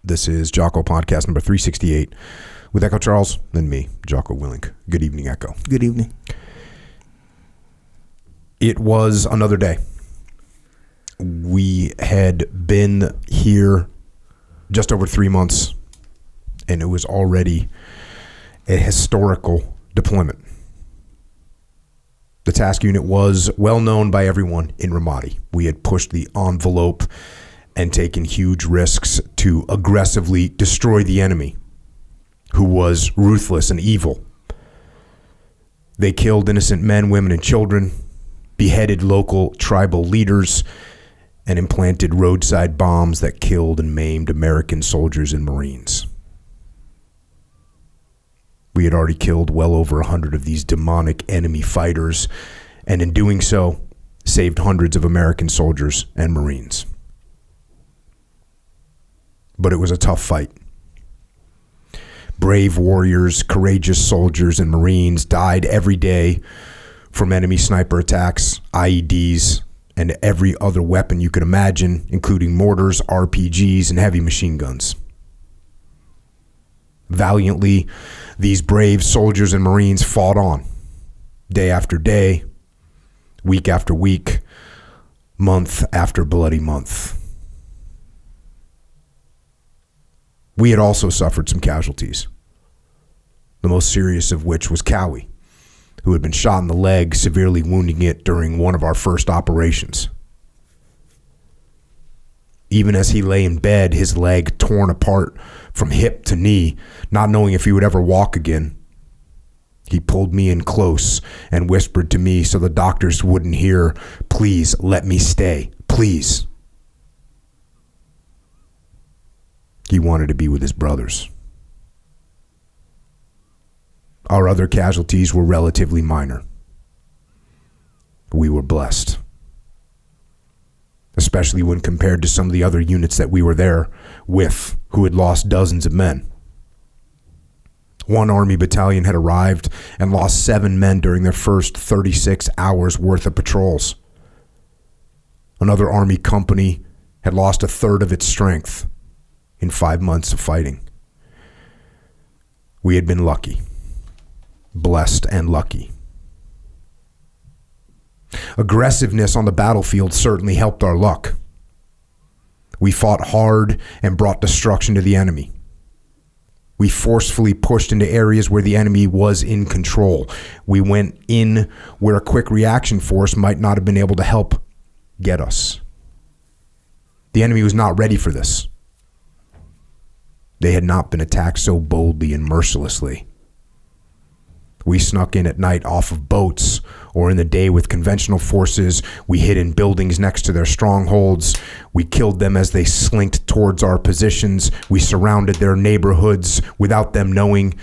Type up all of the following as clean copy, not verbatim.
This is Jocko podcast number 368 with Echo Charles and me, Jocko Willink. Good evening, Echo. Good evening. It was another day. We had been here just over 3 months, and it was already a historical deployment. The task unit was well known by everyone in Ramadi. We had pushed the envelope and taken huge risks to aggressively destroy the enemy, who was ruthless and evil. They killed innocent men, women, and children, beheaded local tribal leaders, and implanted roadside bombs that killed and maimed American soldiers and Marines. We had already killed well over 100 of these demonic enemy fighters, and in doing so, saved hundreds of American soldiers and Marines. But it was a tough fight. Brave warriors, courageous soldiers, and Marines died every day from enemy sniper attacks, IEDs, and every other weapon you could imagine, including mortars, RPGs, and heavy machine guns. Valiantly, these brave soldiers and Marines fought on, day after day, week after week, month after bloody month. We had also suffered some casualties, the most serious of which was Cowie, who had been shot in the leg, severely wounding it during one of our first operations. Even as he lay in bed, his leg torn apart from hip to knee, not knowing if he would ever walk again, he pulled me in close and whispered to me so the doctors wouldn't hear, "Please let me stay, please." He wanted to be with his brothers. Our other casualties were relatively minor. We were blessed, especially when compared to some of the other units that we were there with, who had lost dozens of men. One Army battalion had arrived and lost 7 men during their first 36 hours worth of patrols. Another Army company had lost a third of its strength in 5 months of fighting. We had been lucky, blessed and lucky. Aggressiveness on the battlefield certainly helped our luck. We fought hard and brought destruction to the enemy. We forcefully pushed into areas where the enemy was in control. We went in where a quick reaction force might not have been able to help get us. The enemy was not ready for this. They had not been attacked so boldly and mercilessly. We snuck in at night off of boats, or in the day with conventional forces. We hid in buildings next to their strongholds. We killed them as they slinked towards our positions. We surrounded their neighborhoods without them knowing,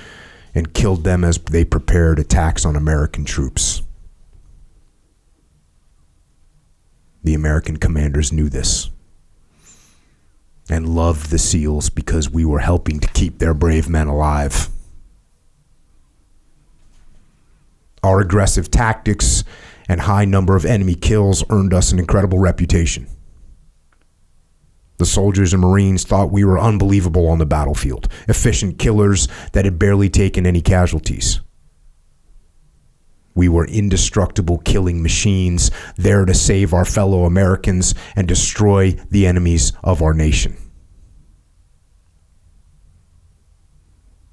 and killed them as they prepared attacks on American troops. The American commanders knew this and loved the SEALs because we were helping to keep their brave men alive. Our aggressive tactics and high number of enemy kills earned us an incredible reputation. The soldiers and Marines thought we were unbelievable on the battlefield, efficient killers that had barely taken any casualties. We were indestructible killing machines, there to save our fellow Americans and destroy the enemies of our nation.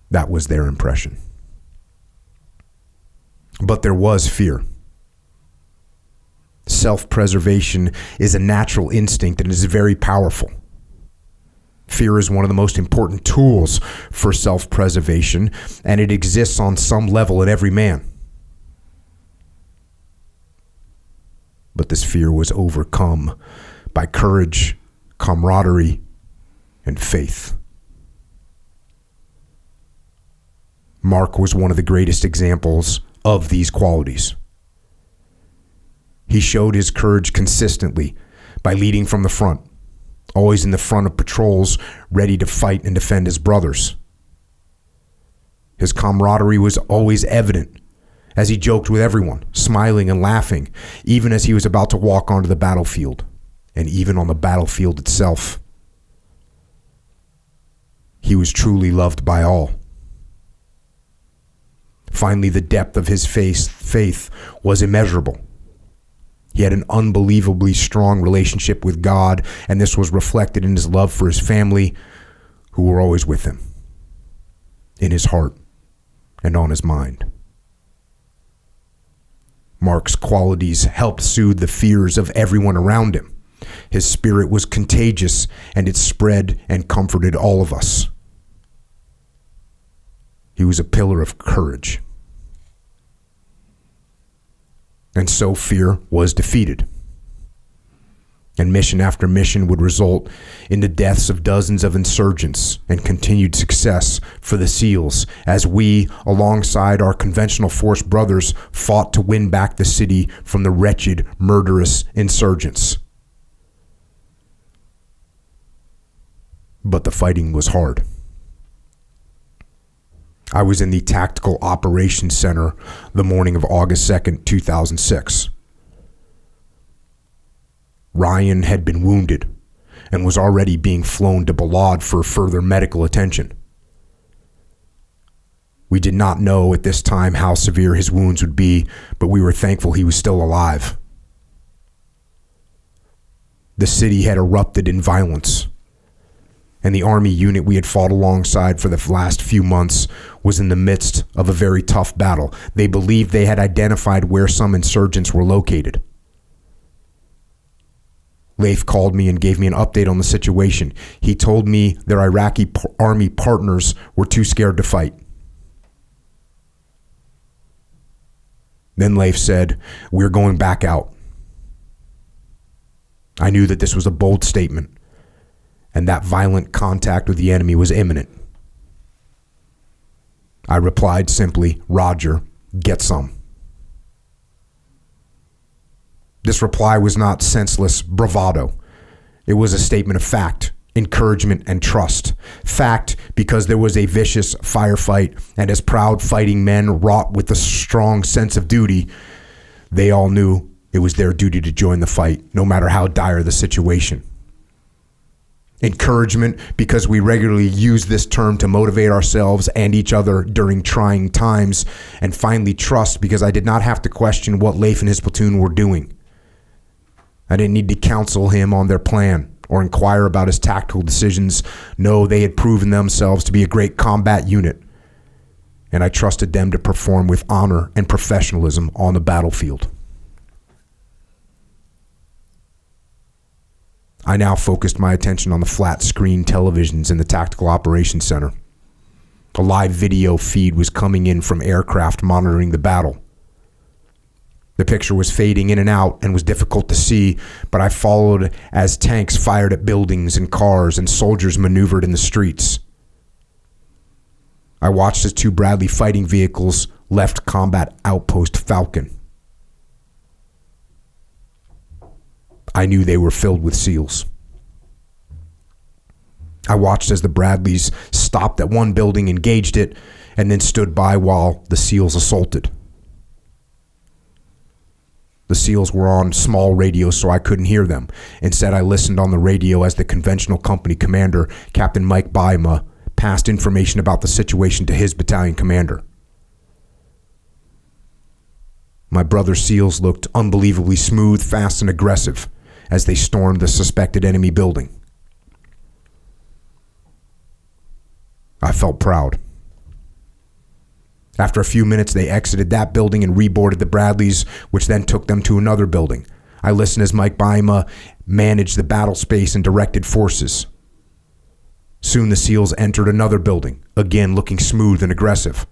That was their impression. But there was fear. Self-preservation is a natural instinct and is very powerful. Fear is one of the most important tools for self-preservation, and it exists on some level in every man. But this fear was overcome by courage, camaraderie, and faith. Marc was one of the greatest examples of these qualities. He showed his courage consistently by leading from the front, always in the front of patrols, ready to fight and defend his brothers. His camaraderie was always evident as he joked with everyone, smiling and laughing, even as he was about to walk onto the battlefield, and even on the battlefield itself. He was truly loved by all. Finally, the depth of his faith was immeasurable. He had an unbelievably strong relationship with God, and this was reflected in his love for his family, who were always with him, in his heart and on his mind. Marc's qualities helped soothe the fears of everyone around him. His spirit was contagious, and it spread and comforted all of us. He was a pillar of courage. And so fear was defeated. And mission after mission would result in the deaths of dozens of insurgents and continued success for the SEALs as we, alongside our conventional force brothers, fought to win back the city from the wretched, murderous insurgents. But the fighting was hard. I was in the Tactical Operations Center the morning of August 2nd, 2006. Ryan had been wounded and was already being flown to Balad for further medical attention. We did not know at this time how severe his wounds would be, but we were thankful he was still alive. The city had erupted in violence, and the Army unit we had fought alongside for the last few months was in the midst of a very tough battle. They believed they had identified where some insurgents were located. Leif called me and gave me an update on the situation. He told me their Iraqi army partners were too scared to fight. Then Leif said, "We're going back out." I knew that this was a bold statement, and that violent contact with the enemy was imminent. I replied simply, "Roger, get some." This reply was not senseless bravado. It was a statement of fact, encouragement, and trust. Fact, because there was a vicious firefight, and as proud fighting men wrought with a strong sense of duty, they all knew it was their duty to join the fight, no matter how dire the situation. Encouragement, because we regularly use this term to motivate ourselves and each other during trying times. And finally, trust, because I did not have to question what Leif and his platoon were doing. I didn't need to counsel him on their plan or inquire about his tactical decisions. No, they had proven themselves to be a great combat unit, and I trusted them to perform with honor and professionalism on the battlefield. I now focused my attention on the flat screen televisions in the Tactical Operations Center. A live video feed was coming in from aircraft monitoring the battle. The picture was fading in and out and was difficult to see, but I followed as tanks fired at buildings and cars and soldiers maneuvered in the streets. I watched as 2 Bradley fighting vehicles left combat outpost Falcon. I knew they were filled with SEALs. I watched as the Bradleys stopped at one building, engaged it, and then stood by while the SEALs assaulted. The SEALs were on small radios, so I couldn't hear them. Instead, I listened on the radio as the conventional company commander, Captain Mike Baima, passed information about the situation to his battalion commander. My brother SEALs looked unbelievably smooth, fast, and aggressive as they stormed the suspected enemy building. I felt proud. After a few minutes, they exited that building and reboarded the Bradleys, which then took them to another building. I listened as Mike Baima managed the battle space and directed forces. Soon the SEALs entered another building, again looking smooth and aggressive.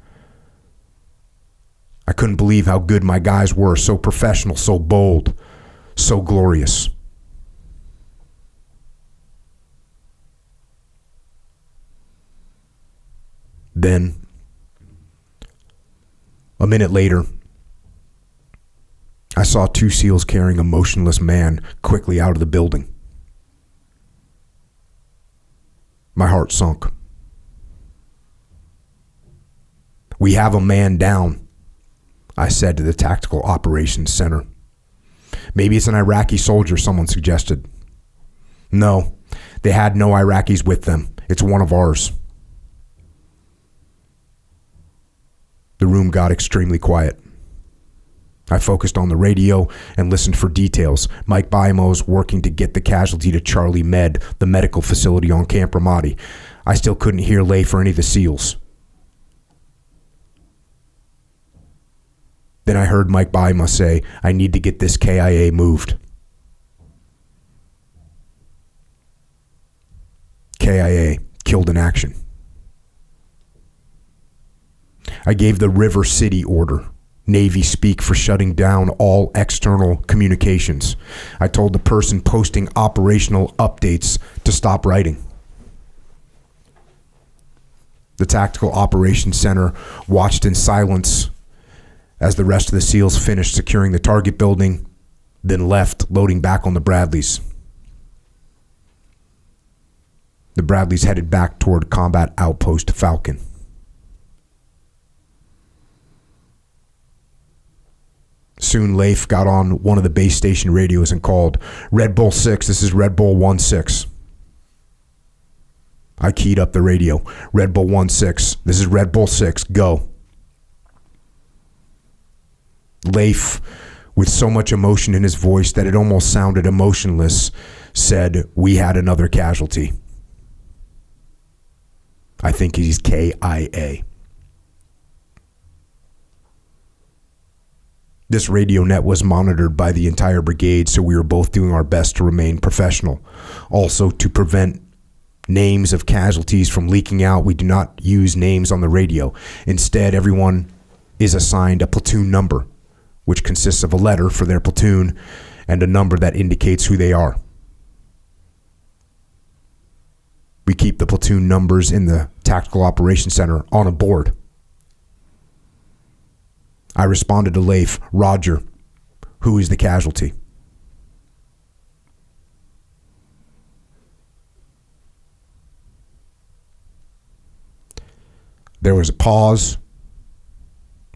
I couldn't believe how good my guys were, so professional, so bold, so glorious. Then, a minute later, I saw 2 SEALs carrying a motionless man quickly out of the building. My heart sunk. "We have a man down," I said to the Tactical Operations Center. "Maybe it's an Iraqi soldier," someone suggested. "No, they had no Iraqis with them. It's one of ours." The room got extremely quiet. I focused on the radio and listened for details. Mike Bimo's working to get the casualty to Charlie Med, the medical facility on Camp Ramadi. I still couldn't hear Leif or any of the SEALs. Then I heard Mike Bimo say, I need to get this KIA moved. KIA, killed in action. I gave the River City order, Navy speak for shutting down all external communications. I told the person posting operational updates to stop writing. The Tactical Operations Center watched in silence as the rest of the SEALs finished securing the target building, then left, loading back on the Bradleys. The Bradleys headed back toward Combat Outpost Falcon. Soon Leif got on one of the base station radios and called, Red Bull 6, this is Red Bull 1-6. I keyed up the radio. Red Bull 1-6, this is Red Bull 6, go. Leif, with so much emotion in his voice that it almost sounded emotionless, said, we had another casualty. I think he's KIA. This radio net was monitored by the entire brigade, so we were both doing our best to remain professional. Also, to prevent names of casualties from leaking out, we do not use names on the radio. Instead, everyone is assigned a platoon number, which consists of a letter for their platoon and a number that indicates who they are. We keep the platoon numbers in the Tactical Operations Center on a board. I responded to Leif, Roger, who is the casualty? There was a pause,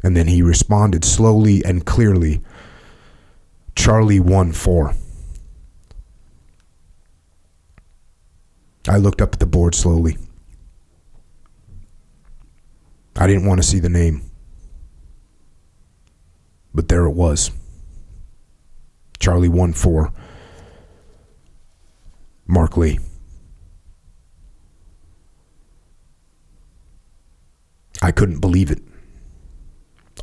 and then he responded slowly and clearly, Charlie 1-4. I looked up at the board slowly. I didn't want to see the name. But there it was. Charlie 1-4. Marc Lee. I couldn't believe it.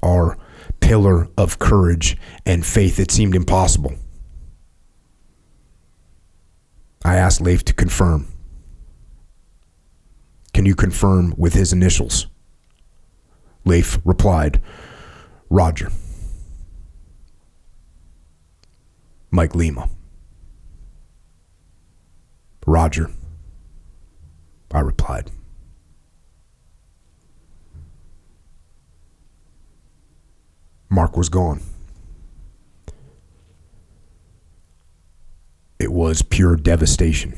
Our pillar of courage and faith, it seemed impossible. I asked Leif to confirm. Can you confirm with his initials? Leif replied, Roger. Mike Lima. Roger. I replied. Mark was gone. It was pure devastation.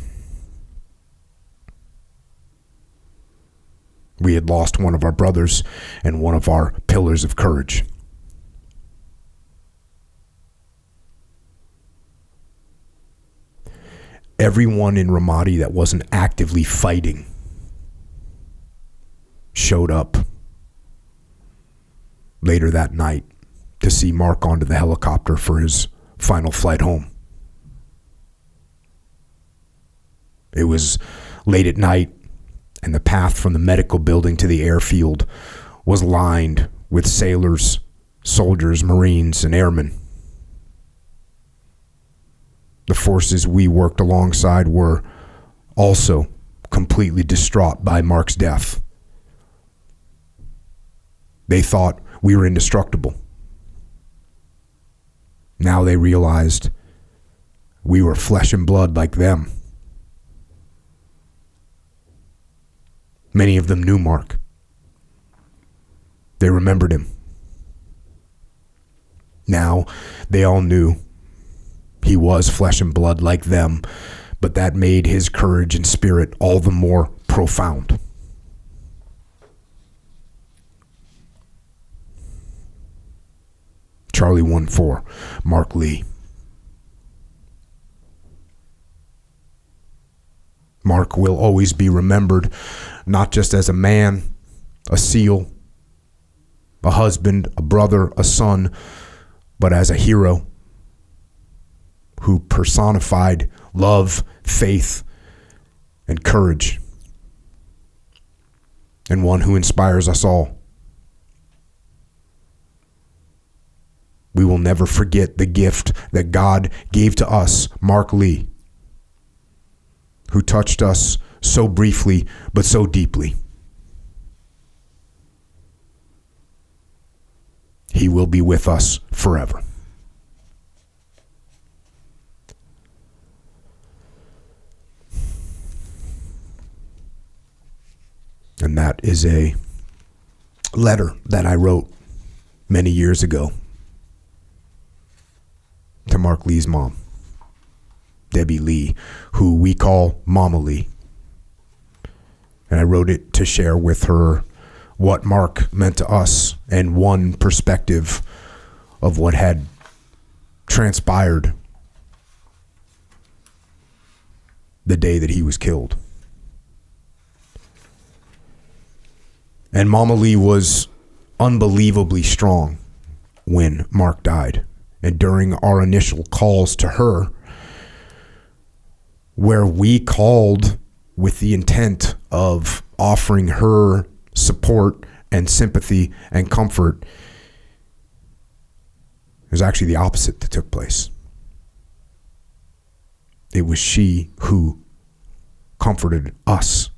We had lost one of our brothers and one of our pillars of courage. Everyone in Ramadi that wasn't actively fighting showed up later that night to see Mark onto the helicopter for his final flight home. It was late at night, and the path from the medical building to the airfield was lined with sailors, soldiers, Marines, and airmen. The forces we worked alongside were also completely distraught by Mark's death. They thought we were indestructible. Now they realized we were flesh and blood like them. Many of them knew Mark. They remembered him. Now they all knew he was flesh and blood like them, but that made his courage and spirit all the more profound. Charlie 1-4, Marc Lee. Mark will always be remembered, not just as a man, a SEAL, a husband, a brother, a son, but as a hero who personified love, faith, and courage, and one who inspires us all. We will never forget the gift that God gave to us, Marc Lee, who touched us so briefly but so deeply. He will be with us forever. And that is a letter that I wrote many years ago to Marc Lee's mom, Debbie Lee, who we call Momma Lee. And I wrote it to share with her what Marc meant to us and one perspective of what had transpired the day that he was killed. And Momma Lee was unbelievably strong when Marc died. And during our initial calls to her, where we called with the intent of offering her support and sympathy and comfort, it was actually the opposite that took place. It was she who comforted us.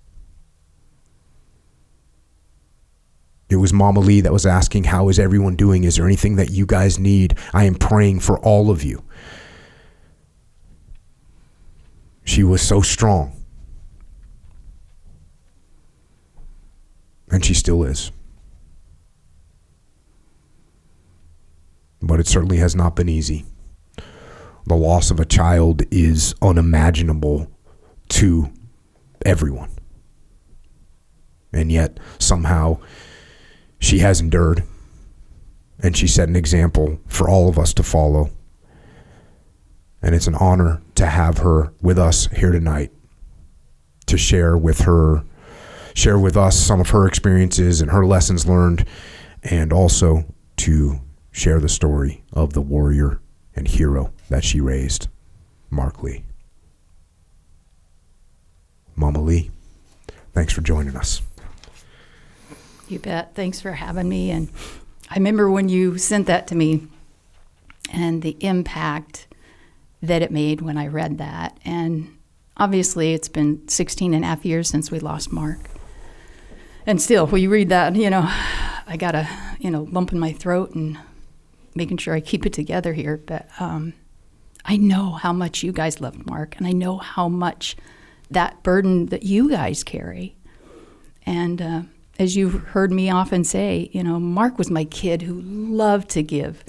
It was Momma Lee that was asking, how is everyone doing? Is there anything that you guys need? I am praying for all of you. She was so strong. And she still is. But it certainly has not been easy. The loss of a child is unimaginable to everyone. And yet, somehow, she has endured, and she set an example for all of us to follow. And it's an honor to have her with us here tonight to share with us some of her experiences and her lessons learned, and also to share the story of the warrior and hero that she raised, Marc Lee. Momma Lee, thanks for joining us. You bet. Thanks for having me. And I remember when you sent that to me and the impact that it made when I read that. And obviously it's been 16 and a half years since we lost Marc. And still, when you read that, I got a, lump in my throat and making sure I keep it together here. But I know how much you guys loved Marc, and I know how much that burden that you guys carry. And as you've heard me often say, Marc was my kid who loved to give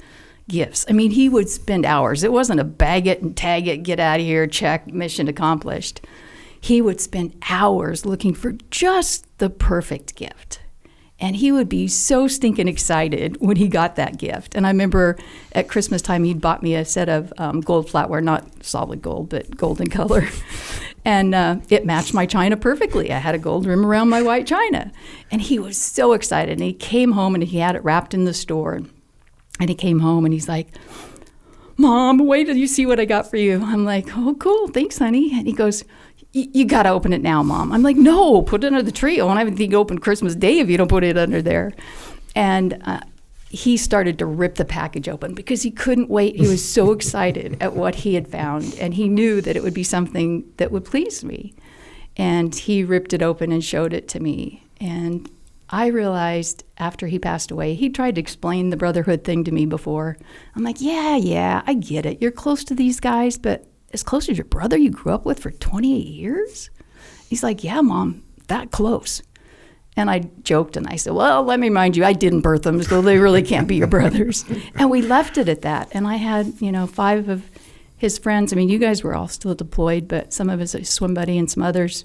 gifts. I mean, he would spend hours. It wasn't a bag it and tag it, get out of here, check, mission accomplished. He would spend hours looking for just the perfect gift. And he would be so stinking excited when he got that gift. And I remember at Christmas time, he'd bought me a set of gold flatware, not solid gold, but golden color. And it matched my china perfectly. I had a gold rim around my white china. And he was so excited. And he came home and he had it wrapped in the store. And he came home and he's like, Mom, wait till you see what I got for you. I'm like, oh, cool. Thanks, honey. And he goes, you got to open it now, Mom. I'm like, no, put it under the tree. I won't have anything open Christmas Day if you don't put it under there. And he started to rip the package open because he couldn't wait. He was so excited at what he had found, and he knew that it would be something that would please me. And he ripped it open and showed it to me. And I realized after he passed away, he tried to explain the brotherhood thing to me before. I'm like, yeah, I get it. You're close to these guys, but as close as your brother you grew up with for 28 years? He's like, yeah, Mom, that close. And I joked and I said, well, let me remind you, I didn't birth them, so they really can't be your brothers. And we left it at that. And I had, 5 of his friends. I mean, you guys were all still deployed, but some of his swim buddy and some others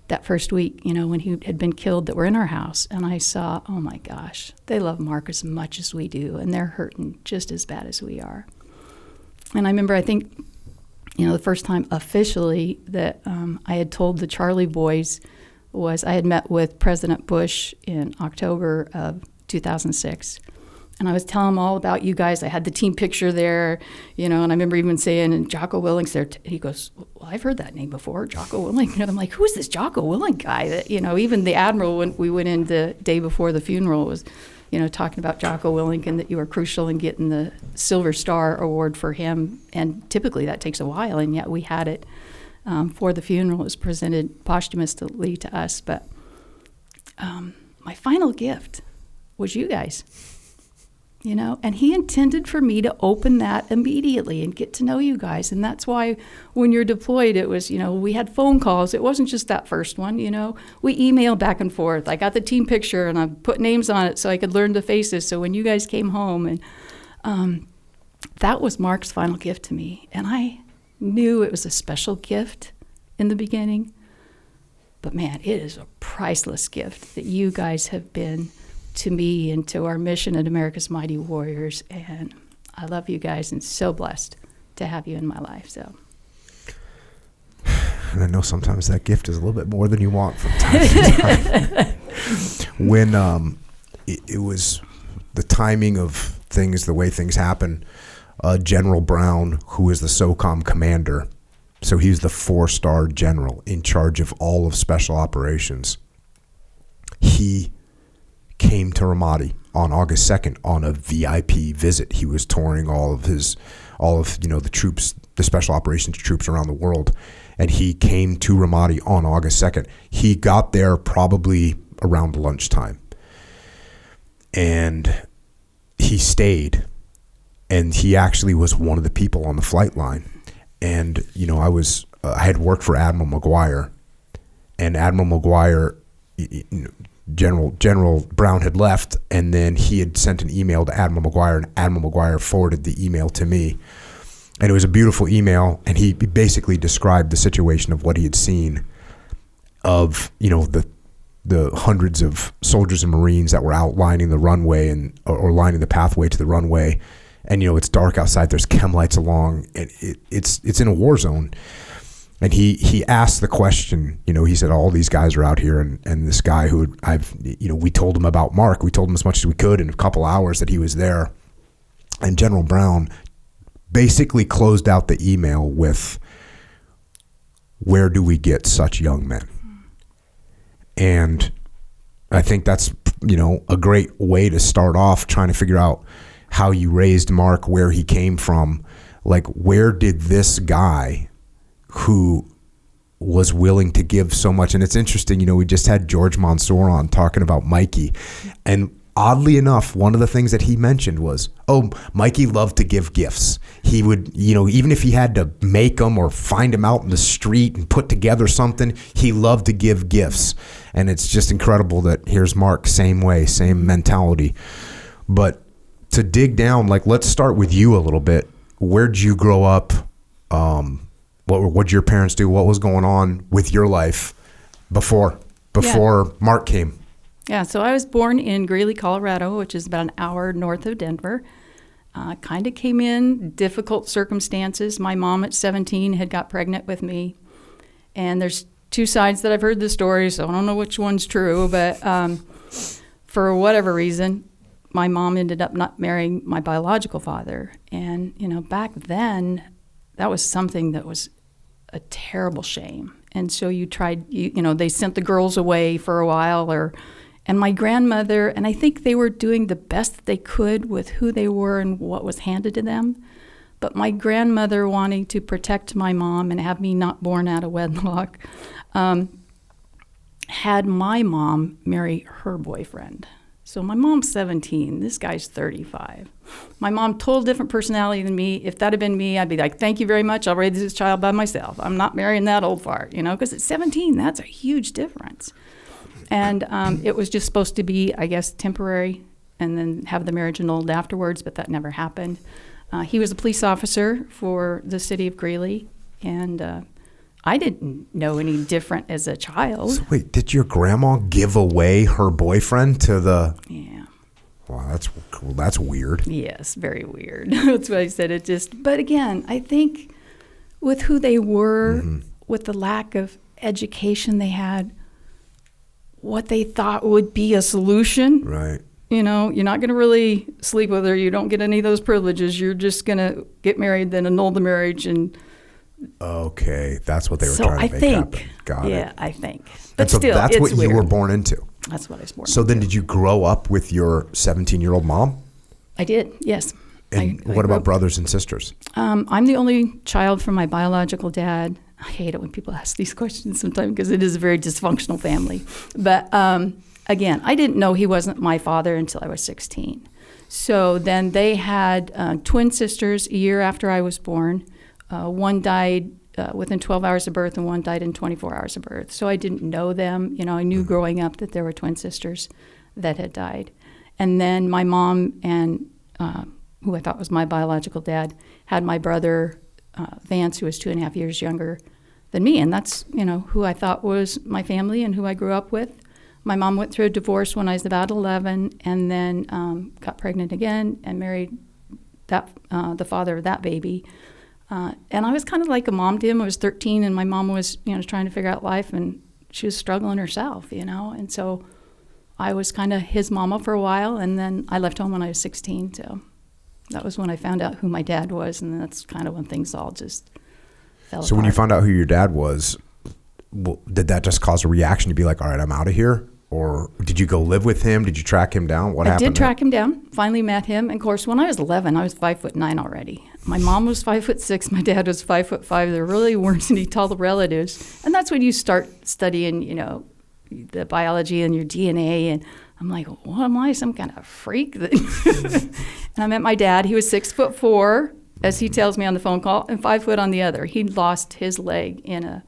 that first week, when he had been killed, that were in our house. And I saw, oh my gosh, they love Marc as much as we do, and they're hurting just as bad as we are. And I remember, I think, the first time officially that I had told the Charlie boys was I had met with President Bush in October of 2006. And I was telling him all about you guys. I had the team picture there, and I remember even saying, and Jocko Willink's there. He goes, well, I've heard that name before, Jocko Willink. And I'm like, who's this Jocko Willink guy? That, even the Admiral, when we went in the day before the funeral, was, talking about Jocko Willink and that you were crucial in getting the Silver Star Award for him. And typically that takes a while, and yet we had it for the funeral. It was presented posthumously to us. But my final gift was you guys. And he intended for me to open that immediately and get to know you guys. And that's why when you're deployed, it was, we had phone calls. It wasn't just that first one, we emailed back and forth. I got the team picture and I put names on it so I could learn the faces. So when you guys came home, and that was Marc's final gift to me. And I knew it was a special gift in the beginning. But man, it is a priceless gift that you guys have been to me and to our mission at America's Mighty Warriors. And I love you guys and so blessed to have you in my life. So, and I know sometimes that gift is a little bit more than you want from time to time. When it was the timing of things, the way things happen, General Brown, who is the SOCOM commander, so he's the 4-star general in charge of all of special operations, he came to Ramadi on August 2nd on a VIP visit. He was touring all of the troops, the special operations troops around the world, and he came to Ramadi on August 2nd. He got there probably around lunchtime, and he stayed, and he actually was one of the people on the flight line. And I had worked for Admiral McGuire, and Admiral McGuire, General Brown had left, and then he had sent an email to Admiral McGuire, and Admiral McGuire forwarded the email to me. And it was a beautiful email, and he basically described the situation of what he had seen of, the hundreds of soldiers and Marines that were out lining the runway or lining the pathway to the runway. And, it's dark outside, there's chem lights along, and it's in a war zone. And he asked the question, he said, all these guys are out here, and this guy who we told him about Marc. We told him as much as we could in a couple hours that he was there. And General Brown basically closed out the email with, where do we get such young men? And I think that's, a great way to start off trying to figure out how you raised Marc, where he came from. Like, where did this guy who was willing to give so much? And it's interesting, we just had George Mansour on talking about Mikey, and oddly enough, one of the things that he mentioned was, Mikey loved to give gifts. He would, even if he had to make them or find them out in the street and put together something, he loved to give gifts. And it's just incredible that here's Marc, same way, same mentality. But to dig down, let's start with you a little bit. Where'd you grow up? What did your parents do? What was going on with your life before Marc came? Yeah, so I was born in Greeley, Colorado, which is about an hour north of Denver. Kind of came in difficult circumstances. My mom at 17 had got pregnant with me. And there's two sides that I've heard the story, so I don't know which one's true. But for whatever reason, my mom ended up not marrying my biological father. And, back then, that was something that was a terrible shame. And so you tried, they sent the girls away for a while, and my grandmother, and I think they were doing the best that they could with who they were and what was handed to them. But my grandmother, wanting to protect my mom and have me not born out of wedlock, had my mom marry her boyfriend. So my mom's 17, this guy's 35. My mom, total different personality than me. If that had been me, I'd be like, thank you very much, I'll raise this child by myself. I'm not marrying that old fart, because at 17, that's a huge difference. And it was just supposed to be, I guess, temporary, and then have the marriage annulled afterwards, but that never happened. He was a police officer for the city of Greeley, and I didn't know any different as a child. So wait, did your grandma give away her boyfriend to the... Yeah. Wow, that's weird. Yes, very weird. That's what I said. But again, I think with who they were, with the lack of education they had, what they thought would be a solution, right, you're not going to really sleep with her. You don't get any of those privileges. You're just going to get married, then annul the marriage. And okay, that's what they were so trying to make happen. Got it. Yeah, I think. But so still, that's it's what weird. you were born into. That's what I was born So into. then did you grow up with your 17-year-old mom? I did, yes. And I what about grew up- brothers and sisters? I'm the only child from my biological dad. I hate it when people ask these questions sometimes because it is a very dysfunctional family. But again, I didn't know he wasn't my father until I was 16. So then they had twin sisters a year after I was born. One died within 12 hours of birth and one died in 24 hours of birth. So I didn't know them. I knew growing up that there were twin sisters that had died. And then my mom and who I thought was my biological dad, had my brother, Vance, who was 2.5 years younger than me. And that's, who I thought was my family and who I grew up with. My mom went through a divorce when I was about 11 and then got pregnant again and married the father of that baby. And I was kind of like a mom to him. I was 13 and my mom was, trying to figure out life and she was struggling herself, And so I was kind of his mama for a while and then I left home when I was 16, so that was when I found out who my dad was, and that's kind of when things all just fell apart. So when you found out who your dad was, did that just cause a reaction to be like, all right, I'm out of here? Or did you go live with him? Did you track him down? What happened? I did track him down, finally met him. And of course, when I was 11, I was 5'9" already. My mom was 5'6", my dad was 5'5". There really weren't any tall relatives. And that's when you start studying, the biology and your DNA, and I'm like, what am I, some kind of freak? And I met my dad. He was 6'4", as he tells me on the phone call, and 5 foot on the other. He lost his leg in a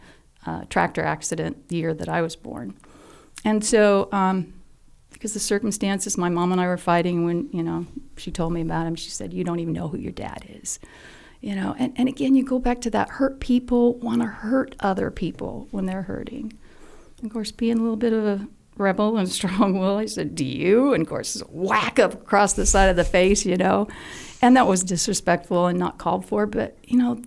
tractor accident the year that I was born. And so, because the circumstances, my mom and I were fighting when, she told me about him. She said, you don't even know who your dad is. And again, you go back to that hurt people want to hurt other people when they're hurting. Of course, being a little bit of a rebel and strong will, I said, do you? And of course, whack up across the side of the face, And that was disrespectful and not called for. But,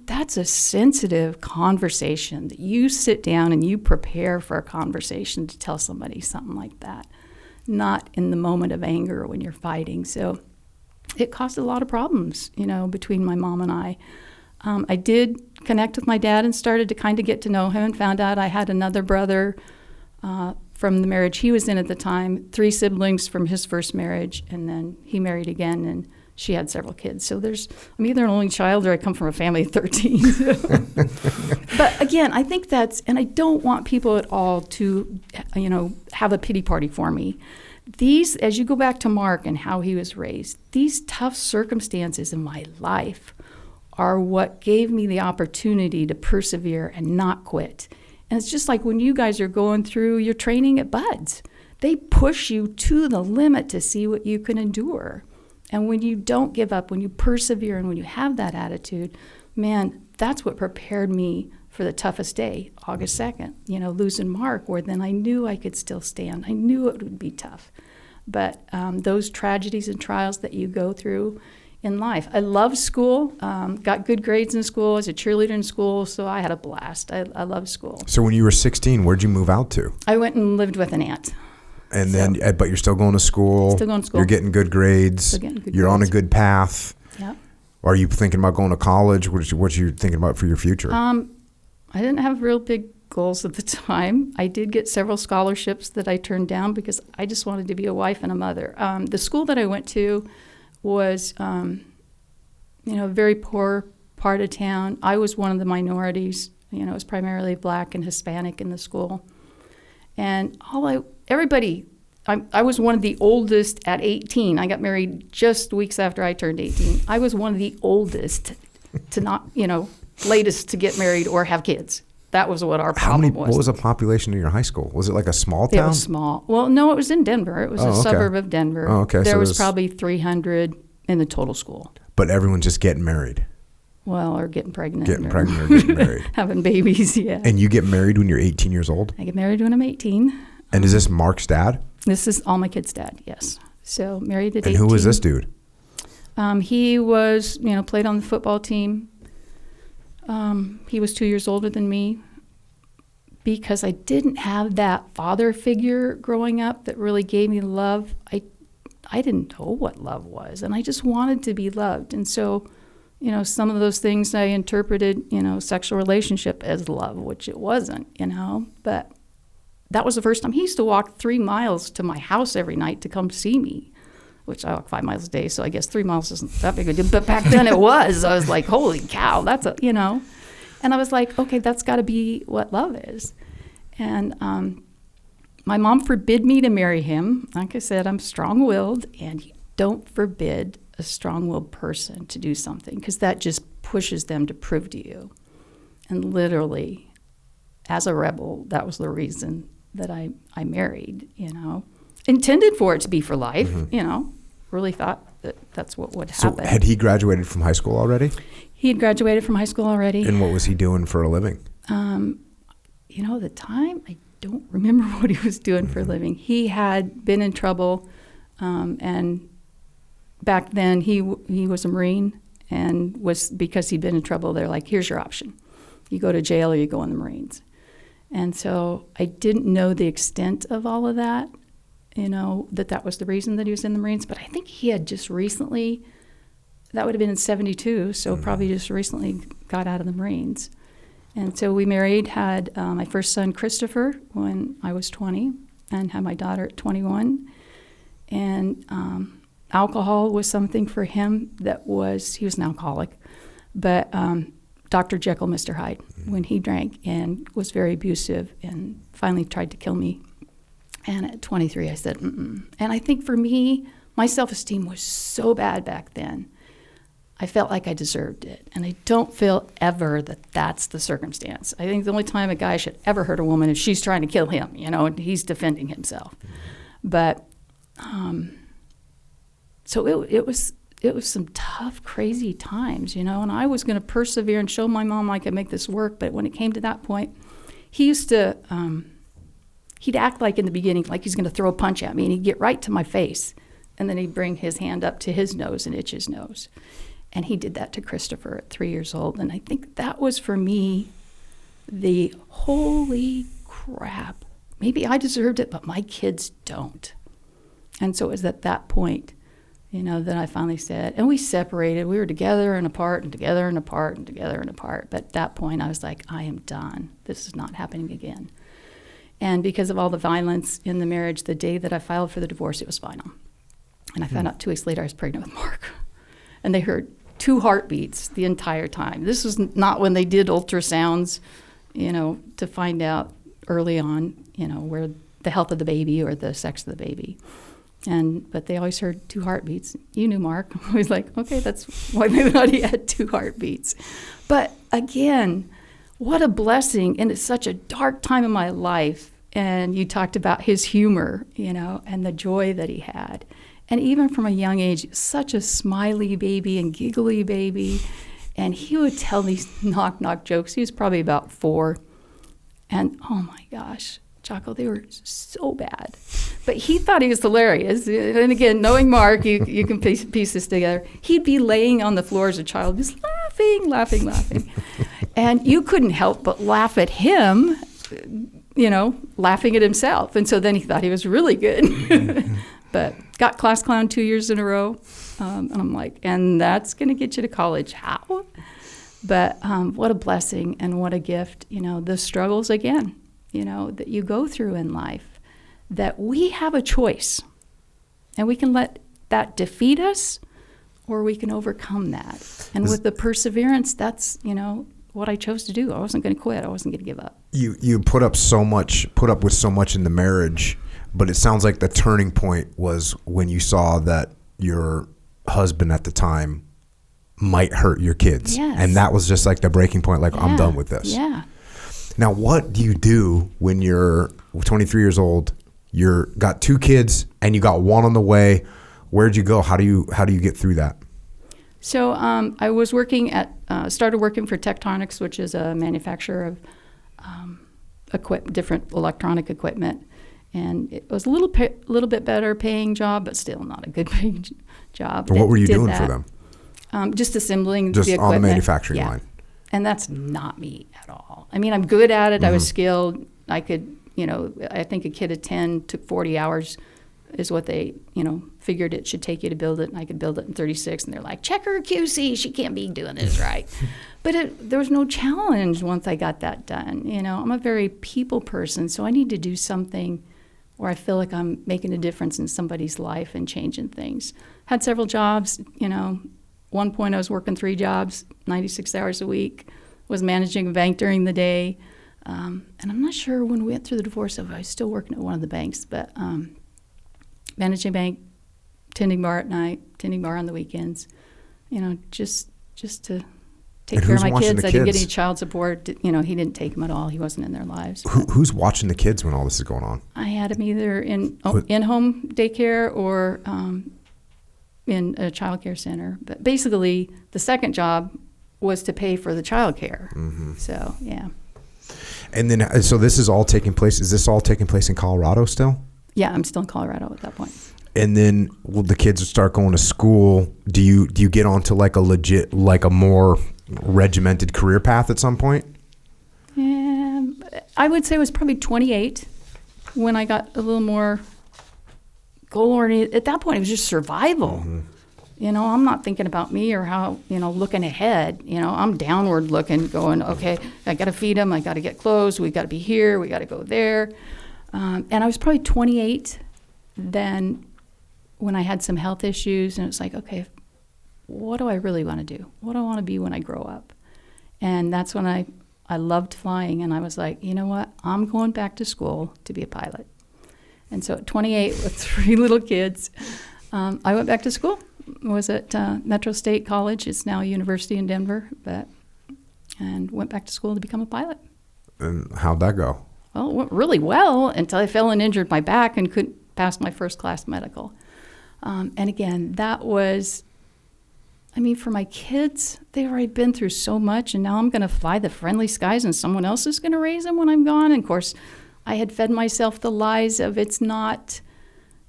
that's a sensitive conversation that you sit down and you prepare for a conversation to tell somebody something like that, not in the moment of anger when you're fighting. So it caused a lot of problems, between my mom and I. I did connect with my dad and started to kind of get to know him and found out I had another brother from the marriage he was in at the time, 3 siblings from his first marriage, and then he married again, and she had several kids. So I'm either an only child or I come from a family of 13. But again, I think and I don't want people at all to, have a pity party for me. These, as you go back to Mark and how he was raised, these tough circumstances in my life are what gave me the opportunity to persevere and not quit. And it's just like when you guys are going through your training at Buds. They push you to the limit to see what you can endure. And when you don't give up, when you persevere, and when you have that attitude, man, that's what prepared me for the toughest day, August 2nd, losing Mark, where then I knew I could still stand. I knew it would be tough. But those tragedies and trials that you go through in life. I loved school, got good grades in school, I was a cheerleader in school, so I had a blast. I loved school. So when you were 16, where'd you move out to? I went and lived with an aunt. And then, but you're still going to school. Still going to school. You're getting good grades. Still getting good You're grades. on a good path. Yeah. Are you thinking about going to college? What you thinking about for your future? I didn't have real big goals at the time. I did get several scholarships that I turned down because I just wanted to be a wife and a mother. The school that I went to was, a very poor part of town. I was one of the minorities. It was primarily Black and Hispanic in the school. And I was one of the oldest at 18. I got married just weeks after I turned 18. I was one of the oldest to not, latest to get married or have kids. That was what our problem was. What was the population in your high school? Was it like a small town? It was small. Well, no, it was in Denver. It was a suburb of Denver. Oh, okay. There was probably 300 in the total school. But everyone's just getting married. Well, or getting pregnant. Getting pregnant or getting married. Having babies, yeah. And you get married when you're 18 years old? I get married when I'm 18. And is this Mark's dad? This is all my kids' dad, yes. So married at 18. And who was this dude? He was, played on the football team. He was 2 years older than me. Because I didn't have that father figure growing up that really gave me love, I didn't know what love was, and I just wanted to be loved. And so, some of those things I interpreted, sexual relationship as love, which it wasn't, but that was the first time. He used to walk 3 miles to my house every night to come see me, which I walk 5 miles a day, so I guess 3 miles isn't that big a deal. But back then it was. I was like, holy cow, that's And I was like, okay, that's got to be what love is. And my mom forbid me to marry him. Like I said, I'm strong-willed, and you don't forbid a strong-willed person to do something, because that just pushes them to prove to you. And literally, as a rebel, that was the reason that I married, Intended for it to be for life, really thought that that's what would happen. So had he graduated from high school already? He had graduated from high school already. And what was he doing for a living? At the time, I don't remember what he was doing for a living. He had been in trouble, and back then he was a Marine, and because he'd been in trouble, they're like, here's your option. You go to jail or you go in the Marines. And so I didn't know the extent of all of that, that was the reason that he was in the Marines. But I think he had just recently, that would have been in 72, so probably just recently got out of the Marines. And so we married, had my first son, Christopher, when I was 20, and had my daughter at 21. And alcohol was something for him he was an alcoholic, but Dr. Jekyll, Mr. Hyde, when he drank and was very abusive and finally tried to kill me. And at 23, I said, mm-mm. And I think for me, my self-esteem was so bad back then, I felt like I deserved it. And I don't feel ever that that's the circumstance. I think the only time a guy should ever hurt a woman is she's trying to kill him, and he's defending himself. But so it was some tough, crazy times, and I was going to persevere and show my mom I could make this work. But when it came to that point, he used to, he'd act like in the beginning, like he's going to throw a punch at me, and he'd get right to my face. And then he'd bring his hand up to his nose and itch his nose. And he did that to Christopher at 3 years old. And I think that was, for me, the holy crap. Maybe I deserved it, but my kids don't. And so it was at that point, that I finally said, and we separated. We were together and apart and together and apart and together and apart. But at that point, I was like, I am done. This is not happening again. And because of all the violence in the marriage, the day that I filed for the divorce, it was final. And I found out 2 weeks later I was pregnant with Mark. And they heard 2 heartbeats the entire time. This was not when they did ultrasounds, to find out early on, where the health of the baby or the sex of the baby. But they always heard 2 heartbeats. You knew Mark. I was like, okay, that's why they thought he had 2 heartbeats. But again, what a blessing. And it's such a dark time in my life. And you talked about his humor, and the joy that he had. And even from a young age, such a smiley baby and giggly baby. And he would tell these knock-knock jokes. He was probably about 4. And oh my gosh, Jocko, they were so bad. But he thought he was hilarious. And again, knowing Mark, you can piece this together. He'd be laying on the floor as a child, just laughing. And you couldn't help but laugh at him, laughing at himself. And so then he thought he was really good. But got class clown 2 years in a row. And I'm like, and that's going to get you to college. How? But what a blessing and what a gift, the struggles again, that you go through in life, that we have a choice. And we can let that defeat us, or we can overcome that. And with the perseverance, that's, what I chose to do. I wasn't going to quit. I wasn't going to give up. You put up with so much in the marriage, but it sounds like the turning point was when you saw that your husband at the time might hurt your kids. Yes. And that was just like the breaking point, like, I'm done with this. Yeah. Now, what do you do when you're 23 years old, you're got 2 kids, and you got 1 on the way? Where'd you go? How do you get through that? So I was started working for Tektronix, which is a manufacturer of different electronic equipment. And it was a little bit better paying job, but still not a good paying job. And what were you doing for them? Just assembling the equipment. Just on the manufacturing line. And that's not me at all. I mean, I'm good at it. I was skilled. I could, I think a kid of 10 took 40 hours, is what they, figured it should take you to build it, and I could build it in 36. And they're like, check her QC, she can't be doing this right. But there was no challenge once I got that done. I'm a very people person, so I need to do something where I feel like I'm making a difference in somebody's life and changing things. Had several jobs, one point I was working 3 jobs, 96 hours a week, was managing a bank during the day. And I'm not sure when we went through the divorce if I was still working at one of the banks, but managing a bank, tending bar at night, tending bar on the weekends, just to take care of my kids. I didn't get any child support. He didn't take them at all. He wasn't in their lives. Who's watching the kids when all this is going on? I had them either in-home daycare or in a child care center. But basically, the second job was to pay for the child care. Mm-hmm. So, yeah. And then, so this is all taking place, is this all taking place in Colorado still? Yeah, I'm still in Colorado at that point. And then the kids start going to school. Do you get onto like a more regimented career path at some point? Yeah, I would say it was probably 28 when I got a little more goal-oriented. At that point, it was just survival. Mm-hmm. I'm not thinking about me or how, looking ahead. I'm downward looking, going, okay, I got to feed them. I got to get clothes. We got to be here. We got to go there. And I was probably 28 then when I had some health issues, and it's like, okay, what do I really want to do? What do I want to be when I grow up? And that's when I loved flying, and I was like, you know what? I'm going back to school to be a pilot. And so at 28 with 3 little kids, I went back to school. I was at Metro State College. It's now a university in Denver, and went back to school to become a pilot. And how'd that go? Well, it went really well until I fell and injured my back and couldn't pass my first class medical. And again, that was, for my kids, they've already been through so much, and now I'm going to fly the friendly skies and someone else is going to raise them when I'm gone. And of course, I had fed myself the lies of it's not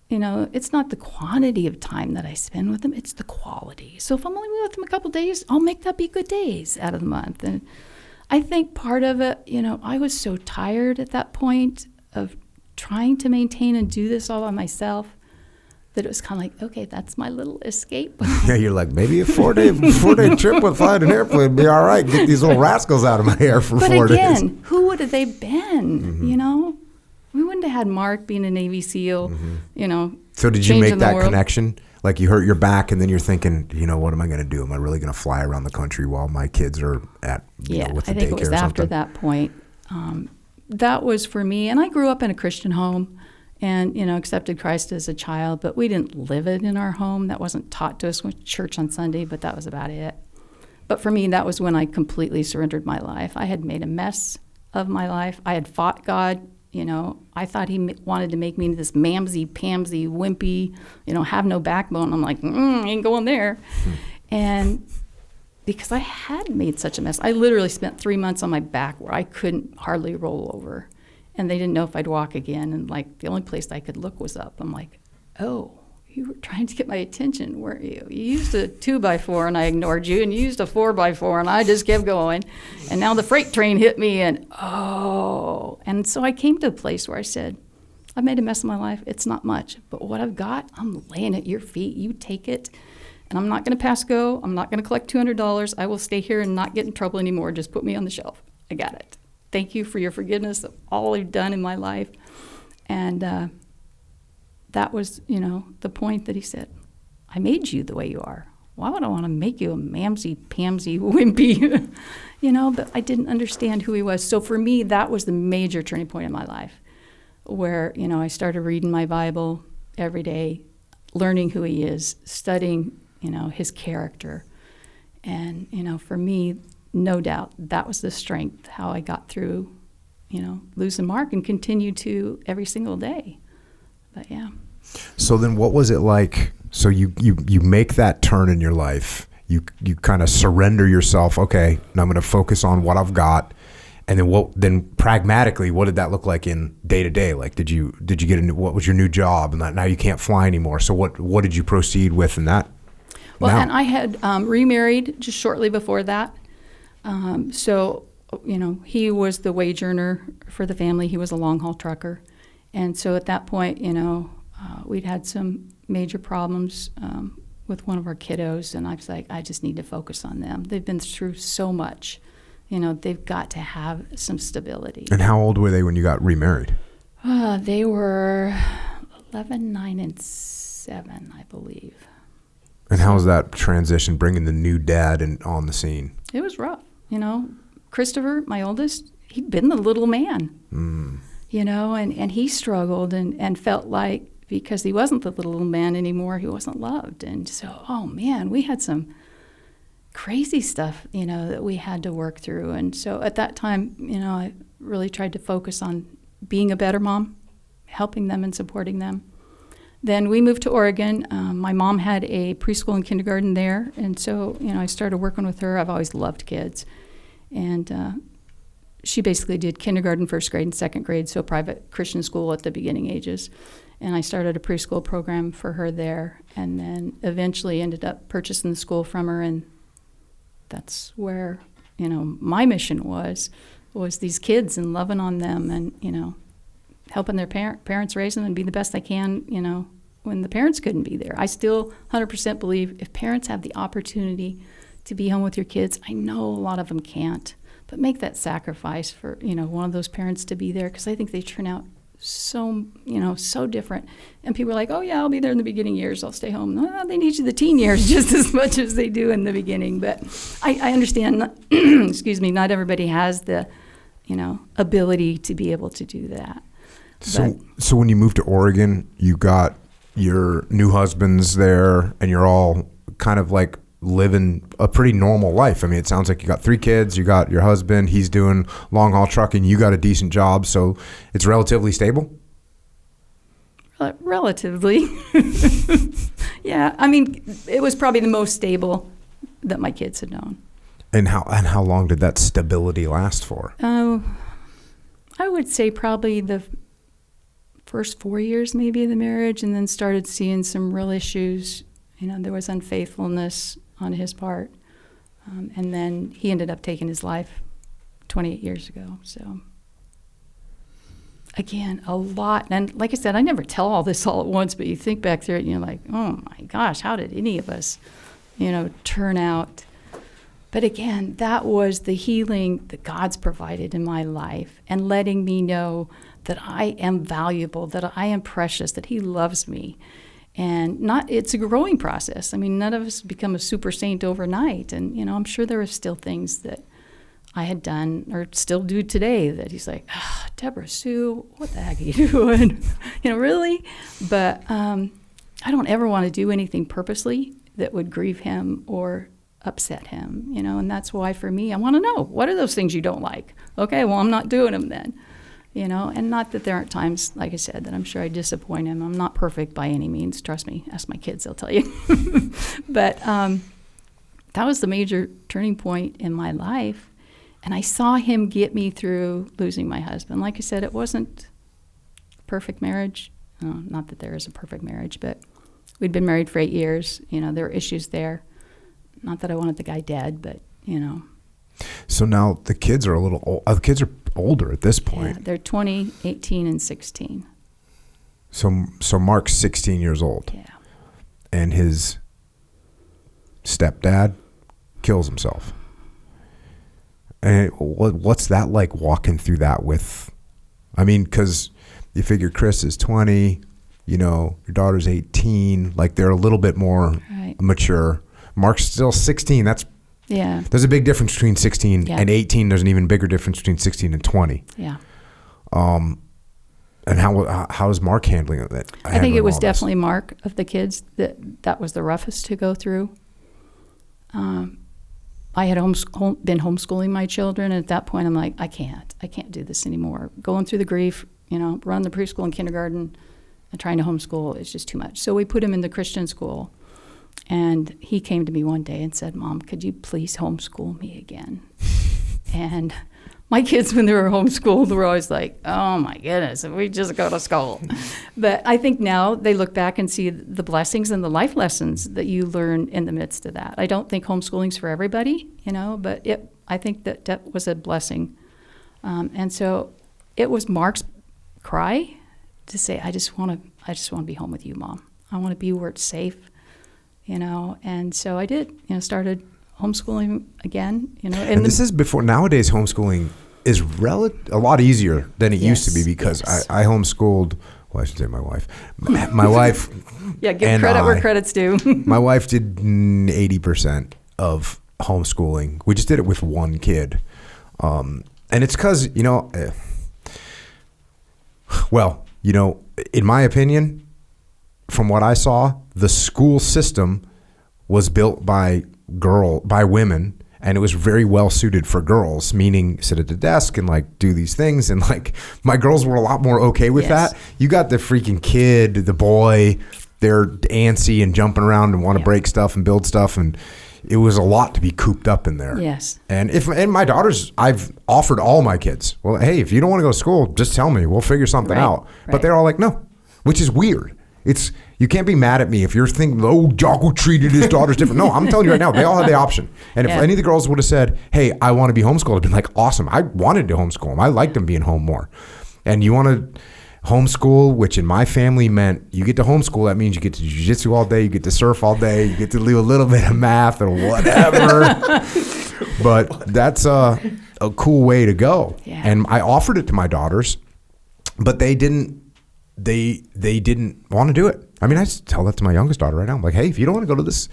the quantity of time that I spend with them, it's the quality. So if I'm only with them a couple days, I'll make that be good days out of the month. And I think part of it, I was so tired at that point of trying to maintain and do this all by myself that it was kind of like, okay, that's my little escape. Yeah, you're like, maybe a 4-day trip with flying an airplane would be all right. Get these little rascals out of my hair for 4 days. But again, who would have they been, mm-hmm. We wouldn't have had Mark being a Navy SEAL, mm-hmm. So did you make that connection? Like you hurt your back and then you're thinking, what am I going to do? Am I really going to fly around the country while my kids are at, with the daycare or something? I think it was after that point. That was for me. And I grew up in a Christian home and, accepted Christ as a child, but we didn't live it in our home. That wasn't taught to us. We went to church on Sunday, but that was about it. But for me, that was when I completely surrendered my life. I had made a mess of my life. I had fought God. I thought he wanted to make me this mamsy-pamsy, wimpy, have no backbone. I'm like, ain't going there. And because I had made such a mess, I literally spent 3 months on my back where I couldn't hardly roll over. And they didn't know if I'd walk again. And the only place I could look was up. I'm like, oh, you were trying to get my attention, weren't you? You used a 2x4 and I ignored you, and you used a 4x4 and I just kept going. And now the freight train hit me and And so I came to a place where I said, I've made a mess of my life. It's not much, but what I've got, I'm laying at your feet. You take it. And I'm not going to pass go. I'm not going to collect $200. I will stay here and not get in trouble anymore. Just put me on the shelf. I got it. Thank you for your forgiveness of all you've done in my life. And that was, the point that he said, I made you the way you are. Why would I want to make you a mamsy-pamsy wimpy? But I didn't understand who he was. So for me, that was the major turning point in my life where, I started reading my Bible every day, learning who he is, studying, his character. And, for me, no doubt that was the strength, how I got through, losing Mark and continue to every single day. But yeah. So then what was it like? So you make that turn in your life. You kind of surrender yourself. Okay, now I'm going to focus on what I've got. And then pragmatically, what did that look like in day to day? Like, did you get what was your new job? And now you can't fly anymore. So what did you proceed with in that? Well, and I had remarried just shortly before that. So, he was the wage earner for the family. He was a long haul trucker. And so at that point, we'd had some major problems with one of our kiddos, and I was like, I just need to focus on them. They've been through so much. They've got to have some stability. And how old were they when you got remarried? They were 11, 9, and 7, I believe. And how was that transition, bringing the new dad on the scene? It was rough. Christopher, my oldest, he'd been the little man, and he struggled and felt like because he wasn't the little man anymore, he wasn't loved. And so, oh man, we had some crazy stuff, that we had to work through. And so at that time, I really tried to focus on being a better mom, helping them and supporting them. Then we moved to Oregon. My mom had a preschool and kindergarten there. And so, I started working with her. I've always loved kids. And she basically did kindergarten, first grade, and second grade, so private Christian school at the beginning ages. And I started a preschool program for her there, and then eventually ended up purchasing the school from her, and that's where, my mission was these kids and loving on them and, helping their parents raise them and be the best they can, when the parents couldn't be there. I still 100% believe if parents have the opportunity to be home with your kids, I know a lot of them can't, but make that sacrifice for, one of those parents to be there, because I think they turn out so different. And people are like, oh yeah, I'll be there in the beginning years, I'll stay home. Well, they need you the teen years just as much as they do in the beginning. But I understand, excuse me, not everybody has the, ability to be able to do that. So when you moved to Oregon, you got your new husbands there, and you're all kind of like living a pretty normal life. I mean, it sounds like you got 3 kids, you got your husband, he's doing long haul trucking, you got a decent job, so it's relatively stable? Relatively. Yeah, I mean, it was probably the most stable that my kids had known. And how long did that stability last for? I would say probably the first 4 years maybe of the marriage, and then started seeing some real issues. There was unfaithfulness on his part. And then he ended up taking his life 28 years ago. So, again, a lot. And like I said, I never tell all this all at once, but you think back through it and you're like, oh my gosh, how did any of us, turn out? But again, that was the healing that God's provided in my life, and letting me know that I am valuable, that I am precious, that he loves me. And it's a growing process. I mean, none of us become a super saint overnight. And, I'm sure there are still things that I had done or still do today that he's like, Deborah Sue, what the heck are you doing? Really? But I don't ever want to do anything purposely that would grieve him or upset him, and that's why for me, I want to know, what are those things you don't like? Okay, well, I'm not doing them then. And not that there aren't times, like I said, that I'm sure I disappoint him. I'm not perfect by any means. Trust me. Ask my kids, they'll tell you. But that was the major turning point in my life. And I saw him get me through losing my husband. Like I said, it wasn't a perfect marriage. Not that there is a perfect marriage, but we'd been married for 8 years. There were issues there. Not that I wanted the guy dead, but, So now the kids are the kids are older at this point. Yeah, they're 20, 18, and 16. So Mark's 16 years old. Yeah. And his stepdad kills himself. And what's that like, walking through that with, because you figure Chris is 20, your daughter's 18, like they're a little bit more mature. Mark's still 16. There's a big difference between 16 and 18. There's an even bigger difference between 16 and 20. Yeah. And how is Mark handling it? I think it was definitely Mark of the kids that was the roughest to go through. I had been homeschooling my children, and at that point I'm like, I can't do this anymore. Going through the grief, run the preschool and kindergarten, and trying to homeschool is just too much. So we put him in the Christian school. And he came to me one day and said, Mom, could you please homeschool me again? And my kids, when they were homeschooled, were always like, oh my goodness, we just go to school. But I think now they look back and see the blessings and the life lessons that you learn in the midst of that. I don't think homeschooling's for everybody, but I think that was a blessing. And so it was Mark's cry to say, I I just want to be home with you, Mom. I want to be where it's safe, And so I did, started homeschooling again, And this is before, nowadays homeschooling is a lot easier than it used to be, because I homeschooled, well, I should say my wife. My wife yeah, give credit where credit's due. My wife did 80% of homeschooling. We just did it with one kid. And it's because, in my opinion, from what I saw, the school system was built by women, and it was very well suited for girls, meaning sit at the desk and like do these things. And like my girls were a lot more okay with that. You got the freaking kid, the boy, they're antsy and jumping around and want to break stuff and build stuff. And it was a lot to be cooped up in there. Yes. And my daughters, I've offered all my kids, well, hey, if you don't want to go to school, just tell me, we'll figure something out. But they're all like, no, which is weird. You can't be mad at me if you're thinking, oh, Jocko treated his daughters different. No, I'm telling you right now, they all had the option. And if any of the girls would have said, hey, I want to be homeschooled, I'd been like, awesome. I wanted to homeschool them. I liked them being home more. And you want to homeschool, which in my family meant you get to homeschool, that means you get to jiu-jitsu all day, you get to surf all day, you get to do a little bit of math or whatever. But that's a cool way to go. Yeah. And I offered it to my daughters, but they didn't want to do it. I mean, I just tell that to my youngest daughter right now. I'm like, hey, if you don't want to go to this,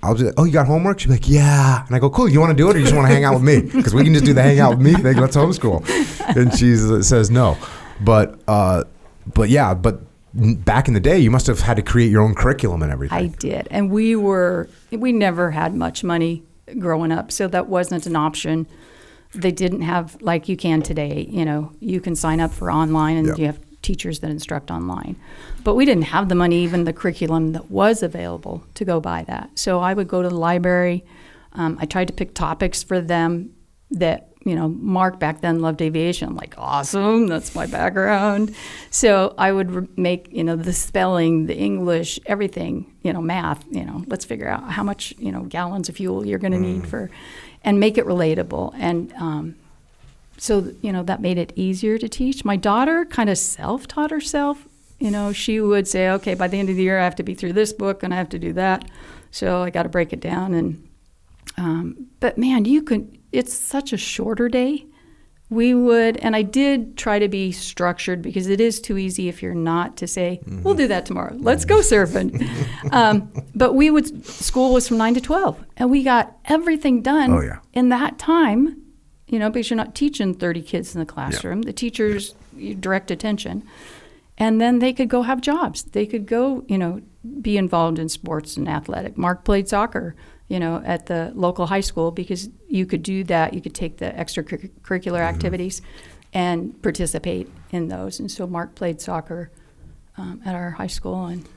I'll just, oh, you got homework? She's like, yeah. And I go, cool, you want to do it or you just want to hang out with me? Because we can just do the hang out with me thing. Let's homeschool. And she says no. But back in the day, you must have had to create your own curriculum and everything. I did. And we never had much money growing up, so that wasn't an option. They didn't have, like you can today, you can sign up for online and you have teachers that instruct online. But we didn't have the money, even the curriculum that was available, to go buy that. So I would go to the library. I tried to pick topics for them that, Mark back then loved aviation. I'm like, awesome, that's my background. So I would make, the spelling, the English, everything, math, let's figure out how much, gallons of fuel you're going to need and make it relatable. And so, that made it easier to teach. My daughter kind of self-taught herself. She would say, okay, by the end of the year, I have to be through this book and I have to do that. So I got to break it down. And, but man, it's such a shorter day. And I did try to be structured, because it is too easy if you're not to say, we'll do that tomorrow. Let's go surfing. But school was from 9 to 12 and we got everything done in that time. Because you're not teaching 30 kids in the classroom. Yeah. The teachers, you direct attention. And then they could go have jobs. They could go, be involved in sports and athletic. Mark played soccer, at the local high school, because you could do that. You could take the extracurricular activities and participate in those. And so Mark played soccer at our high school. And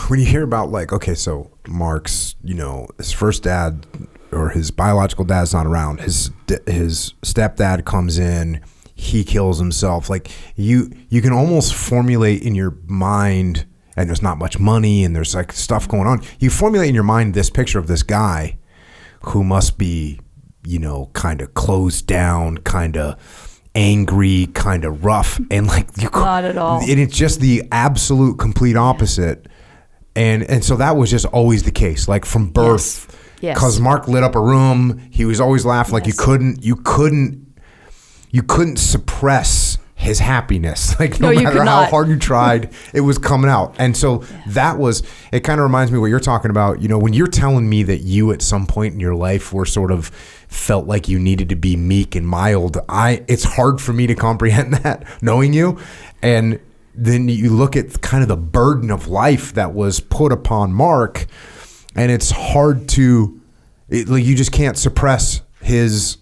when you hear about so Mark's, his first dad, or his biological dad's not around, his stepdad comes in, he kills himself. Like you can almost formulate in your mind, and there's not much money and there's like stuff going on. You formulate in your mind this picture of this guy who must be, kind of closed down, kind of angry, kind of rough, and not at all. And it's just the absolute complete opposite. And so that was just always the case, like from birth. Yes. Because Mark lit up a room. He was always laughing. Like you couldn't suppress his happiness. Like no matter how hard you tried, it was coming out. And so it kind of reminds me of what you're talking about. When you're telling me that you at some point in your life were sort of felt like you needed to be meek and mild, it's hard for me to comprehend that, knowing you. And then you look at kind of the burden of life that was put upon Mark, and it's hard you just can't suppress his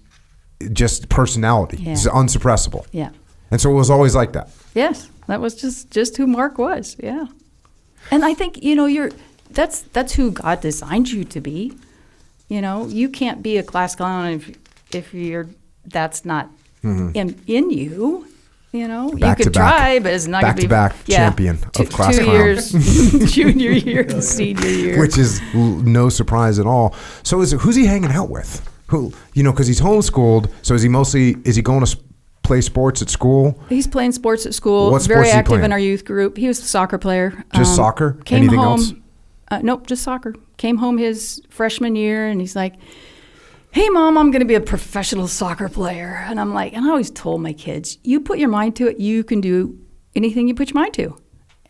just personality. Yeah. It's unsuppressible. Yeah. And so it was always like that. Yes. That was just who Mark was. Yeah. And I think, that's who God designed you to be. You can't be a class clown if that's not in you. You could try, but it's not going to be back-to-back champion of class 2 years, junior year and senior year, which is no surprise at all. So who's he hanging out with? Who, because he's homeschooled. So is he going to play sports at school? He's playing sports at school. What sports very is he active playing? in our youth group. He was a soccer player. Just soccer? Came Anything home, else? Nope, just soccer. Came home his freshman year, and he's like, "Hey, Mom, I'm going to be a professional soccer player." And I'm like, and I always told my kids, you put your mind to it, you can do anything you put your mind to.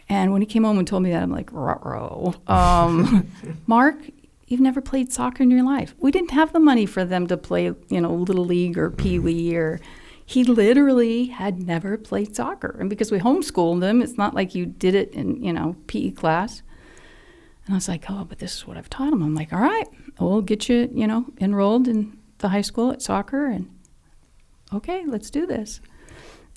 And when he came home and told me that, I'm like, ruh-roh. Mark, you've never played soccer in your life. We didn't have the money for them to play, Little League or Pee Wee, or he literally had never played soccer. And because we homeschooled him, it's not like you did it in, PE class. And I was like, oh, but this is what I've taught him. I'm like, all right, we'll get you, enrolled in the high school at soccer. And okay, let's do this.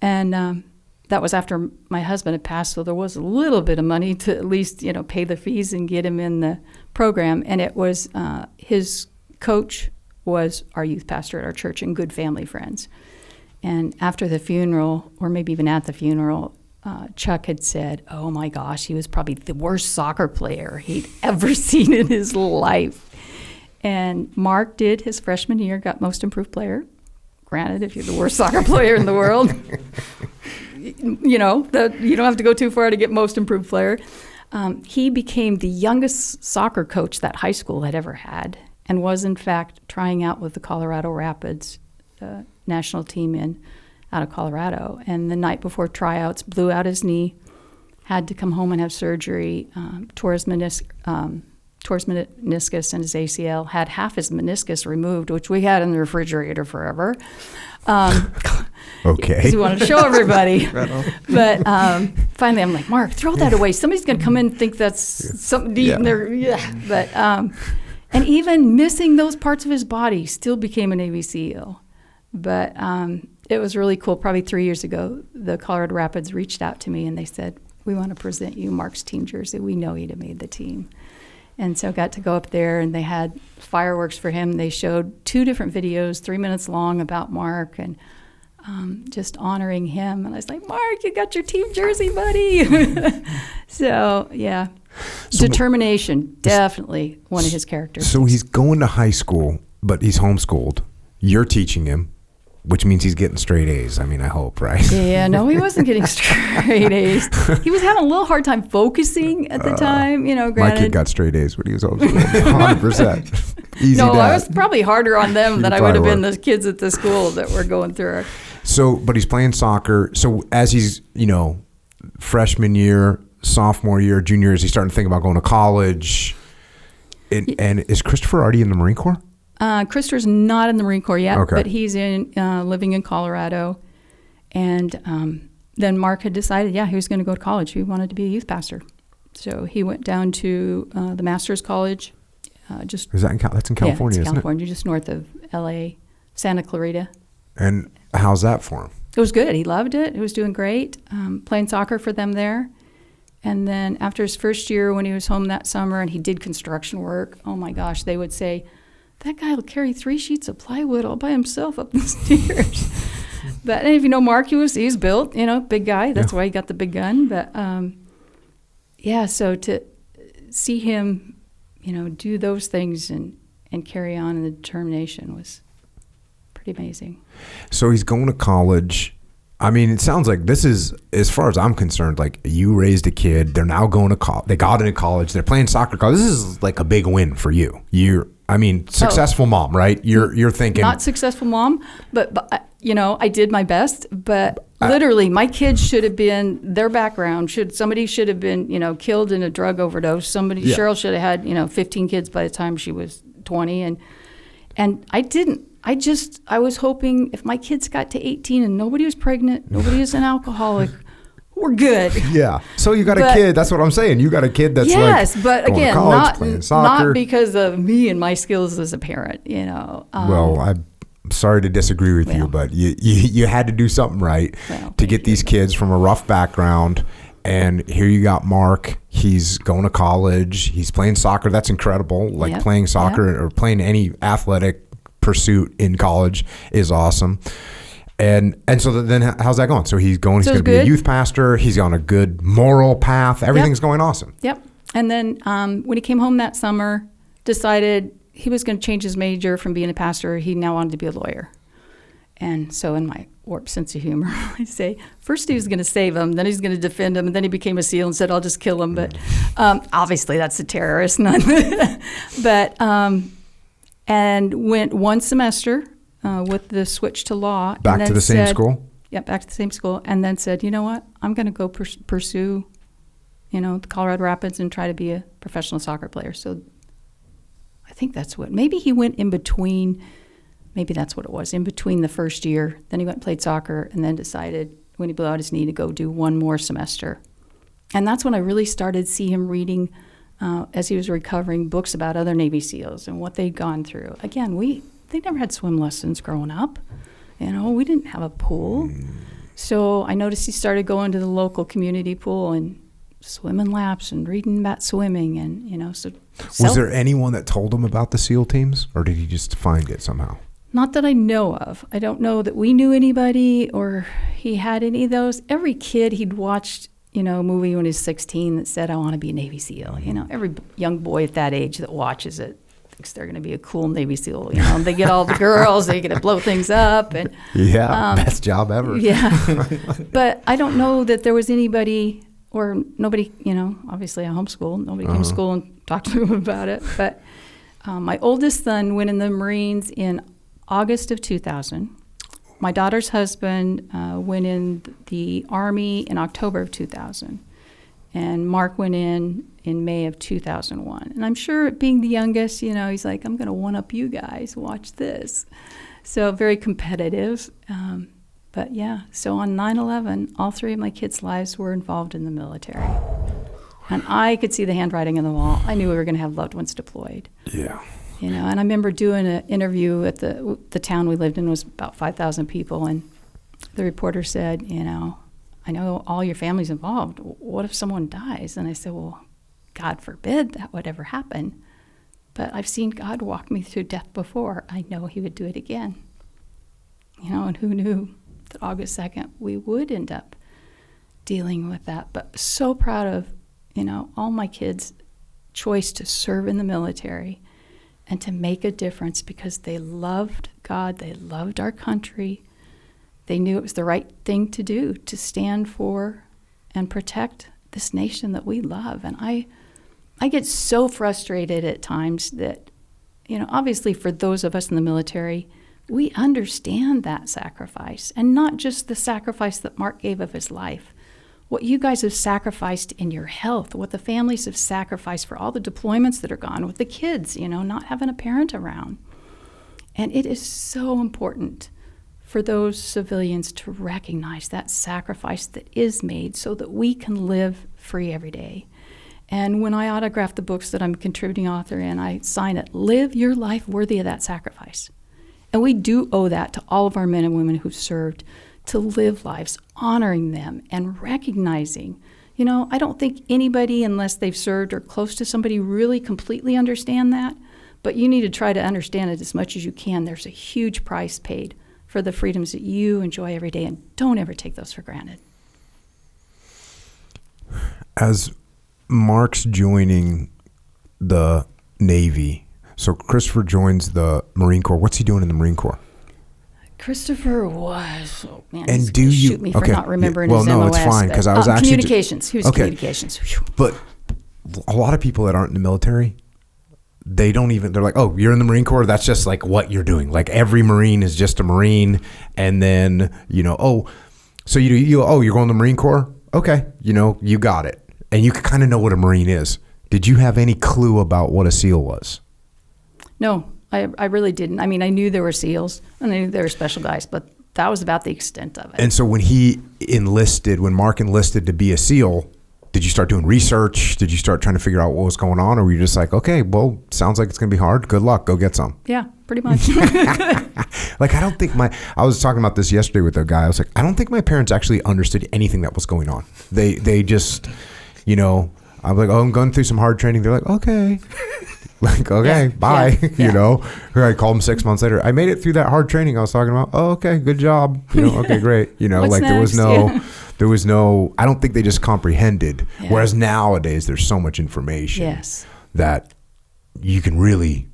And that was after my husband had passed, so there was a little bit of money to at least, pay the fees and get him in the program. And it was his coach was our youth pastor at our church and good family friends. And after the funeral, or maybe even at the funeral, Chuck had said, oh my gosh, he was probably the worst soccer player he'd ever seen in his life. And Mark did his freshman year, got most improved player. Granted, if you're the worst soccer player in the world, you don't have to go too far to get most improved player. He became the youngest soccer coach that high school had ever had, and was in fact trying out with the Colorado Rapids national team out of Colorado. And the night before tryouts, blew out his knee, had to come home and have surgery, tore his meniscus and his ACL, had half his meniscus removed, which we had in the refrigerator forever. Okay. Because we wanted to show everybody. But finally, I'm like, Mark, throw that away. Somebody's going to come in and think that's something to eat in there. Yeah. But, and even missing those parts of his body, still became a Navy SEAL. But it was really cool. Probably 3 years ago, the Colorado Rapids reached out to me and they said, we want to present you Mark's team jersey. We know he'd have made the team. And so got to go up there, and they had fireworks for him. They showed 2 different videos, 3 minutes long, about Mark, and just honoring him. And I was like, Mark, you got your team jersey, buddy. So, yeah. So, determination, definitely one of his characters. So he's going to high school, but he's homeschooled. You're teaching him, which means he's getting straight A's. I mean, I hope, right? Yeah, no, he wasn't getting straight A's. He was having a little hard time focusing at the time, granted. My kid got straight A's when he was homeschooled. 100%. Easy No, dad. I was probably harder on them than I would have been the kids at the school that were going through it. So, but he's playing soccer. So as he's, freshman year, sophomore year, junior year, is he starting to think about going to college? And is Christopher already in the Marine Corps? Christopher's not in the Marine Corps yet, okay. But he's living in Colorado. And then Mark had decided, he was going to go to college. He wanted to be a youth pastor. So he went down to the Master's College. Is that that's in California, yeah, it's isn't California, just north of L.A., Santa Clarita. And how's that for him? It was good. He loved it. He was doing great, playing soccer for them there. And then after his first year, when he was home that summer and he did construction work, oh my gosh, they would say, that guy will carry 3 sheets of plywood all by himself up the stairs. But and if you know Mark, he's built, big guy. That's why he got the big gun. But so to see him, do those things and carry on, and the determination was pretty amazing. So he's going to college. I mean, it sounds like this is, as far as I'm concerned, like you raised a kid. They're now going to college. They got into college. They're playing soccer. This is like a big win for you. Successful mom, right? You're thinking. Not successful mom, but I did my best. But literally, my kids should have been, their background, somebody should have been, killed in a drug overdose. Cheryl should have had, 15 kids by the time she was 20. And I didn't. I was hoping if my kids got to 18 and nobody was pregnant, nobody was an alcoholic, we're good. Yeah. So you got a kid. That's what I'm saying. You got a kid that's but going again, to college, playing soccer. Not because of me and my skills as a parent, well, I'm sorry to disagree with you, but you had to do something right to get these kids from a rough background. And here you got Mark. He's going to college. He's playing soccer. That's incredible. Playing soccer or playing any athletic pursuit in college is awesome. And so then how's that going? So he's going to be a youth pastor. He's on a good moral path. Everything's going awesome. Yep. And then when he came home that summer, decided he was going to change his major from being a pastor. He now wanted to be a lawyer. And so in my warped sense of humor, I say, first he was going to save him, then he's going to defend him, and then he became a SEAL and said, I'll just kill him. But obviously that's a terrorist. But, and went one semester with the switch to law. Back to the same school? Yeah, back to the same school. And then said, you know what, I'm going to go pursue, the Colorado Rapids and try to be a professional soccer player. So I think that's what, maybe he went in between. Maybe that's what it was, in between the first year. Then he went and played soccer and then decided when he blew out his knee to go do one more semester. And that's when I really started to see him reading, as he was recovering, books about other Navy SEALs and what they'd gone through. Again, they never had swim lessons growing up. We didn't have a pool. So I noticed he started going to the local community pool and swimming laps and reading about swimming. And, so. Was there anyone that told him about the SEAL teams, or did he just find it somehow? Not that I know of. I don't know that we knew anybody or he had any of those. Every kid he'd watched, a movie when he was 16 that said, I want to be a Navy SEAL. Every young boy at that age that watches it thinks they're going to be a cool Navy SEAL. They get all the girls, they get to blow things up. And best job ever. Yeah. But I don't know that there was anybody or nobody, obviously I homeschooled. Nobody came to school and talked to him about it. But my oldest son went in the Marines in August of 2000. My daughter's husband went in the Army in October of 2000. And Mark went in May of 2001. And I'm sure being the youngest, he's like, I'm going to one-up you guys. Watch this. So very competitive. But yeah, so on 9/11, all three of my kids' lives were involved in the military. And I could see the handwriting on the wall. I knew we were going to have loved ones deployed. Yeah. And I remember doing an interview at the town we lived in was about 5,000 people, and the reporter said, I know all your family's involved. What if someone dies? And I said, well, God forbid that would ever happen. But I've seen God walk me through death before. I know he would do it again. And who knew that August 2nd we would end up dealing with that. But so proud of, all my kids' choice to serve in the military and to make a difference because they loved God, they loved our country. They knew it was the right thing to do, to stand for and protect this nation that we love. And I get so frustrated at times that, obviously for those of us in the military, we understand that sacrifice, and not just the sacrifice that Mark gave of his life. What you guys have sacrificed in your health, what the families have sacrificed for all the deployments that are gone, with the kids, not having a parent around. And it is so important for those civilians to recognize that sacrifice that is made so that we can live free every day. And when I autograph the books that I'm a contributing author in, I sign it, live your life worthy of that sacrifice. And we do owe that to all of our men and women who've served, to live lives honoring them and recognizing. I don't think anybody, unless they've served or close to somebody, really completely understand that. But you need to try to understand it as much as you can. There's a huge price paid for the freedoms that you enjoy every day, and don't ever take those for granted. As Mark's joining the Navy, so Christopher joins the Marine Corps. What's he doing in the Marine Corps? Christopher was, and he's do gonna you shoot me for not remembering well, his no, MOS, it's fine because I was actually communications. He was communications. Whew. But a lot of people that aren't in the military, they're like, oh, you're in the Marine Corps. That's just like what you're doing. Like every Marine is just a Marine, and then so you're going to the Marine Corps. Okay, you got it, and you kind of know what a Marine is. Did you have any clue about what a SEAL was? No. I really didn't. I mean, I knew there were SEALs, and I knew there were special guys, but that was about the extent of it. And so when Mark enlisted to be a SEAL, did you start doing research? Did you start trying to figure out what was going on? Or were you just like, okay, well, sounds like it's going to be hard. Good luck. Go get some. Yeah, pretty much. Like, I don't think I was talking about this yesterday with a guy. I was like, I don't think my parents actually understood anything that was going on. They just, I'm like, oh, I'm going through some hard training. They're like, okay. Like, okay, bye. Yeah. I called him 6 months later. I made it through that hard training I was talking about. Oh, okay, good job. Okay, great. What's like next? there was no, I don't think they just comprehended. Yeah. Whereas nowadays there's so much information Yes. that you can really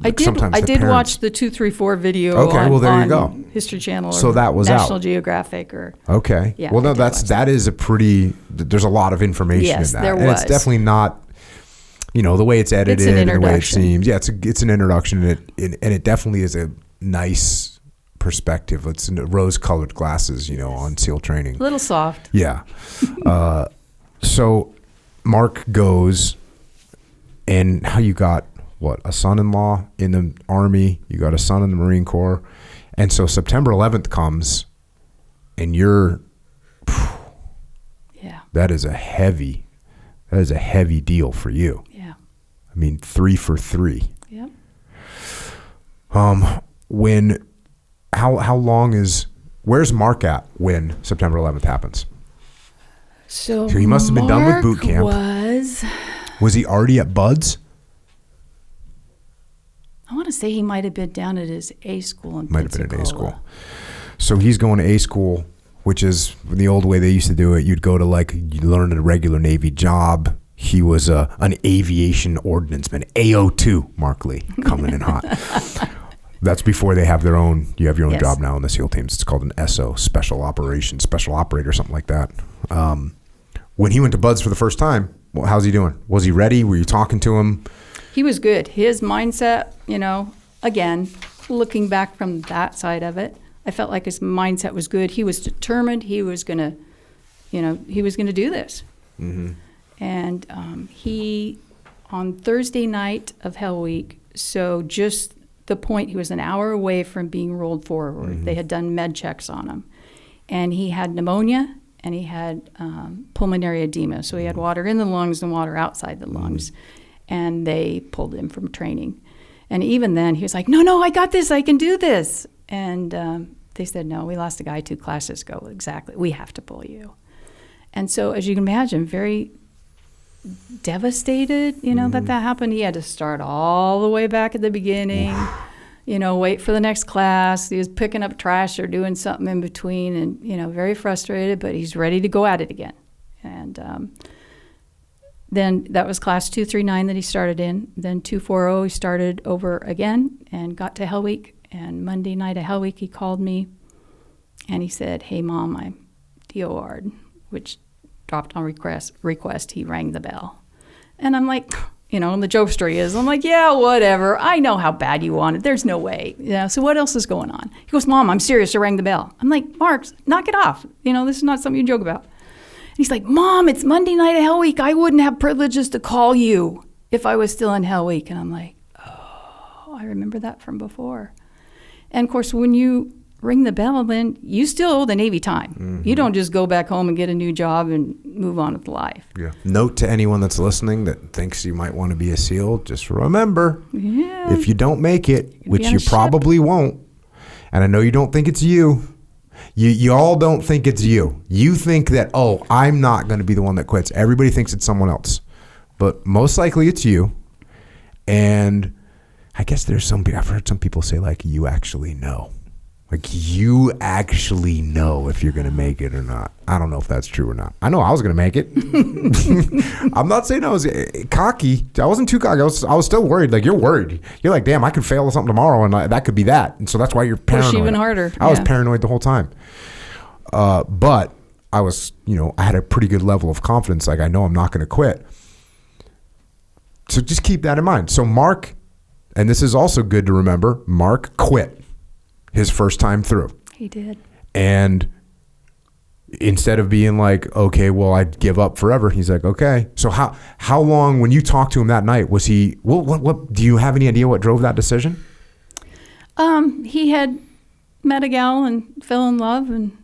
I did parents... watch the 234 video okay, well, there you go. History Channel or so that was National out. Geographic. Or Okay. Yeah, well, no, that is a pretty... There's a lot of information yes, in that. There and was. it's definitely not... the way it's edited and the way it seems. Yeah, it's an introduction, and it definitely is a nice perspective. It's rose-colored glasses, on SEAL training. A little soft. Yeah. So Mark goes, and how you got, a son-in-law in the Army, you got a son in the Marine Corps, and so September 11th comes, and you're... Yeah. That is a heavy deal for you. Yeah. I mean, 3 for 3. Yep. How long is... Where's Mark at when September 11th happens? So he must have been done with boot camp. Was he already at Bud's? I want to say he might have been down at his A school in Might Pensacola. have been at A school. So he's going to A school, which is the old way they used to do it. You'd go to you learn a regular Navy job. He was an aviation ordnanceman, AO2, Marc Lee, coming in hot. That's before they have their own. You have your own job now in the SEAL teams. It's called an SO, Special Operations, Special Operator, something like that. When he went to Bud's for the first time, how's he doing? Was he ready? Were you talking to him? He was good. His mindset, again, looking back from that side of it, I felt like his mindset was good. He was determined. He was gonna do this. Mm-hmm. And he, on Thursday night of Hell Week, so just the point, he was an hour away from being rolled forward. Mm-hmm. They had done med checks on him. And he had pneumonia, and he had pulmonary edema. So he had water in the lungs and water outside the lungs. And they pulled him from training. And even then, he was like, no, I got this. I can do this. And they said, no, we lost a guy 2 classes ago. Exactly. We have to pull you. And so, as you can imagine, very devastated, that happened. He had to start all the way back at the beginning, wait for the next class. He was picking up trash or doing something in between and, very frustrated, but he's ready to go at it again. And then that was class 239 that he started in. Then 240, he started over again and got to Hell Week. And Monday night of Hell Week, he called me and he said, hey, Mom, I'm DOR'd, which dropped on request. He rang the bell. And I'm like, and the joke story is, I'm like, yeah, whatever. I know how bad you want it. There's no way. So what else is going on? He goes, Mom, I'm serious. I rang the bell. I'm like, Mark, knock it off. This is not something you joke about. He's like, Mom, it's Monday night of Hell Week. I wouldn't have privileges to call you if I was still in Hell Week. And I'm like, oh, I remember that from before. And of course, when you ring the bell, then you still owe the Navy time. Mm-hmm. You don't just go back home and get a new job and move on with life. Yeah. Note to anyone that's listening that thinks you might want to be a SEAL, just remember, if you don't make it, which you probably won't, and I know you don't think it's you all don't think it's you. You think that, I'm not going to be the one that quits. Everybody thinks it's someone else. But most likely it's you. And I guess I've heard some people say, you actually know. You actually know if you're going to make it or not. I don't know if that's true or not. I know I was going to make it. I'm not saying I was cocky. I wasn't too cocky. I was still worried. You're worried. You're like, damn, I could fail something tomorrow, and that could be that. And so that's why you're paranoid. Push even harder. I was paranoid the whole time. But I was, I had a pretty good level of confidence. I know I'm not going to quit. So just keep that in mind. So Mark, and this is also good to remember, Mark quit his first time through. He did. And instead of being like, okay, well, I'd give up forever, he's like, okay. So how long, when you talked to him that night, was he, what do you have any idea what drove that decision? He had met a gal and fell in love, and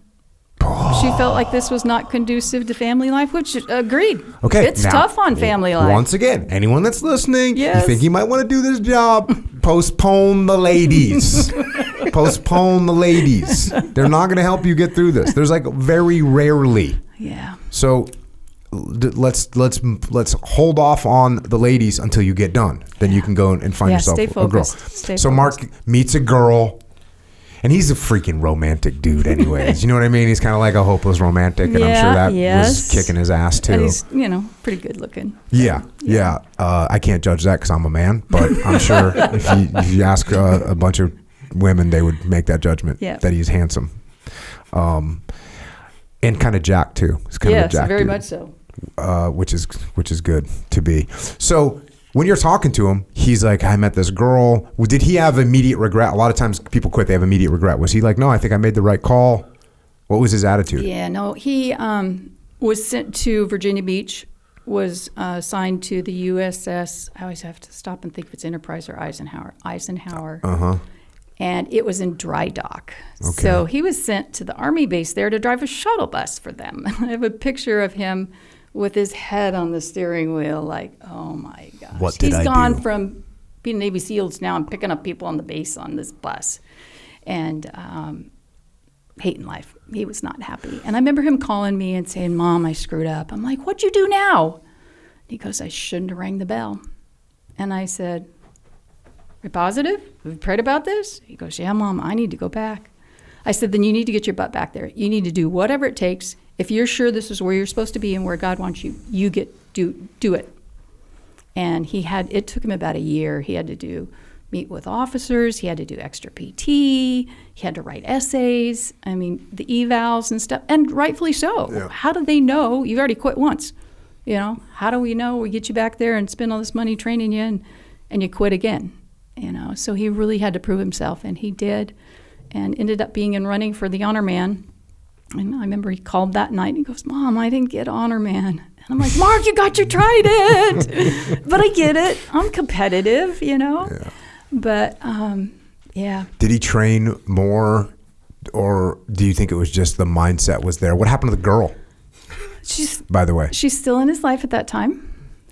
she felt like this was not conducive to family life, which agreed. Okay. It's tough on family life. Once again, anyone that's listening, yes. You think you might want to do this job, postpone the ladies. Postpone the ladies. They're not going to help you get through this. There's very rarely. Yeah. So let's hold off on the ladies until you get done. Then you can go and find yourself stay a girl. Stay so focused. Mark meets a girl, And he's a freaking romantic dude anyways. You know what I mean? He's kind of like a hopeless romantic, and I'm sure that was kicking his ass too. And he's, pretty good looking. Yeah. I can't judge that because I'm a man, but I'm sure if you ask a bunch of women, they would make that judgment that he's handsome. And kind of jacked too. He's kind of a jacked very dude, much so. Which is good to be. So when you're talking to him, he's like, I met this girl. Did he have immediate regret? A lot of times people quit, they have immediate regret. Was he like, no, I think I made the right call? What was his attitude? Yeah, no, he was sent to Virginia Beach, was assigned to the USS. I always have to stop and think if it's Enterprise or Eisenhower. Uh-huh. And it was in dry dock. Okay. So he was sent to the Army base there to drive a shuttle bus for them. I have a picture of him with his head on the steering wheel, like, oh my gosh. What did I do? He's gone from being Navy SEALs now and picking up people on the base on this bus. And hating life. He was not happy. And I remember him calling me and saying, Mom, I screwed up. I'm like, what'd you do now? He goes, I shouldn't have rang the bell. And I said, you're positive? Have you prayed about this? He goes, yeah, Mom, I need to go back. I said, then you need to get your butt back there. You need to do whatever it takes. If you're sure this is where you're supposed to be and where God wants you, do it. And it took him about a year. He had to meet with officers. He had to do extra PT. He had to write essays. I mean, the evals and stuff, and rightfully so. Yeah. How do they know? You've already quit once. How do we know we get you back there and spend all this money training you and you quit again? So he really had to prove himself, and he did, and ended up being in running for the Honor Man. And I remember he called that night and he goes, Mom, I didn't get Honor Man. And I'm like, Mark, you got your trident. But I get it. I'm competitive, Yeah. But, yeah. Did he train more, or do you think it was just the mindset was there? What happened to the girl, by the way? She's still in his life at that time.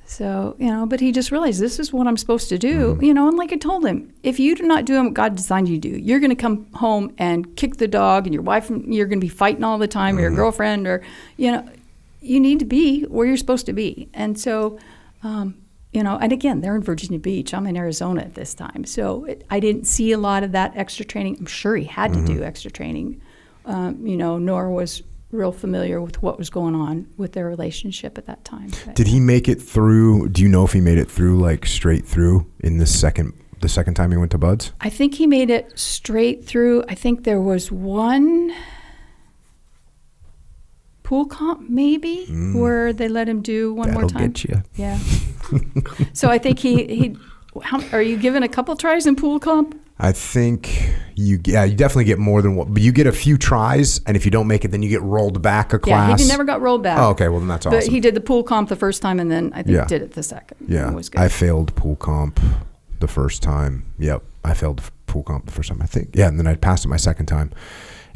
So, but he just realized this is what I'm supposed to do, and like I told him, if you're not doing what God designed you to do, you're going to come home and kick the dog, and your wife, you're going to be fighting all the time, or your girlfriend, or, you need to be where you're supposed to be. And so, and again, they're in Virginia Beach. I'm in Arizona at this time. So I didn't see a lot of that extra training. I'm sure he had to do extra training, nor was real familiar with what was going on with their relationship at that time. But, did he make it through? Do you know if he made it through, like straight through in the second time he went to Buds? I think he made it straight through. I think there was one pool comp maybe where they let him do one more time. That'll get you. Yeah. So I think he are you given a couple tries in pool comp? I think you definitely get more than one, but you get a few tries, and if you don't make it, then you get rolled back a class. Yeah, he never got rolled back. Oh, okay, well then that's awesome. But he did the pool comp the first time, and then I think did it the second. Yeah, it was good. I failed pool comp the first time. Yep, I failed pool comp the first time, I think. Yeah, and then I passed it my second time,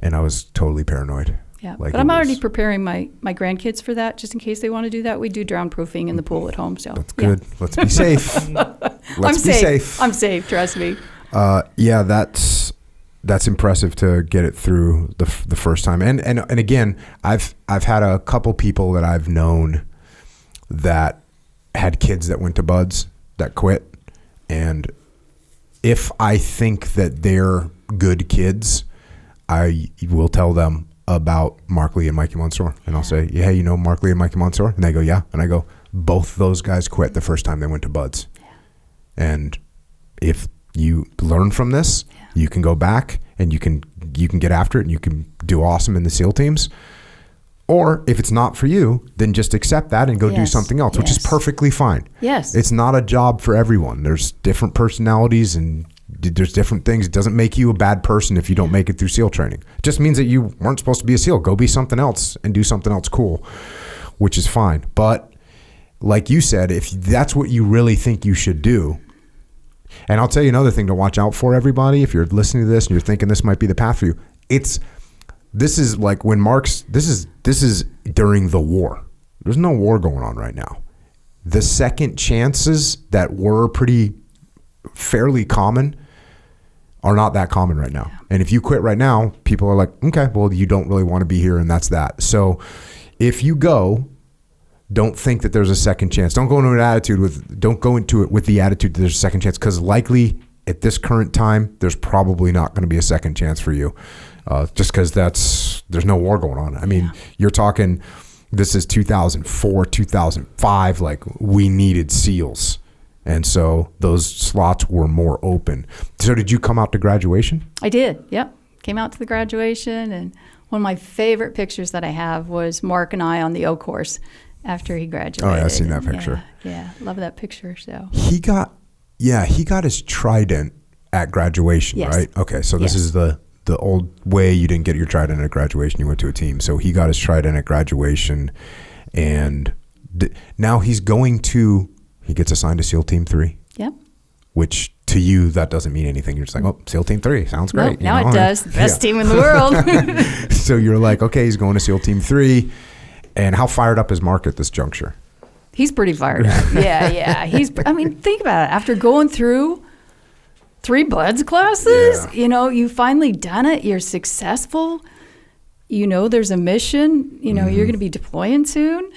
and I was totally paranoid. Yeah, but I'm already preparing my grandkids for that, just in case they want to do that. We do drown proofing in the pool at home, so that's good. Let's be safe. Let's be safe. I'm safe. Trust me. Yeah, that's impressive to get it through the first time. And again, I've had a couple people that I've known that had kids that went to Buds that quit, and if I think that they're good kids, I will tell them about Marc Lee and Mikey Mansour, and I'll say, hey, you know Marc Lee and Mikey Mansour? And they go, yeah. And I go, both those guys quit the first time they went to Buds. Yeah. And if you learn from this, you can go back and you can get after it, and you can do awesome in the SEAL teams. Or if it's not for you, then just accept that and go do something else, which is perfectly fine. Yes. It's not a job for everyone. There's different personalities and there's different things. It doesn't make you a bad person if you don't make it through SEAL training. It just means that you weren't supposed to be a SEAL. Go be something else and do something else cool, which is fine. But like you said, if that's what you really think you should do, and I'll tell you another thing to watch out for, everybody, if you're listening to this and you're thinking this might be the path for you, this is like when this is during the war. There's no war going on right now. The second chances that were fairly common are not that common right now. And if you quit right now, people are like, okay, well, you don't really want to be here, and that's that. So if you go, don't think that there's a second chance. Don't go into it with the attitude that there's a second chance, because likely at this current time, there's probably not going to be a second chance for you, just because there's no war going on. I mean, you're talking, this is 2004, 2005, like we needed SEALs. And so those slots were more open. So did you come out to graduation? I did, yep. Came out to the graduation, and one of my favorite pictures that I have was Mark and I on the O course after he graduated. Oh, yeah, I've seen that picture. Yeah, love that picture. So he got his trident at graduation, yes. right? Okay, so this yes. is the old way. You didn't get your trident at graduation, you went to a team. So he got his trident at graduation, and now he gets assigned to SEAL Team 3. Yep. Which to you, that doesn't mean anything. You're just like, oh, SEAL Team 3, sounds great. Nope, now it does. The best team in the world. So you're like, okay, he's going to SEAL Team 3. And how fired up is Marc at this juncture? He's pretty fired up. Yeah. I mean, think about it. After going through 3 BUD/S classes, you've finally done it. You're successful. There's a mission. You're going to be deploying soon.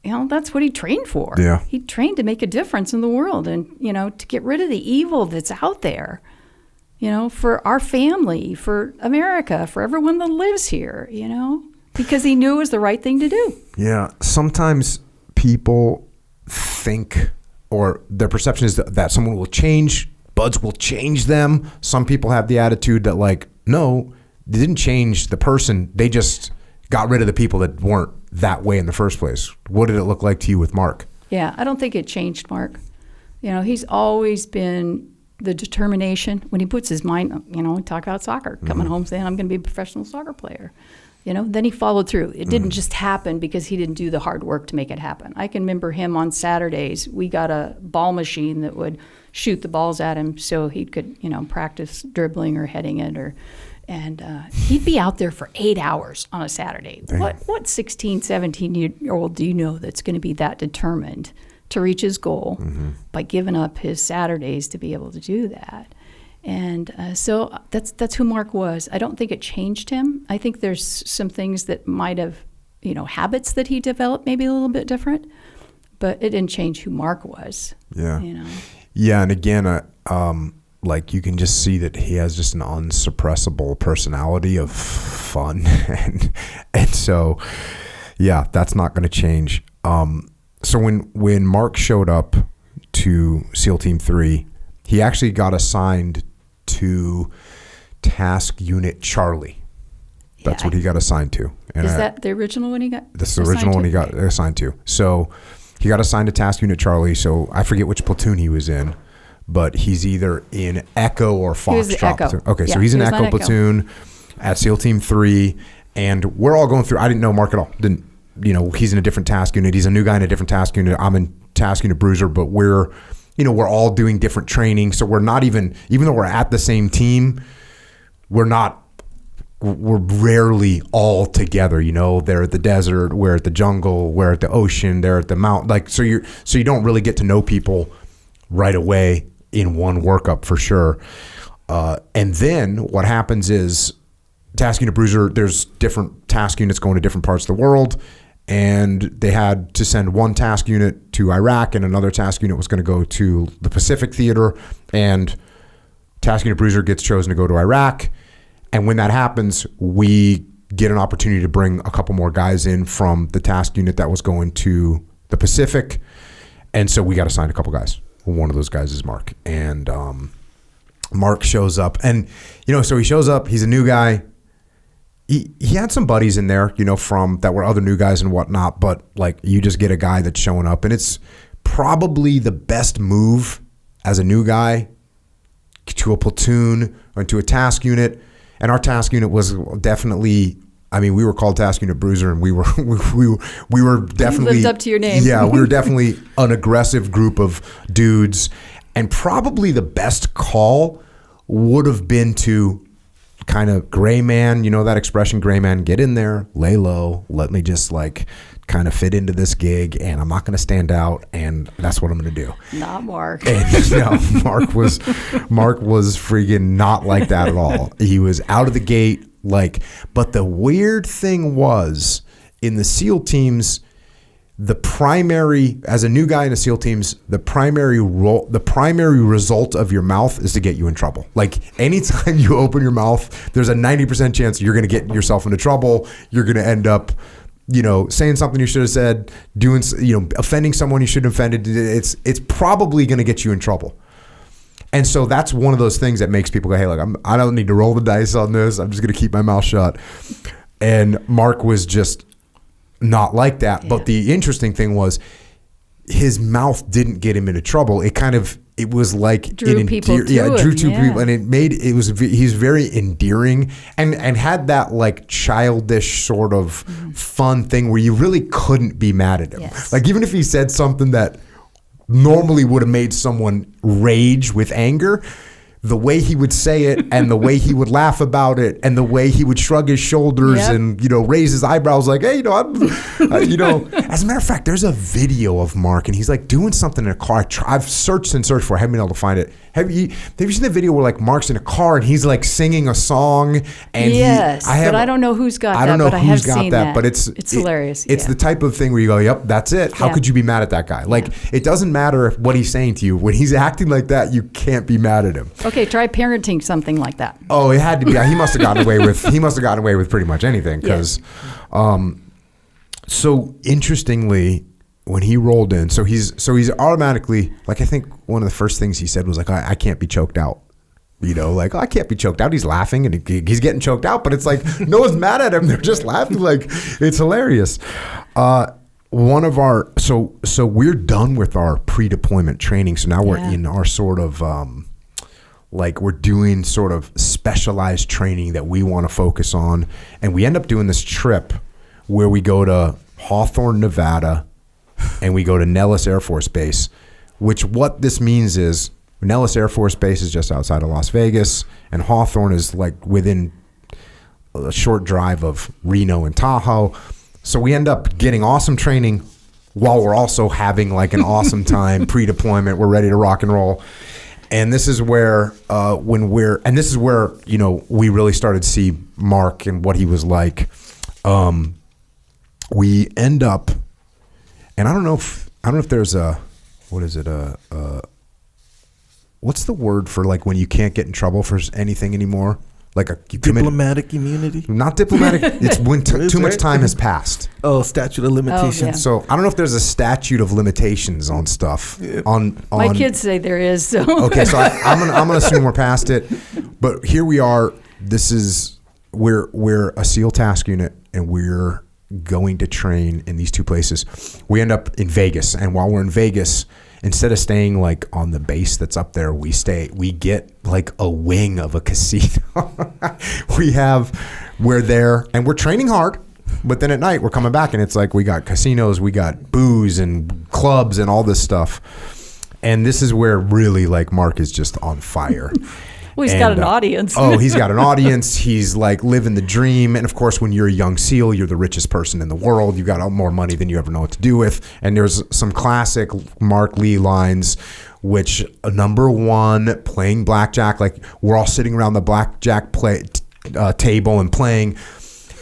That's what he trained for. Yeah. He trained to make a difference in the world and, to get rid of the evil that's out there, for our family, for America, for everyone that lives here, because he knew it was the right thing to do. Yeah. Sometimes people think, or their perception is that someone will change, BUD/S will change them. Some people have the attitude that like, no, they didn't change the person. They just got rid of the people that weren't that way in the first place. What did it look like to you with Marc? Yeah, I don't think it changed Marc. He's always been the determination when he puts his mind, talk about soccer, coming home saying, I'm going to be a professional soccer player. Then he followed through. It didn't just happen because he didn't do the hard work to make it happen. I can remember him on Saturdays. We got a ball machine that would shoot the balls at him so he could, practice dribbling or heading it and he'd be out there for 8 hours on a Saturday. Dang. What 16, 17-year-old do you know that's going to be that determined to reach his goal by giving up his Saturdays to be able to do that? And so that's who Marc was. I don't think it changed him. I think there's some things that might have, habits that he developed maybe a little bit different, but it didn't change who Marc was. Yeah. Yeah, and again, like you can just see that he has just an unsuppressible personality of fun, and so yeah, that's not going to change. So when Marc showed up to SEAL Team 3, he actually got assigned to Task Unit Charlie. That's what he got assigned to. And is that the original one he got? That's the original one he got assigned to. So he got assigned to Task Unit Charlie. So I forget which platoon he was in, but he's either in Echo or Foxtrot platoon. Okay, so he's in Echo platoon at SEAL Team 3, and we're all going through. I didn't know Marc at all. He's in a different task unit. He's a new guy in a different task unit. I'm in Task Unit Bruiser, but we're all doing different training. So we're not even though we're at the same team, we're rarely all together. They're at the desert, we're at the jungle, we're at the ocean, they're at the mountain. So you don't really get to know people right away in one workup for sure. And then what happens is Task Unit Bruiser, there's different task units going to different parts of the world, and they had to send one task unit to Iraq and another task unit was going to go to the Pacific Theater, and Task Unit Bruiser gets chosen to go to Iraq. And when that happens, we get an opportunity to bring a couple more guys in from the task unit that was going to the Pacific. And so we got assigned a couple guys. One of those guys is Marc. And Marc shows up. And, so he shows up. He's a new guy. He had some buddies in there, from that were other new guys and whatnot. But, like, you just get a guy that's showing up. And it's probably the best move as a new guy to a platoon or to a task unit. And our task unit was definitely, we were called Task Unit Bruiser, and we were definitely lived up to your name. Yeah, we were definitely an aggressive group of dudes. And probably the best call would have been to kind of gray man, that expression, gray man, get in there, lay low, let me just kind of fit into this gig, and I'm not going to stand out, and that's what I'm going to do. Not Marc. And no, Marc was freaking not like that at all. He was out of the gate, but the weird thing was in the SEAL teams, the primary, as a new guy in the SEAL teams, the primary result of your mouth is to get you in trouble. Like anytime you open your mouth, there's a 90% chance you're going to get yourself into trouble. You're going to end up, saying something you should have said, doing, offending someone you shouldn't have offended. It's probably going to get you in trouble. And so that's one of those things that makes people go, hey, look, I don't need to roll the dice on this. I'm just going to keep my mouth shut. And Marc was just not like that. Yeah. But the interesting thing was his mouth didn't get him into trouble. It was like drew people to people, and he's very endearing and had that like childish sort of fun thing where you really couldn't be mad at him. Yes. Like even if he said something that normally would have made someone rage with anger, the way he would say it and the way he would laugh about it and the way he would shrug his shoulders and, raise his eyebrows like, hey, as a matter of fact, there's a video of Marc and he's like doing something in a car. I've searched and searched for it. I haven't been able to find it. Have you seen the video where like Marc's in a car and he's like singing a song? And yes, but I don't know who's got that. I don't know who's got that, but it's hilarious. It's the type of thing where you go, yep, that's it. How could you be mad at that guy? Like it doesn't matter what he's saying to you. When he's acting like that, you can't be mad at him. Okay, try parenting something like that. Oh, it had to be. He must have gotten away with pretty much anything because. So interestingly, when he rolled in, so he's automatically like, I think one of the first things he said was like, I can't be choked out. Like, I can't be choked out. He's laughing and he's getting choked out, but it's like no one's mad at him. They're just laughing. Like it's hilarious. One of our so we're done with our pre-deployment training. So now we're in our sort of like we're doing sort of specialized training that we want to focus on, and we end up doing this trip where we go to Hawthorne, Nevada, and we go to Nellis Air Force Base, which what this means is Nellis Air Force Base is just outside of Las Vegas, and Hawthorne is like within a short drive of Reno and Tahoe. So we end up getting awesome training while we're also having like an awesome time pre-deployment. We're ready to rock and roll. And this is where we really started to see Marc and what he was like. We end up, and I don't know if there's what's the word for like when you can't get in trouble for anything anymore? Like diplomatic immunity? Not diplomatic. It's when too much time has passed. Oh, statute of limitations. Oh, yeah. So I don't know if there's a statute of limitations on stuff. Yeah. On my kids say there is. So okay, so I'm gonna assume we're past it. But here we are. We're a SEAL task unit, and we're going to train in these two places. We end up in Vegas, and while we're in Vegas, instead of staying like on the base that's up there, we get like a wing of a casino. We're there and we're training hard, but then at night we're coming back and it's like we got casinos, we got booze and clubs and all this stuff. And this is where really like Marc is just on fire. Well, he's got an audience. He's got an audience. He's like living the dream. And of course, when you're a young SEAL, you're the richest person in the world. You've got more money than you ever know what to do with. And there's some classic Marc Lee lines, which number one, playing blackjack. Like we're all sitting around the blackjack table and playing.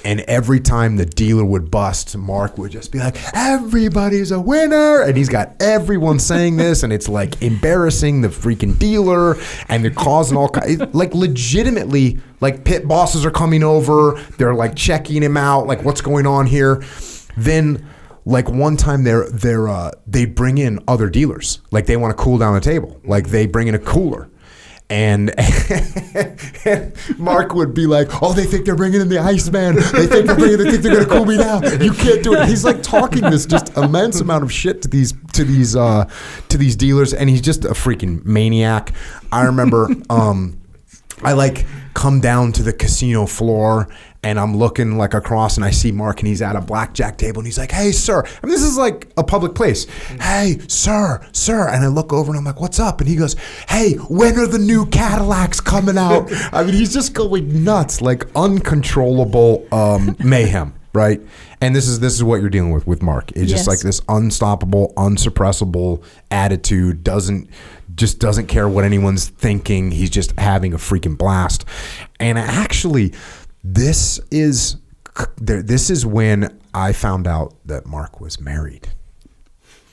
And every time the dealer would bust, Marc would just be like, everybody's a winner. And he's got everyone saying this. And it's like embarrassing the freaking dealer. And they're causing all kinds, like legitimately, like pit bosses are coming over. They're like checking him out. Like what's going on here? Then like one time they bring in other dealers. Like they want to cool down the table. Like they bring in a cooler. And Marc would be like, "Oh, they think they're bringing in the Iceman. They think they're going to cool me down. You can't do it." He's like talking this just immense amount of shit to these dealers, and he's just a freaking maniac. I remember, I like come down to the casino floor. And I'm looking like across and I see Marc and he's at a blackjack table and he's like, "Hey, sir." I mean, this is like a public place. "Hey, sir. And I look over and I'm like, "What's up?" And he goes, "Hey, when are the new Cadillacs coming out?" I mean, he's just going nuts, like uncontrollable mayhem, right? And this is what you're dealing with Marc. It's just like this unstoppable, unsuppressible attitude, doesn't care what anyone's thinking. He's just having a freaking blast. And actually, This is when I found out that Marc was married.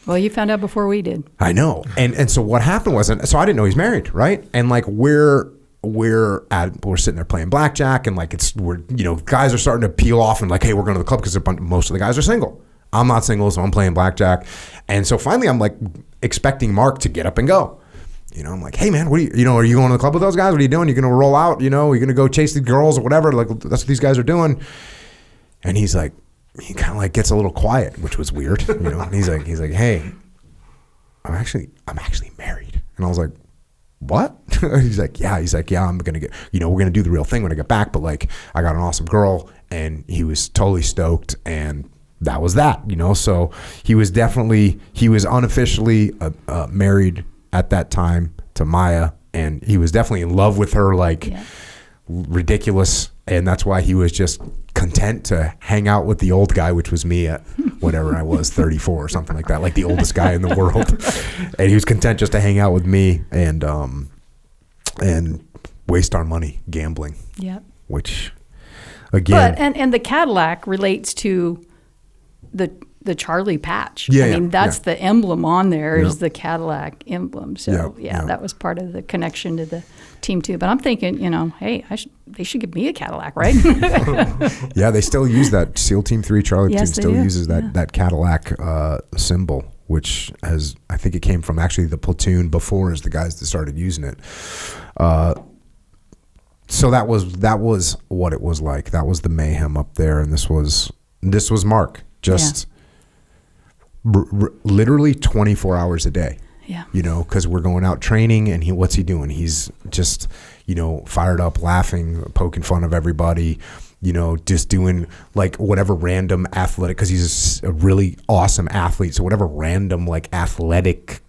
Well, you found out before we did. I know. And so what happened was, so I didn't know he's married, right? And like we're sitting there playing blackjack, and like guys are starting to peel off and like, hey, we're going to the club because most of the guys are single. I'm not single, so I'm playing blackjack. And so finally I'm like expecting Mark to get up and go. I'm like, hey man, what are you going to the club with those guys? What are you doing? You're going to roll out, you're going to go chase the girls or whatever. Like that's what these guys are doing. And he's like, he kind of like gets a little quiet, which was weird. And he's like, hey, I'm actually married. And I was like, what? He's like, yeah, I'm going to get, we're going to do the real thing when I get back. But like, I got an awesome girl. And he was totally stoked. And that was that, so he was unofficially married at that time to Maya. And he was definitely in love with her, like ridiculous. And that's why he was just content to hang out with the old guy, which was me at whatever I was, 34 or something like that, like the oldest guy in the world. And he was content just to hang out with me and waste our money gambling. Yeah. Which, again, but and the Cadillac relates to the Charlie patch. That's the emblem on there is the Cadillac emblem. So that was part of the connection to the team too. But I'm thinking, hey, they should give me a Cadillac, right? Yeah, they still use that. SEAL Team 3 Charlie team still do. uses that Cadillac symbol, which I think it came from actually the platoon before as the guys that started using it. So that was what it was like. That was the mayhem up there, and this was Mark. Just literally 24 hours a day. Yeah. Because we're going out training, and what's he doing? He's just, fired up, laughing, poking fun of everybody, just doing like whatever random athletic, because he's a really awesome athlete. So whatever random like athletic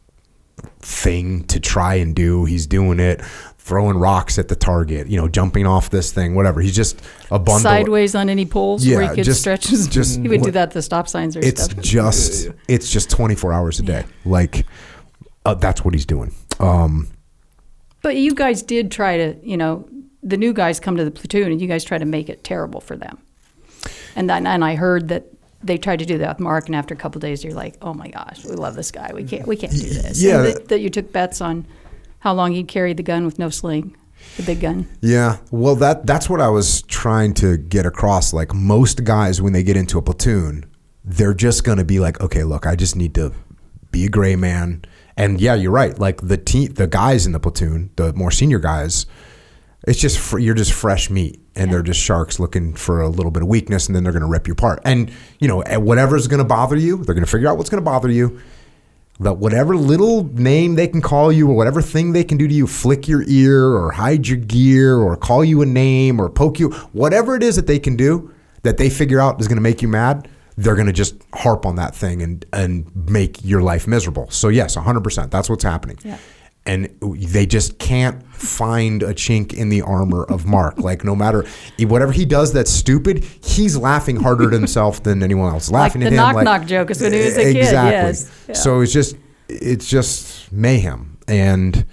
thing to try and do, he's doing it. Throwing rocks at the target, jumping off this thing, whatever. He's just a bundle. Sideways on any poles where he could stretch his. He would do that at the stop signs or stuff. It's just 24 hours a day. Like, that's what he's doing. But you guys did try to, the new guys come to the platoon and you guys try to make it terrible for them. And I heard that they tried to do that with Mark, and after a couple of days, you're like, oh my gosh, we love this guy. We can't do this. Yeah. And that you took bets on how long he'd carry the gun with no sling, the big gun. Yeah. Well, that's what I was trying to get across. Like most guys, when they get into a platoon, they're just going to be like, okay, look, I just need to be a gray man. And yeah, you're right. Like the guys in the platoon, the more senior guys, it's just you're just fresh meat, and they're just sharks looking for a little bit of weakness, and then they're going to rip you apart. And whatever's going to bother you, they're going to figure out what's going to bother you. That whatever little name they can call you or whatever thing they can do to you, flick your ear or hide your gear or call you a name or poke you, whatever it is that they can do that they figure out is going to make you mad, they're going to just harp on that thing and make your life miserable. So yes, 100%, that's what's happening. Yeah. And they just can't find a chink in the armor of Mark. Like no matter whatever he does that's stupid, he's laughing harder at himself than anyone else. Laughing at him. Like the knock joke as when he was a kid. Exactly. Yes. Yeah. So it's just mayhem. And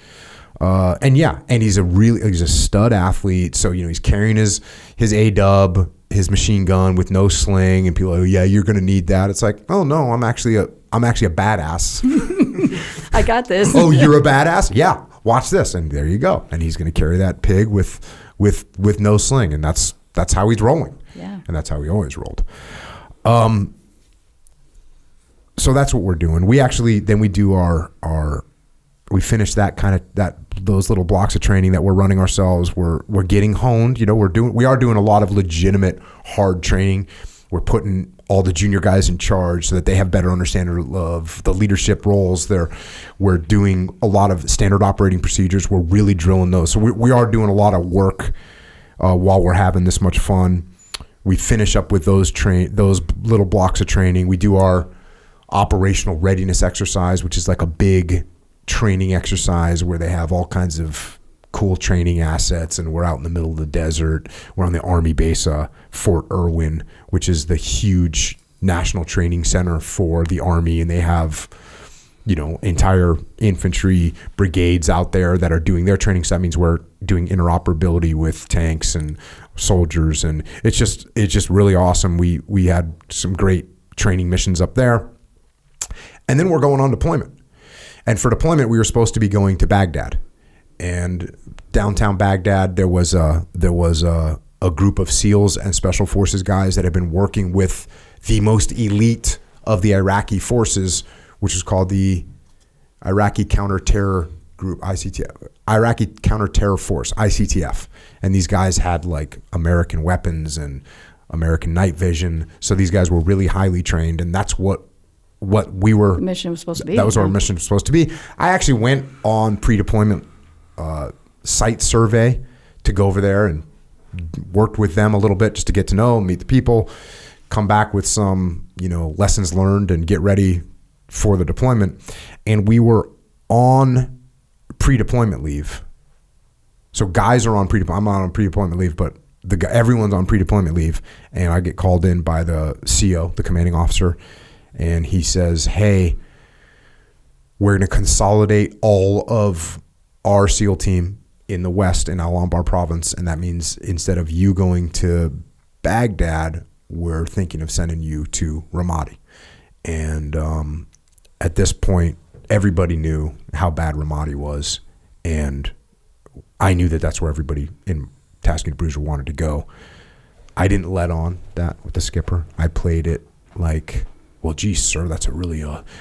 he's a stud athlete. So he's carrying his A-dub, his machine gun with no sling, and people are, you're going to need that. It's like, oh no, I'm actually a badass. I got this. Oh, you're a badass? Yeah. Watch this. And there you go. And he's going to carry that pig with no sling. And that's how he's rolling. Yeah. And that's how he always rolled. So that's what we're doing. We actually, then we do we finish those little blocks of training that we're running ourselves. We're getting honed. We are doing a lot of legitimate hard training. We're putting all the junior guys in charge so that they have better understanding of the leadership roles. We're doing a lot of standard operating procedures. We're really drilling those. So we are doing a lot of work while we're having this much fun. We finish up with those little blocks of training. We do our operational readiness exercise, which is like a big training exercise where they have all kinds of cool training assets, and we're out in the middle of the desert. We're on the Army base, Fort Irwin, which is the huge national training center for the Army, and they have entire infantry brigades out there that are doing their training. So that means we're doing interoperability with tanks and soldiers, and it's just really awesome. We had some great training missions up there. And then we're going on deployment. And for deployment, we were supposed to be going to Baghdad. And downtown Baghdad, there was a group of SEALs and Special Forces guys that had been working with the most elite of the Iraqi forces, which is called the Iraqi Counter-Terror Group, ICTF, Iraqi Counter-Terror Force, ICTF. And these guys had like American weapons and American night vision. So these guys were really highly trained, and that's what we were. The mission was supposed to be. That was what our mission was supposed to be. I actually went on pre-deployment site survey to go over there and worked with them a little bit just to get to know, meet the people, come back with some, lessons learned and get ready for the deployment. And we were on pre-deployment leave. So guys are on pre-deployment. I'm not on pre-deployment leave, but everyone's on pre-deployment leave. And I get called in by the CO, the commanding officer, and he says, hey, we're going to consolidate all of our SEAL team in the West in Al-Anbar province. And that means instead of you going to Baghdad, we're thinking of sending you to Ramadi. And at this point, everybody knew how bad Ramadi was. And I knew that that's where everybody in Task Unit Bruiser wanted to go. I didn't let on that with the skipper. I played it like, well, geez, sir, that's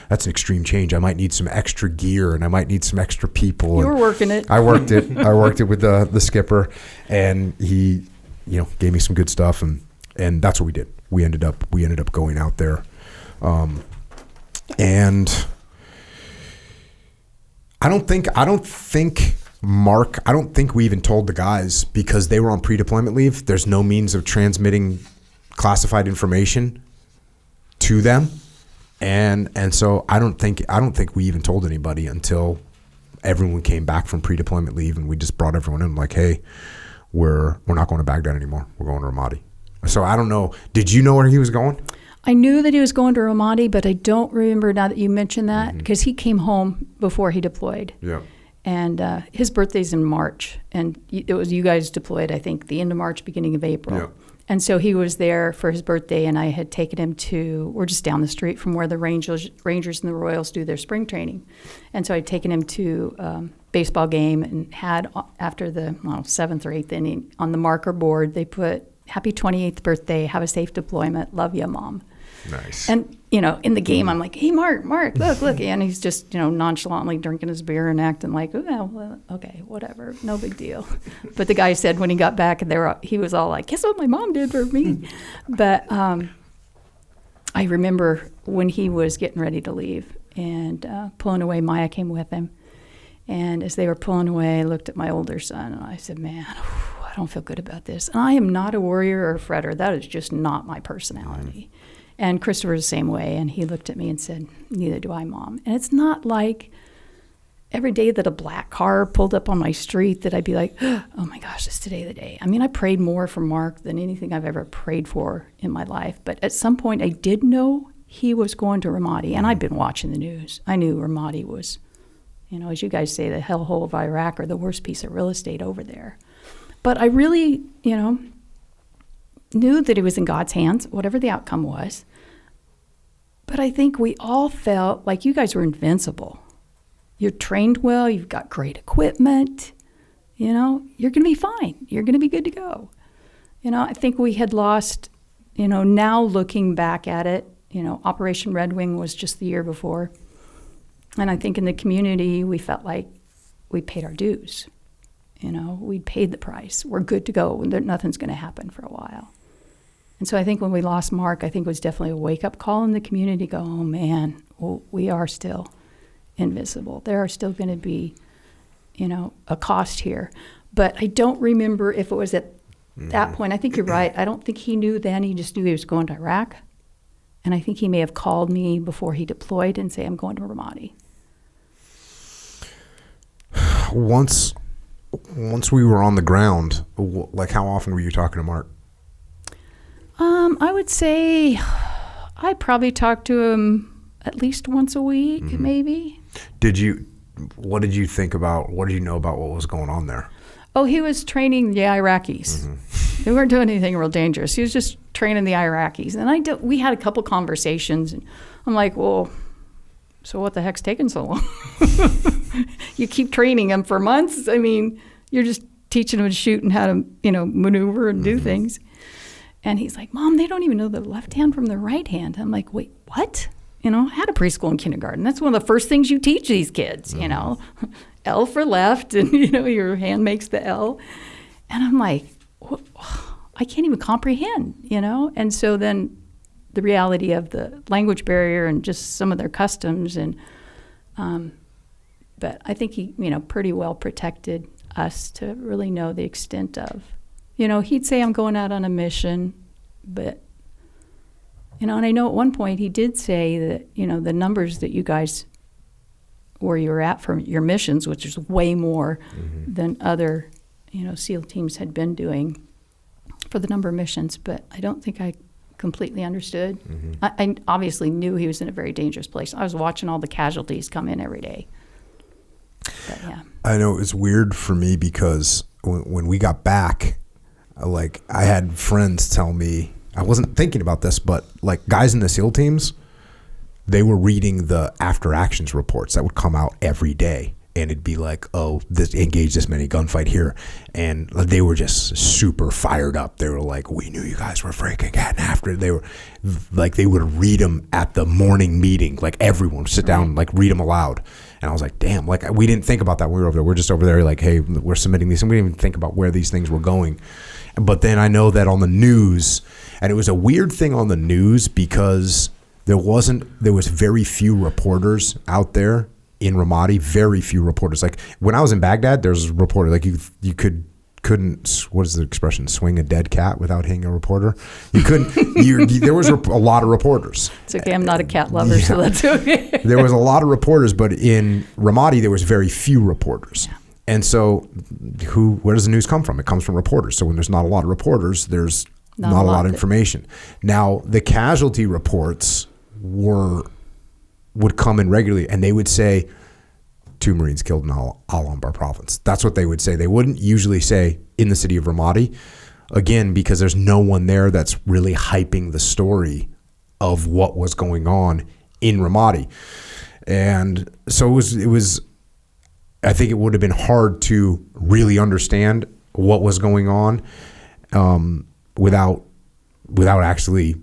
that's an extreme change. I might need some extra gear and I might need some extra people. You were working it. I worked it. I worked it with the skipper, and he, gave me some good stuff, and that's what we did. We ended up going out there, and I don't think Mark. I don't think we even told the guys because they were on pre-deployment leave. There's no means of transmitting classified information to them, and so I don't think we even told anybody until everyone came back from pre-deployment leave, and we just brought everyone in like, hey, we're not going to Baghdad anymore. We're going to Ramadi. So I don't know. Did you know where he was going? I knew that he was going to Ramadi, but I don't remember now that you mentioned that because he came home before he deployed. Yeah. And his birthday's in March, and it was you guys deployed, I think, the end of March, beginning of April. Yeah. And so he was there for his birthday, and I had taken him we're just down the street from where the Rangers and the Royals do their spring training. And so I'd taken him to a baseball game and had, after the 7th or 8th inning, on the marker board, they put, happy 28th birthday, have a safe deployment, love ya, Mom. Nice. And, in the game, I'm like, hey, Mark, look. And he's just, nonchalantly drinking his beer and acting like, oh, well, okay, whatever, no big deal. But the guy said when he got back, he was all like, guess what my mom did for me? But I remember when he was getting ready to leave and pulling away, Maya came with him. And as they were pulling away, I looked at my older son, and I said, man, I don't feel good about this. And I am not a worrier or a fretter. That is just not my personality. And Christopher was the same way, and he looked at me and said, neither do I, Mom. And it's not like every day that a black car pulled up on my street that I'd be like, oh my gosh, it's today the day. I mean, I prayed more for Mark than anything I've ever prayed for in my life. But at some point, I did know he was going to Ramadi, and I'd been watching the news. I knew Ramadi was, as you guys say, the hellhole of Iraq, or the worst piece of real estate over there. But I really, knew that it was in God's hands, whatever the outcome was. But I think we all felt like you guys were invincible. You're trained well, you've got great equipment, you're going to be fine. You're going to be good to go. I think we had lost, now looking back at it, Operation Red Wing was just the year before. And I think in the community, we felt like we paid our dues. We'd paid the price. We're good to go. Nothing's going to happen for a while. And so I think when we lost Mark, I think it was definitely a wake-up call in the community. Go, oh man, we are still invisible. There are still going to be, a cost here. But I don't remember if it was at that point. I think you're right. I don't think he knew then. He just knew he was going to Iraq. And I think he may have called me before he deployed and say, I'm going to Ramadi. Once we were on the ground, like how often were you talking to Mark? I would say I probably talked to him at least once a week, maybe. What did you think about, what did you know about what was going on there? Oh, he was training the Iraqis. They weren't doing anything real dangerous. He was just training the Iraqis. And we had a couple conversations, and I'm like, well, so what the heck's taking so long? You keep training them for months. I mean, you're just teaching them to shoot and how to, maneuver and do things. And he's like, Mom, they don't even know the left hand from the right hand. I'm like, wait, what? I had a preschool and kindergarten. That's one of the first things you teach these kids, L for left, and, your hand makes the L. And I'm like, I can't even comprehend, And so then the reality of the language barrier and just some of their customs. But I think he, pretty well protected us to really know the extent of, he'd say, I'm going out on a mission, but, and I know at one point he did say that, the numbers that you guys, where you were at for your missions, which is way more than other, SEAL teams had been doing for the number of missions, but I don't think I completely understood. I obviously knew he was in a very dangerous place. I was watching all the casualties come in every day. But, yeah. I know it was weird for me because when we got back, I had friends tell me, I wasn't thinking about this, but guys in the SEAL teams, they were reading the after actions reports that would come out every day. And it'd be like, oh, this engaged this many gunfight here. And they were just super fired up. They were like, we knew you guys were freaking getting after it. They were like, they would read them at the morning meeting. Like everyone would sit down, read them aloud. And I was like, damn, we didn't think about that when we were over there. We're just over there like, hey, we're submitting these. And we didn't even think about where these things were going. But then I know that on the news, and it was a weird thing on the news because there was very few reporters out there in Ramadi, very few reporters. Like when I was in Baghdad, there's a reporter. Like you couldn't, what is the expression? Swing a dead cat without hitting a reporter. You couldn't. There was a lot of reporters. It's okay. I'm not a cat lover, so that's okay. There was a lot of reporters, but in Ramadi there was very few reporters. Yeah. And so, where does the news come from? It comes from reporters. So when there's not a lot of reporters, there's not a lot of information. Now the casualty reports would come in regularly, and they would say 2 Marines killed in Al Anbar province. That's what they would say. They wouldn't usually say in the city of Ramadi, again, because there's no one there that's really hyping the story of what was going on in Ramadi. And so it was I think it would have been hard to really understand what was going on without actually,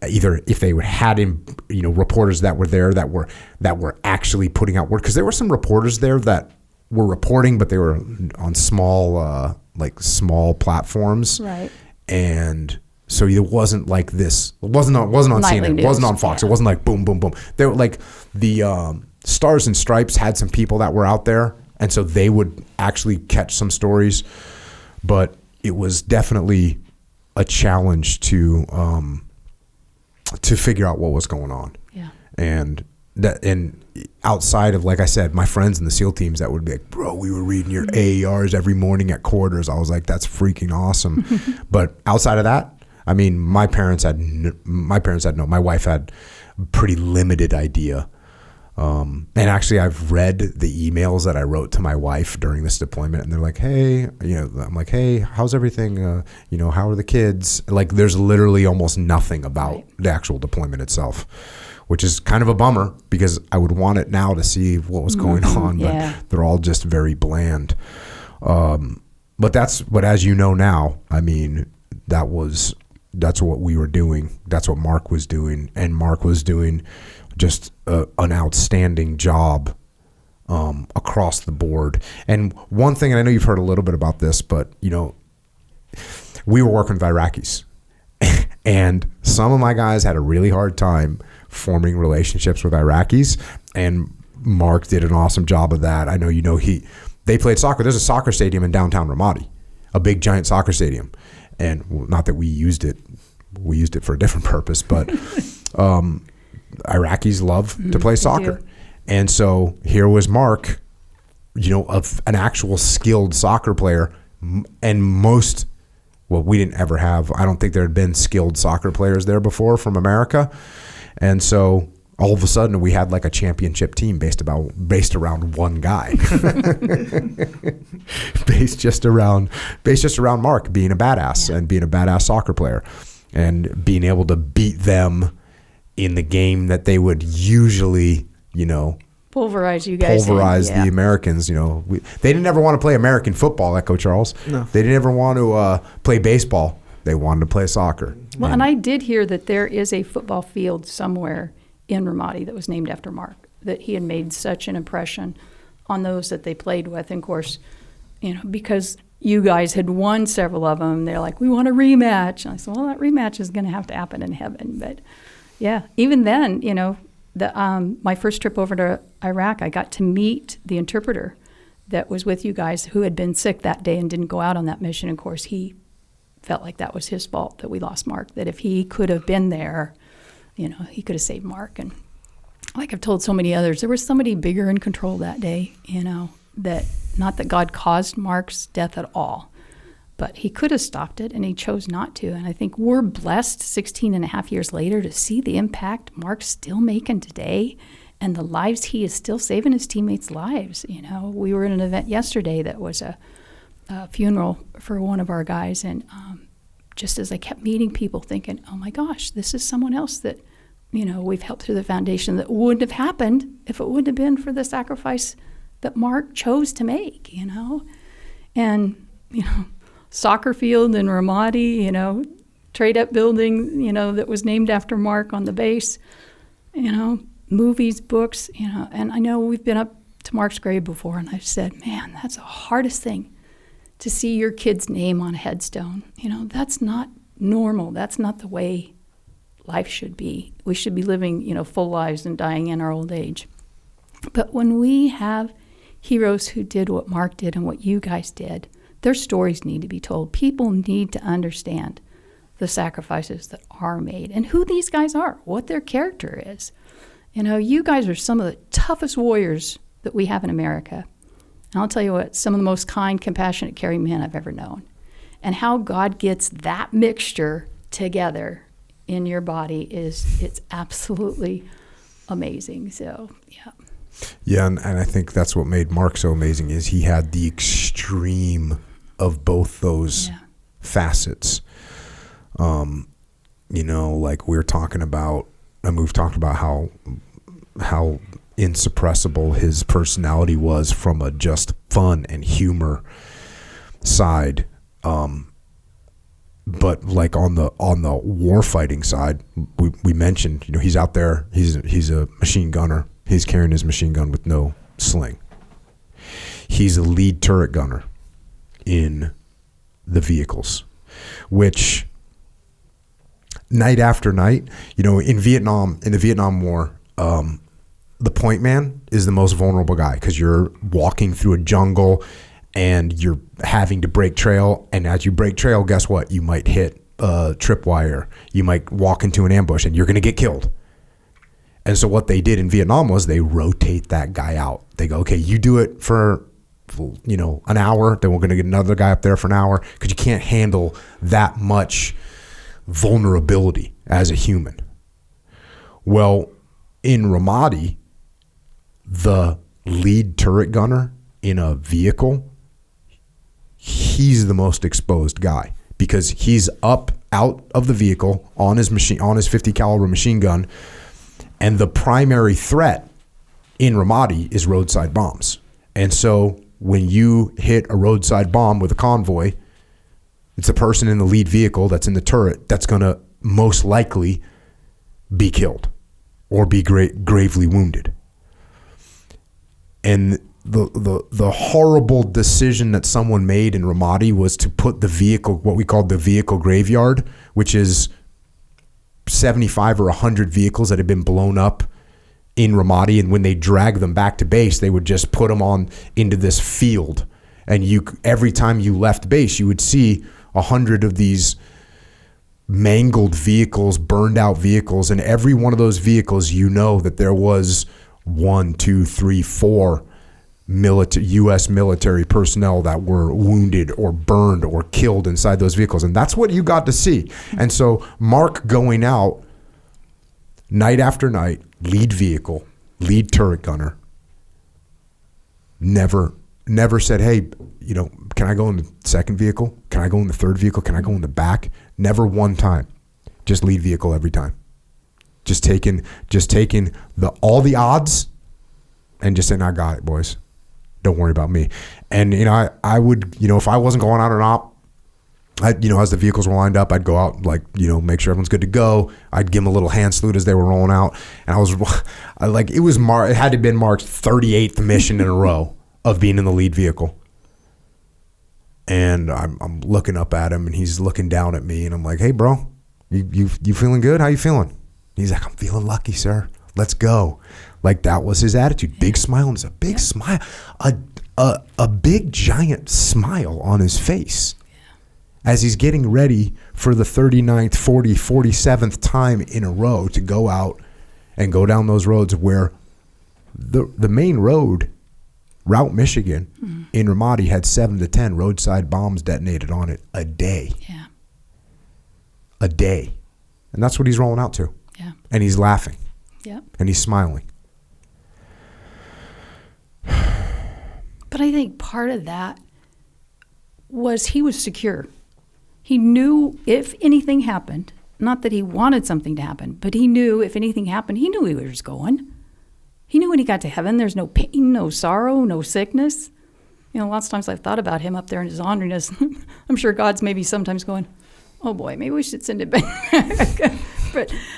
either if they had reporters that were there that were actually putting out work, because there were some reporters there that were reporting, but they were on small platforms, right? And so it wasn't like this. It wasn't on CNN. News. It wasn't on Fox. Yeah. It wasn't like boom, boom, boom. They were like the Stars and Stripes had some people that were out there, and so they would actually catch some stories. But it was definitely a challenge to figure out what was going on. Yeah. And outside of, like I said, my friends in the SEAL teams that would be like, bro, we were reading your AARs every morning at quarters. I was like, that's freaking awesome. But outside of that, I mean, my parents had my wife had a pretty limited idea. And actually I've read the emails that I wrote to my wife during this deployment, and they're like, hey, I'm like, hey, how's everything? How are the kids? Like, there's literally almost nothing about the actual deployment itself, which is kind of a bummer because I would want it now to see what was going on, but they're all just very bland. But as you know now, I mean, that's what we were doing. That's what Marc was doing, and Marc was doing just an outstanding job across the board. And one thing, and I know you've heard a little bit about this, but we were working with Iraqis, and some of my guys had a really hard time forming relationships with Iraqis, and Marc did an awesome job of that. I know they played soccer. There's a soccer stadium in downtown Ramadi, a big giant soccer stadium, and not that we used it for a different purpose, but Iraqis love to play soccer. And so here was Marc, of an actual skilled soccer player, and we didn't ever have, I don't think there had been skilled soccer players there before from America. And so all of a sudden we had like a championship team based around one guy, based just around Marc being a badass and being a badass soccer player and being able to beat them in the game that they would usually Pulverize you guys. pulverize Yeah. the Americans. They didn't ever want to play American football, Echo Charles. No. They didn't ever want to play baseball. They wanted to play soccer. Well, and I did hear that there is a football field somewhere in Ramadi that was named after Mark, that he had made such an impression on those that they played with. And of course, because you guys had won several of them, they're like, we want a rematch. And I said, well, that rematch is going to have to happen in heaven. But yeah, even then, my first trip over to Iraq, I got to meet the interpreter that was with you guys who had been sick that day and didn't go out on that mission. Of course, he felt like that was his fault that we lost Mark, that if he could have been there, he could have saved Mark. And like I've told so many others, there was somebody bigger in control that day, that not that God caused Mark's death at all, but he could have stopped it and he chose not to. And I think we're blessed 16 and a half years later to see the impact Mark's still making today and the lives he is still saving, his teammates' lives. We were in an event yesterday that was a funeral for one of our guys, and just as I kept meeting people thinking, oh my gosh, this is someone else that we've helped through the foundation that wouldn't have happened if it wouldn't have been for the sacrifice that Mark chose to make. And soccer field in Ramadi, trade-up building that was named after Mark on the base, movies, books, and I know we've been up to Mark's grave before, and I've said, man, that's the hardest thing, to see your kid's name on a headstone. That's not normal. That's not the way life should be. We should be living, full lives and dying in our old age. But when we have heroes who did what Mark did and what you guys did, their stories need to be told. People need to understand the sacrifices that are made and who these guys are, what their character is. You guys are some of the toughest warriors that we have in America. And I'll tell you what, some of the most kind, compassionate, caring men I've ever known. And how God gets that mixture together in your body it's absolutely amazing. So, yeah. Yeah, and I think that's what made Mark so amazing is he had the extreme of both those facets. Like we've talked about how insuppressible his personality was from a just fun and humor side, but like on the war fighting side, we mentioned he's out there, he's a machine gunner, he's carrying his machine gun with no sling, he's a lead turret gunner in the vehicles, which night after night, in the Vietnam War, the point man is the most vulnerable guy because you're walking through a jungle and you're having to break trail. And as you break trail, guess what? You might hit a tripwire. You might walk into an ambush and you're going to get killed. And so what they did in Vietnam was they rotate that guy out. They go, okay, you do it for an hour. Then we're going to get another guy up there for an hour because you can't handle that much vulnerability as a human. Well, in Ramadi, the lead turret gunner in a vehicle, he's the most exposed guy because he's out of the vehicle on his 50 caliber machine gun, and the primary threat in Ramadi is roadside bombs. And so when you hit a roadside bomb with a convoy, it's the person in the lead vehicle that's in the turret that's going to most likely be killed or be gravely wounded. And the horrible decision that someone made in Ramadi was to put the vehicle, what we called the vehicle graveyard, which is 75 or 100 vehicles that had been blown up in Ramadi, and when they drag them back to base, they would just put them on into this field. And every time you left base, you would see 100 of these mangled vehicles, burned out vehicles, and every one of those vehicles, that there was 1, 2, 3, 4 U.S. military personnel that were wounded or burned or killed inside those vehicles. And that's what you got to see. And so Mark going out night after night, lead vehicle, lead turret gunner, never said, hey, can I go in the second vehicle? Can I go in the third vehicle? Can I go in the back? Never one time. Just lead vehicle every time. Just taking all the odds and just saying, I got it, boys. Don't worry about me. And, I would, if I wasn't going out or not, as the vehicles were lined up, I'd go out, make sure everyone's good to go. I'd give them a little hand salute as they were rolling out. And it had to have been Mark's 38th mission in a row of being in the lead vehicle. And I'm looking up at him, and he's looking down at me, and I'm like, hey, bro, you feeling good? How you feeling? He's like, I'm feeling lucky, sir. Let's go. Like, that was his attitude. Big smile, and it's a big smile. A big, giant smile on his face. As he's getting ready for the 39th, 47th time in a row to go out and go down those roads where the main road, Route Michigan, in Ramadi had 7 to 10 roadside bombs detonated on it a day. Yeah. A day. And that's what he's rolling out to. Yeah. And he's laughing. Yeah. And he's smiling. But I think part of that was he was secure. He knew if anything happened, not that he wanted something to happen, but he knew if anything happened, he knew he was going. He knew when he got to heaven, there's no pain, no sorrow, no sickness. Lots of times I've thought about him up there in his honoriness. I'm sure God's maybe sometimes going, oh boy, maybe we should send it back.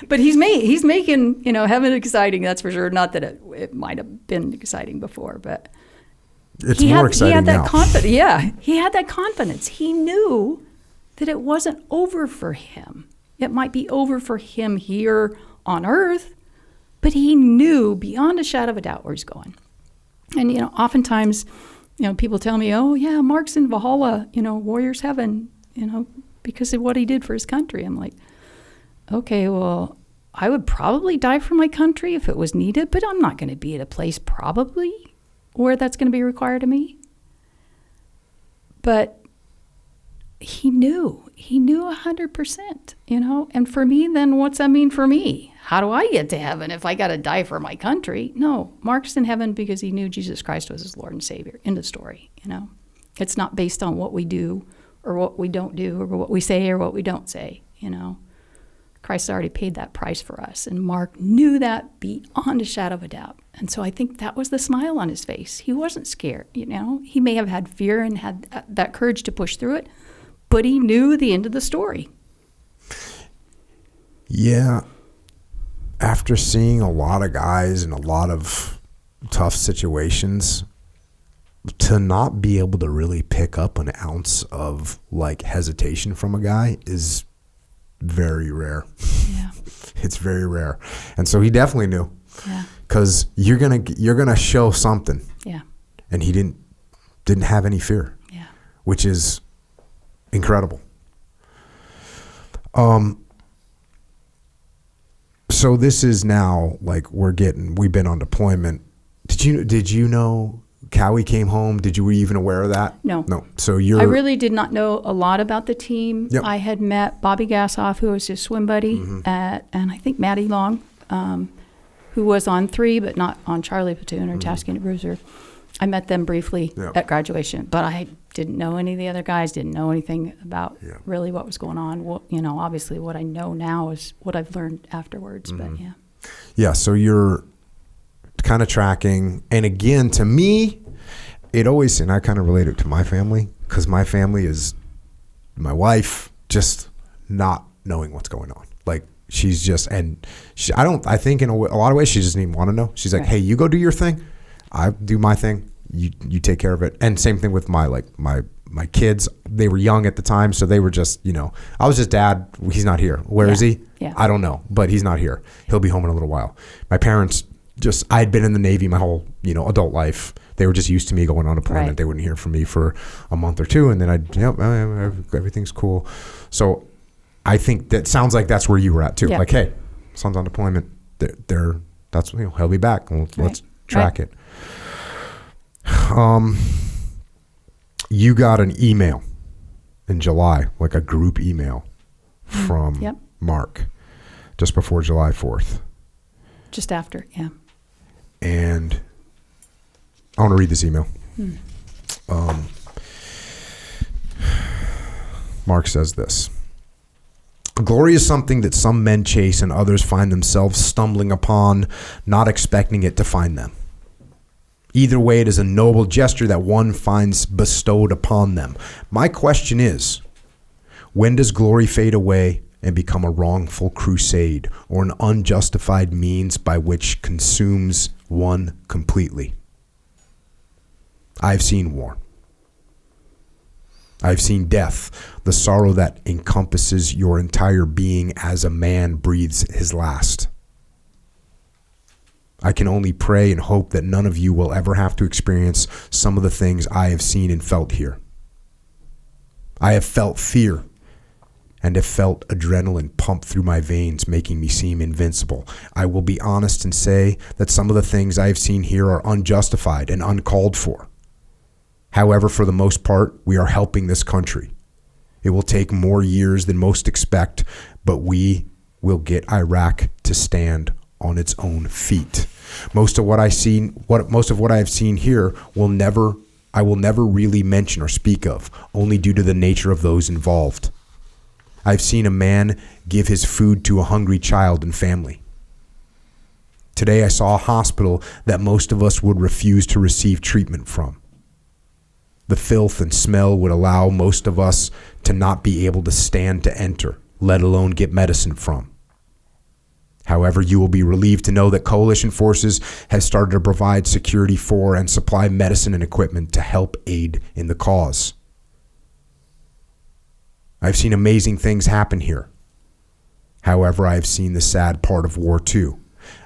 but he's making, heaven exciting, that's for sure. Not that it might have been exciting before, but it's more exciting he had that now. confidence. Yeah, he had that confidence. He knew that it wasn't over for him. It might be over for him here on earth, but he knew beyond a shadow of a doubt where he's going. And, oftentimes, people tell me, oh, yeah, Mark's in Valhalla, Warrior's Heaven, because of what he did for his country. I'm like, okay, well, I would probably die for my country if it was needed, but I'm not going to be at a place probably where that's going to be required of me. But he knew 100%, and for me, then what's that mean for me? How do I get to heaven if I got to die for my country? No, Mark's in heaven because he knew Jesus Christ was his Lord and Savior. End of story, It's not based on what we do or what we don't do or what we say or what we don't say, Christ already paid that price for us, and Mark knew that beyond a shadow of a doubt. And so I think that was the smile on his face. He wasn't scared, He may have had fear and had that courage to push through it, but he knew the end of the story. Yeah. After seeing a lot of guys in a lot of tough situations, to not be able to really pick up an ounce of hesitation from a guy is very rare. Yeah. It's very rare. And so he definitely knew. Yeah. Cuz you're going to show something. Yeah. And he didn't have any fear. Yeah. Which is incredible. So this is now we've been on deployment. Did you know Cowie came home? Were you even aware of that? No. So I really did not know a lot about the team. Yep. I had met Bobby Gassoff, who was his swim buddy, and I think Maddie Long, who was on 3 but not on Charlie Platoon or Task Unit Bruiser. I met them briefly at graduation, but I didn't know any of the other guys, didn't know anything about really what was going on. Well, obviously what I know now is what I've learned afterwards, but yeah. Yeah, so you're kind of tracking. And again, to me, it always, and I kind of relate it to my family, because my family is my wife just not knowing what's going on. She's just, and I think in a lot of ways, she doesn't even want to know. She's like, hey, you go do your thing. I do my thing. You take care of it. And same thing with my kids. They were young at the time, so they were just, I was just dad. He's not here. Where is he? Yeah. I don't know, but he's not here. He'll be home in a little while. My parents I had been in the Navy my whole, adult life. They were just used to me going on deployment. Right. They wouldn't hear from me for a month or two, and then everything's cool. So I think that sounds like that's where you were at too. Yeah. Hey, son's on deployment. That's he'll be back. Let's track it. You got an email in July, a group email from Mark just before July 4th. Just after, yeah. And I want to read this email. Mark says this. Glory is something that some men chase and others find themselves stumbling upon, not expecting it to find them. Either way, it is a noble gesture that one finds bestowed upon them. My question is, when does glory fade away and become a wrongful crusade or an unjustified means by which consumes one completely? I've seen war. I've seen death, the sorrow that encompasses your entire being as a man breathes his last. I can only pray and hope that none of you will ever have to experience some of the things I have seen and felt here. I have felt fear and have felt adrenaline pump through my veins, making me seem invincible. I will be honest and say that some of the things I have seen here are unjustified and uncalled for. However, for the most part, we are helping this country. It will take more years than most expect, but we will get Iraq to stand on its own feet. Most of what I have seen here I will never really mention or speak of, only due to the nature of those involved. I've seen a man give his food to a hungry child and family. Today I saw a hospital that most of us would refuse to receive treatment from. The filth and smell would allow most of us to not be able to stand to enter, let alone get medicine from. However, you will be relieved to know that coalition forces have started to provide security for and supply medicine and equipment to help aid in the cause. I've seen amazing things happen here. However, I've seen the sad part of war too.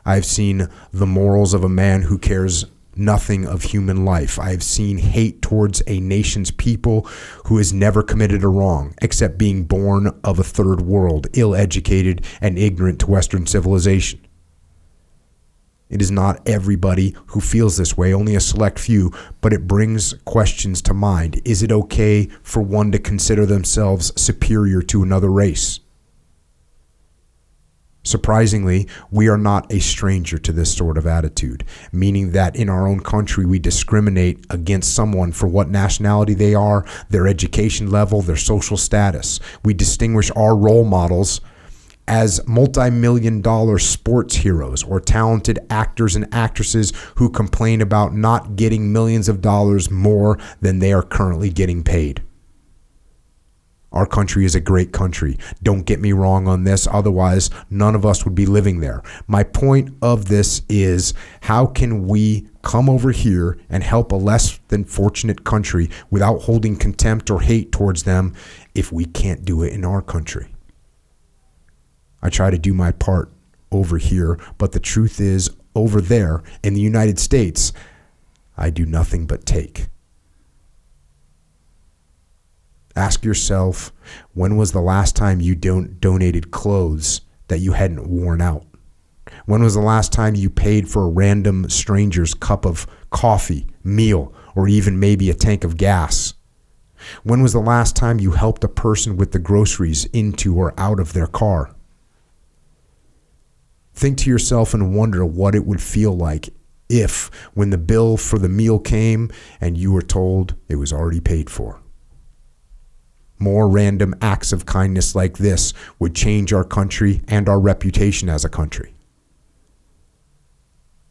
I've seen the morals of a man who cares nothing of human life. I have seen hate towards a nation's people who has never committed a wrong except being born of a third world, ill-educated and ignorant to Western civilization. It is not everybody who feels this way, only a select few, but it brings questions to mind. Is it okay for one to consider themselves superior to another race? Surprisingly, we are not a stranger to this sort of attitude, meaning that in our own country we discriminate against someone for what nationality they are, their education level, their social status. We distinguish our role models as multi-million-dollar sports heroes or talented actors and actresses who complain about not getting millions of dollars more than they are currently getting paid. Our country is a great country. Don't get me wrong on this. Otherwise, none of us would be living there. My point of this is, how can we come over here and help a less than fortunate country without holding contempt or hate towards them if we can't do it in our country? I try to do my part over here, but the truth is, over there in the United States, I do nothing but take. Ask yourself, when was the last time you donated clothes that you hadn't worn out? When was the last time you paid for a random stranger's cup of coffee, meal, or even maybe a tank of gas? When was the last time you helped a person with the groceries into or out of their car? Think to yourself and wonder what it would feel like if, when the bill for the meal came and you were told it was already paid for. More random acts of kindness like this would change our country and our reputation as a country.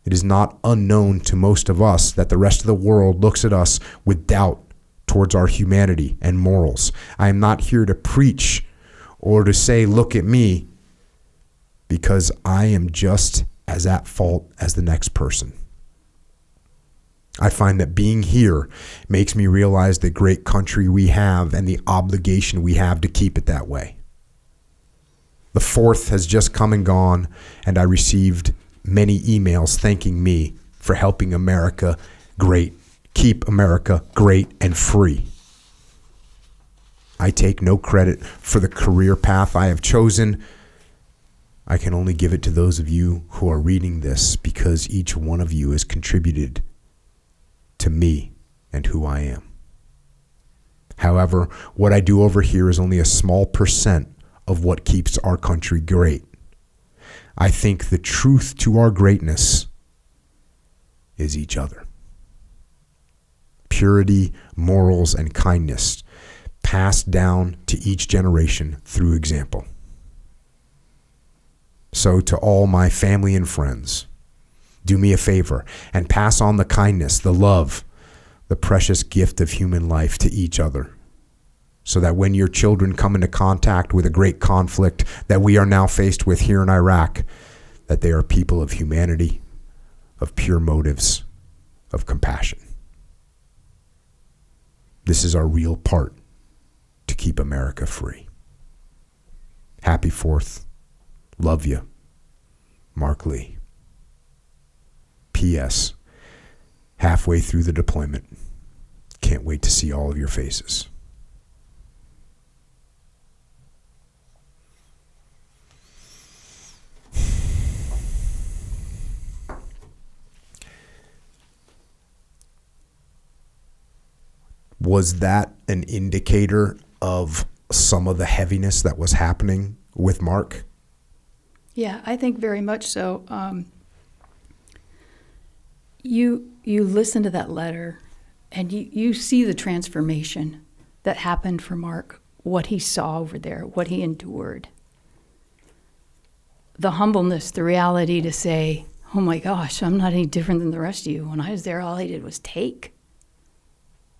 It is not unknown to most of us that the rest of the world looks at us with doubt towards our humanity and morals. I am not here to preach or to say, look at me, because I am just as at fault as the next person. I find that being here makes me realize the great country we have and the obligation we have to keep it that way. The 4th has just come and gone, and I received many emails thanking me for helping America great, keep America great and free. I take no credit for the career path I have chosen. I can only give it to those of you who are reading this, because each one of you has contributed to me and who I am. However, what I do over here is only a small percent of what keeps our country great. I think the truth to our greatness is each other. Purity, morals, and kindness passed down to each generation through example. So to all my family and friends, Do me a favor and pass on the kindness, the love, the precious gift of human life to each other, so that when your children come into contact with a great conflict that we are now faced with here in Iraq, that they are people of humanity, of pure motives, of compassion. This is our real part to keep America free. Happy 4th. Love you. Marc Lee. P.S. Halfway through the deployment. Can't wait to see all of your faces. Was that an indicator of some of the heaviness that was happening with Marc? Yeah, I think very much so. You listen to that letter, and you see the transformation that happened for Marc, what he saw over there, what he endured. The humbleness, the reality to say, oh my gosh, I'm not any different than the rest of you. When I was there, all I did was take.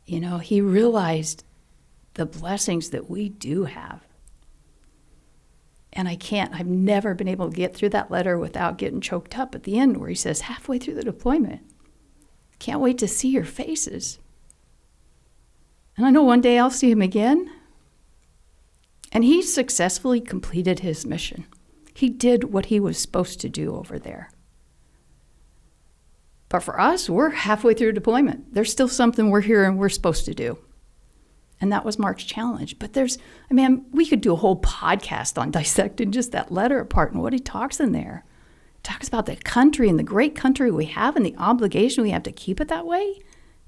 You know, he realized the blessings that we do have. And I've never been able to get through that letter without getting choked up at the end where he says, halfway through the deployment, can't wait to see your faces. And I know one day I'll see him again. And he successfully completed his mission. He did what he was supposed to do over there. But for us, we're halfway through deployment. There's still something we're here and we're supposed to do. And that was Marc's challenge. But we could do a whole podcast on dissecting just that letter apart and what he talks in there. He talks about the country and the great country we have and the obligation we have to keep it that way.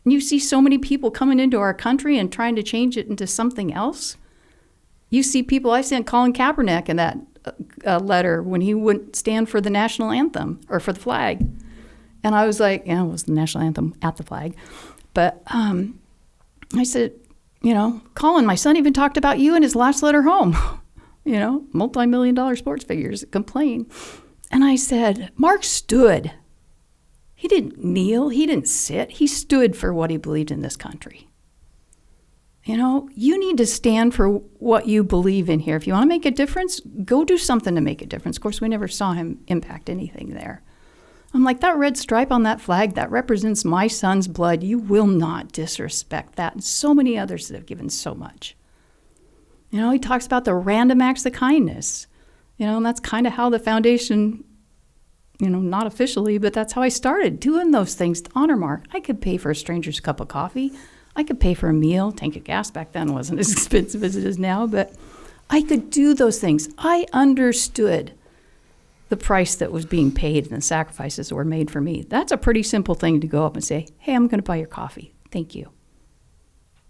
And you see so many people coming into our country and trying to change it into something else. You see people, I sent Colin Kaepernick in that letter when he wouldn't stand for the national anthem or for the flag. And I was like, it was the national anthem at the flag. But I said, Colin, my son even talked about you in his last letter home. Multi-million-dollar sports figures that complain. And I said, Marc stood. He didn't kneel. He didn't sit. He stood for what he believed in this country. You need to stand for what you believe in here. If you want to make a difference, go do something to make a difference. Of course, we never saw him impact anything there. I'm like, that red stripe on that flag, that represents my son's blood. You will not disrespect that. And so many others that have given so much. He talks about the random acts of kindness. And that's kind of how the foundation, not officially, but that's how I started doing those things to honor Marc. I could pay for a stranger's cup of coffee. I could pay for a meal. Tank of gas back then wasn't as expensive as it is now, but I could do those things. I understood the price that was being paid and the sacrifices that were made for me. That's a pretty simple thing to go up and say, hey, I'm going to buy your coffee. Thank you.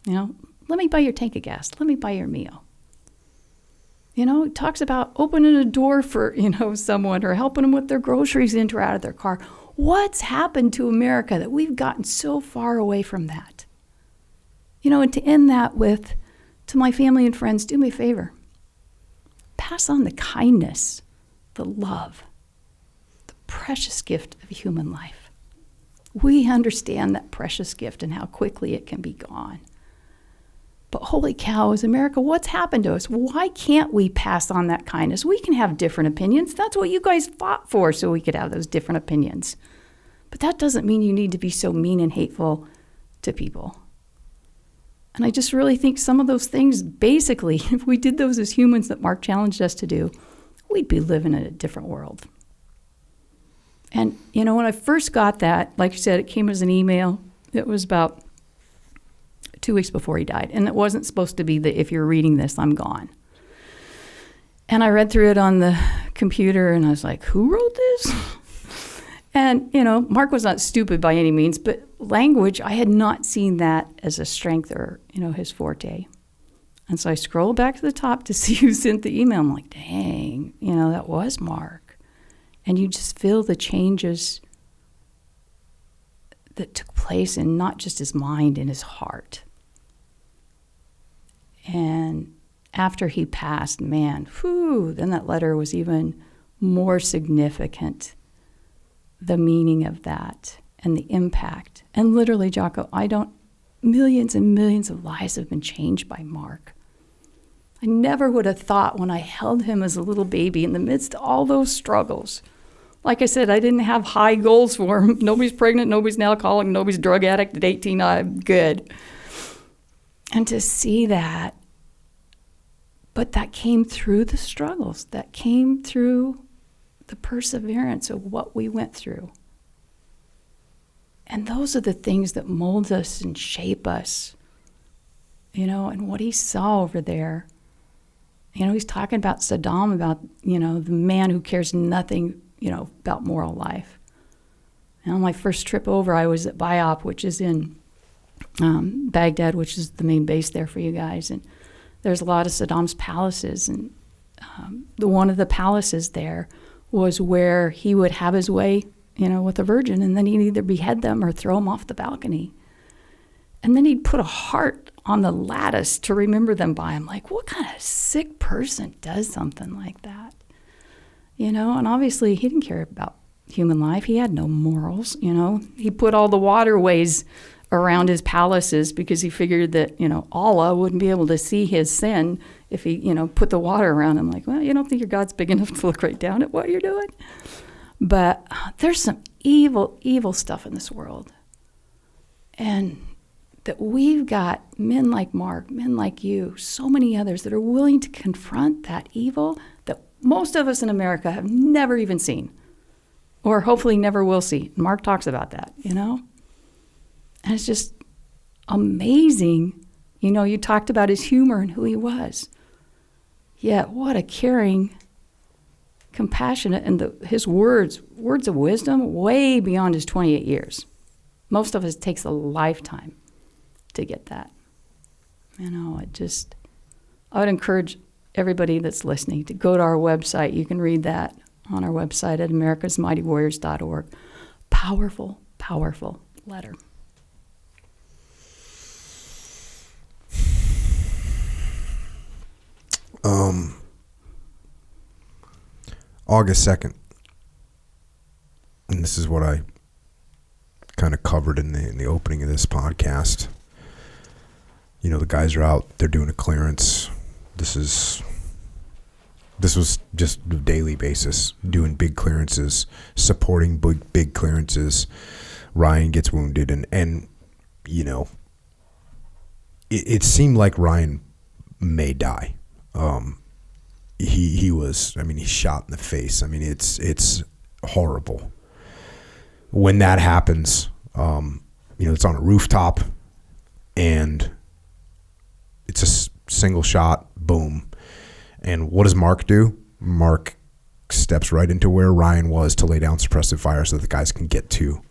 Let me buy your tank of gas. Let me buy your meal. It talks about opening a door for, someone or helping them with their groceries in or out of their car. What's happened to America that we've gotten so far away from that? And to end that with, to my family and friends, do me a favor. Pass on the kindness, the love, the precious gift of human life. We understand that precious gift and how quickly it can be gone. But holy cow, as America, what's happened to us? Why can't we pass on that kindness? We can have different opinions. That's what you guys fought for, so we could have those different opinions. But that doesn't mean you need to be so mean and hateful to people. And I just really think some of those things, basically, if we did those as humans that Marc challenged us to do, we'd be living in a different world. And, when I first got that, like you said, it came as an email. It was about 2 weeks before he died. And it wasn't supposed to be that if you're reading this, I'm gone. And I read through it on the computer, and I was like, who wrote this? And, Marc was not stupid by any means, but language, I had not seen that as a strength or, his forte. And so I scrolled back to the top to see who sent the email. I'm like, dang, that was Marc. And you just feel the changes that took place in not just his mind, in his heart. And after he passed, man, then that letter was even more significant the meaning of that and the impact. And literally, Jocko, millions and millions of lives have been changed by Marc. I never would have thought when I held him as a little baby in the midst of all those struggles. Like I said, I didn't have high goals for him. Nobody's pregnant, nobody's an alcoholic, nobody's a drug addict at 18, I'm good. And to see that, but that came through the struggles, that came through the perseverance of what we went through. And those are the things that mold us and shape us, and what he saw over there. He's talking about Saddam, about, the man who cares nothing, about moral life. And on my first trip over, I was at Biop, which is in Baghdad, which is the main base there for you guys. And there's a lot of Saddam's palaces. And one of the palaces there was where he would have his way, with a virgin, and then he'd either behead them or throw them off the balcony. And then he'd put a heart on the lattice to remember them by. I'm like, what kind of sick person does something like that? And obviously he didn't care about human life. He had no morals, He put all the waterways around his palaces because he figured that, Allah wouldn't be able to see his sin if he, put the water around him. Like, well, you don't think your God's big enough to look right down at what you're doing? But there's some evil, evil stuff in this world. And that we've got men like Marc, men like you, so many others that are willing to confront that evil that most of us in America have never even seen, or hopefully never will see. Marc talks about that, And it's just amazing. You talked about his humor and who he was. Yet what a caring, compassionate, and his words of wisdom way beyond his 28 years. Most of us, it takes a lifetime to get that. I would encourage everybody that's listening to go to our website. You can read that on our website at americasmightywarriors.org. Powerful, powerful letter. August 2nd. And this is what I kind of covered in the opening of this podcast. The guys are out, they're doing a clearance. This was just a daily basis, doing big clearances, supporting big clearances. Ryan gets wounded, and it seemed like Ryan may die. He's shot in the face. It's horrible. When that happens, it's on a rooftop, and it's a single shot, boom. And what does Marc do? Marc steps right into where Ryan was to lay down suppressive fire so that the guys can get to,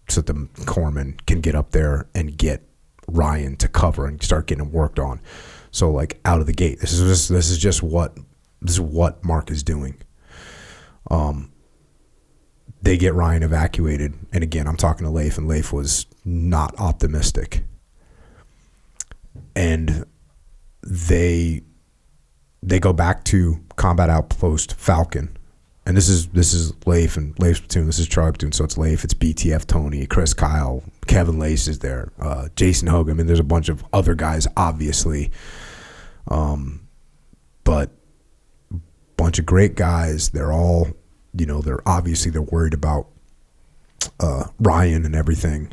so that the corpsman can get up there and get Ryan to cover and start getting him worked on. So like out of the gate, this is what Marc is doing. They get Ryan evacuated, and again, I'm talking to Leif, and Leif was not optimistic. And they go back to Combat Outpost Falcon, and this is Leif and Leif's platoon. This is Charlie platoon, so it's Leif, it's BTF Tony, Chris Kyle, Kevin Lace is there, Jason Hogue. There's a bunch of other guys, obviously, but bunch of great guys. They're all, they're worried about Ryan and everything.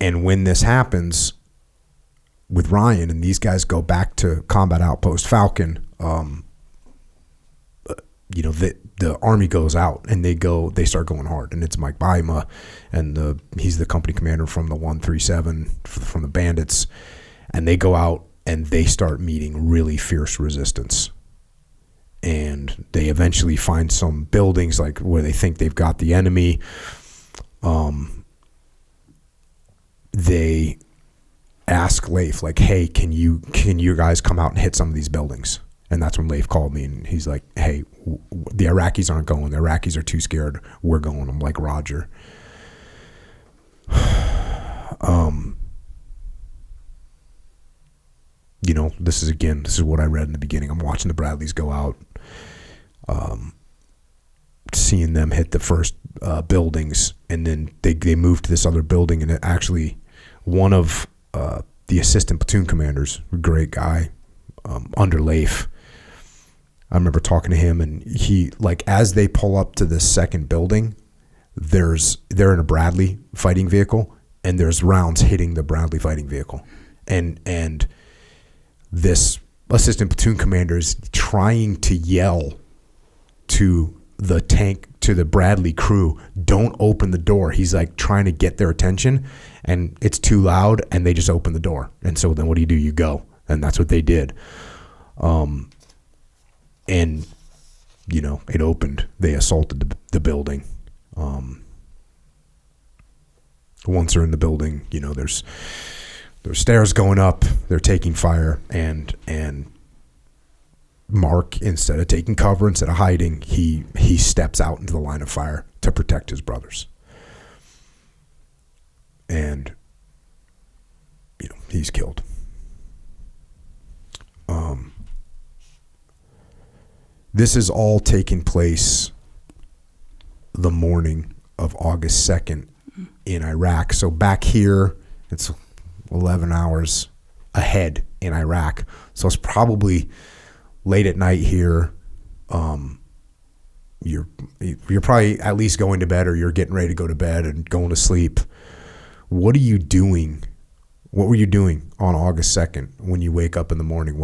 And when this happens with Ryan and these guys go back to Combat Outpost Falcon, the army goes out and they start going hard, and it's Mike Baima, and he's the company commander from the 137 from the Bandits, and they go out and they start meeting really fierce resistance. And they eventually find some buildings like where they think they've got the enemy. They ask Leif, like, hey, can you guys come out and hit some of these buildings? And that's when Leif called me, and he's like, hey, the Iraqis aren't going. The Iraqis are too scared. We're going. I'm like, Roger. This is what I read in the beginning. I'm watching the Bradleys go out. seeing them hit the first buildings, and then they moved to this other building, and it actually one of the assistant platoon commanders, a great guy, under Leif. I remember talking to him, and he, like, as they pull up to the second building, they're in a Bradley fighting vehicle, and there's rounds hitting the Bradley fighting vehicle, and this assistant platoon commander is trying to yell to the Bradley crew, don't open the door. He's like trying to get their attention, and it's too loud, and they just open the door. And so then what do? You go. And that's what they did. And it opened. They assaulted the building. Once they're in the building, there's stairs going up, they're taking fire, and Mark, instead of taking cover, instead of hiding, he steps out into the line of fire to protect his brothers. And he's killed. This is all taking place the morning of August 2nd in Iraq. So back here, it's 11 hours ahead in Iraq. So it's probably late at night here. You're probably at least going to bed, or you're getting ready to go to bed and going to sleep. What are you doing? What were you doing on August 2nd when you wake up in the morning?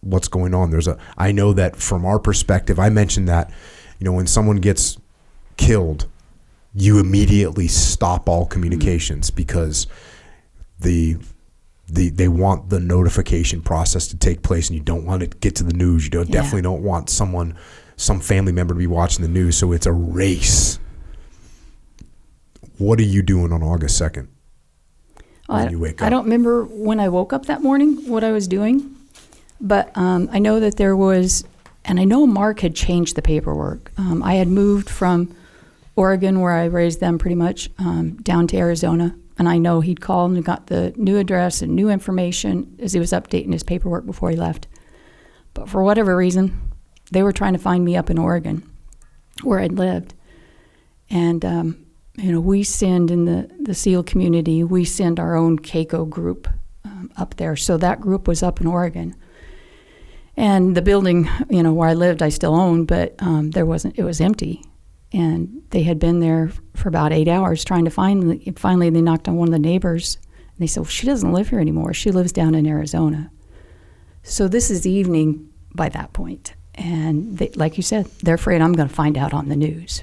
What's going on? I know that from our perspective, I mentioned that, when someone gets killed, you immediately stop all communications because they want the notification process to take place, and you don't want it to get to the news. You definitely don't want some family member to be watching the news. So it's a race. What are you doing on August 2nd when you wake up? I don't remember when I woke up that morning what I was doing, but I know that there was, and I know Mark had changed the paperwork. I had moved from Oregon, where I raised them pretty much, down to Arizona. And I know he'd called and got the new address and new information as he was updating his paperwork before he left. But for whatever reason, they were trying to find me up in Oregon, where I'd lived. And, we send in the SEAL community, we send our own Keiko group up there. So that group was up in Oregon. And the building, where I lived, I still own, but it was empty. And they had been there for about 8 hours trying to find me. Finally, they knocked on one of the neighbors, and they said, well, she doesn't live here anymore. She lives down in Arizona. So this is evening by that point. And they, like you said, they're afraid I'm going to find out on the news.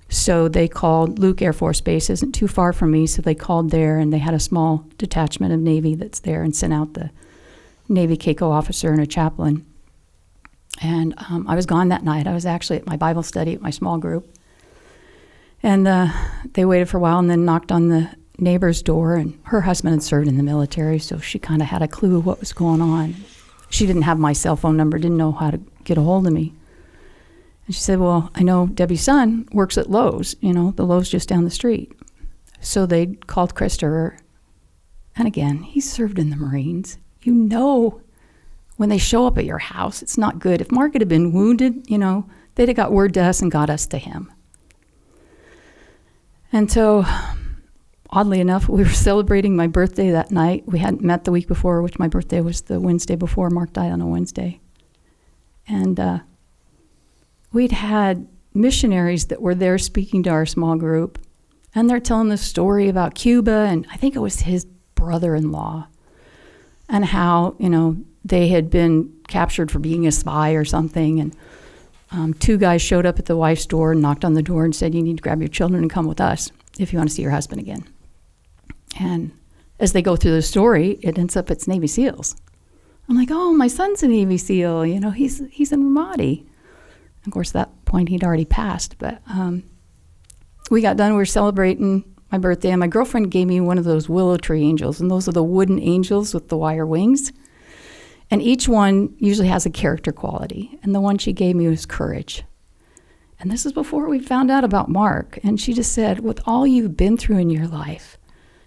So they called Luke Air Force Base, isn't too far from me, so they called there, and they had a small detachment of Navy that's there, and sent out the Navy Keiko officer and a chaplain. And I was gone that night. I was actually at my Bible study at my small group. And they waited for a while and then knocked on the neighbor's door. And her husband had served in the military, so she kind of had a clue what was going on. She didn't have my cell phone number, didn't know how to get a hold of me. And she said, well, I know Debbie's son works at Lowe's, the Lowe's just down the street. So they called Christopher. And again, he served in the Marines. When they show up at your house, it's not good. If Mark had been wounded, they'd have got word to us and got us to him. And so, oddly enough, we were celebrating my birthday that night. We hadn't met the week before, which my birthday was the Wednesday before. Mark died on a Wednesday. And we'd had missionaries that were there speaking to our small group. And they're telling the story about Cuba, and I think it was his brother-in-law, and how, they had been captured for being a spy or something. And 2 guys showed up at the wife's door and knocked on the door and said, you need to grab your children and come with us if you want to see your husband again. And as they go through the story, it ends up it's Navy SEALs. I'm like, oh, my son's a Navy SEAL. He's in Ramadi. Of course, at that point, he'd already passed. But we got done. We were celebrating my birthday, and my girlfriend gave me one of those willow tree angels. And those are the wooden angels with the wire wings. And each one usually has a character quality. And the one she gave me was courage. And this is before we found out about Mark. And she just said, with all you've been through in your life,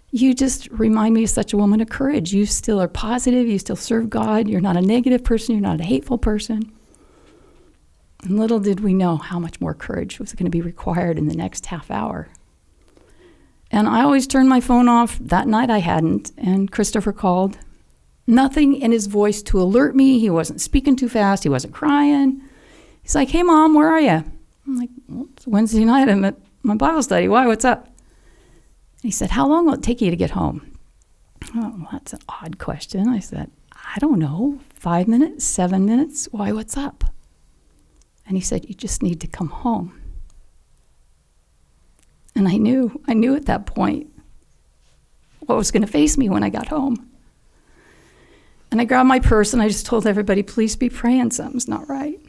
you just remind me of such a woman of courage. You still are positive. You still serve God. You're not a negative person. You're not a hateful person. And little did we know how much more courage was going to be required in the next half hour. And I always turned my phone off. That night I hadn't, and Christopher called. Nothing in his voice to alert me. He wasn't speaking too fast. He wasn't crying. He's like, "Hey, Mom, where are you?" I'm like, "Well, it's Wednesday night. I'm at my Bible study. Why? What's up?" He said, "How long will it take you to get home?" Oh, well, that's an odd question. I said, "I don't know, 5 minutes, 7 minutes. Why, what's up?" And he said, "You just need to come home." And I knew at that point what was going to face me when I got home. And I grabbed my purse and I just told everybody, "Please be praying, something's not right."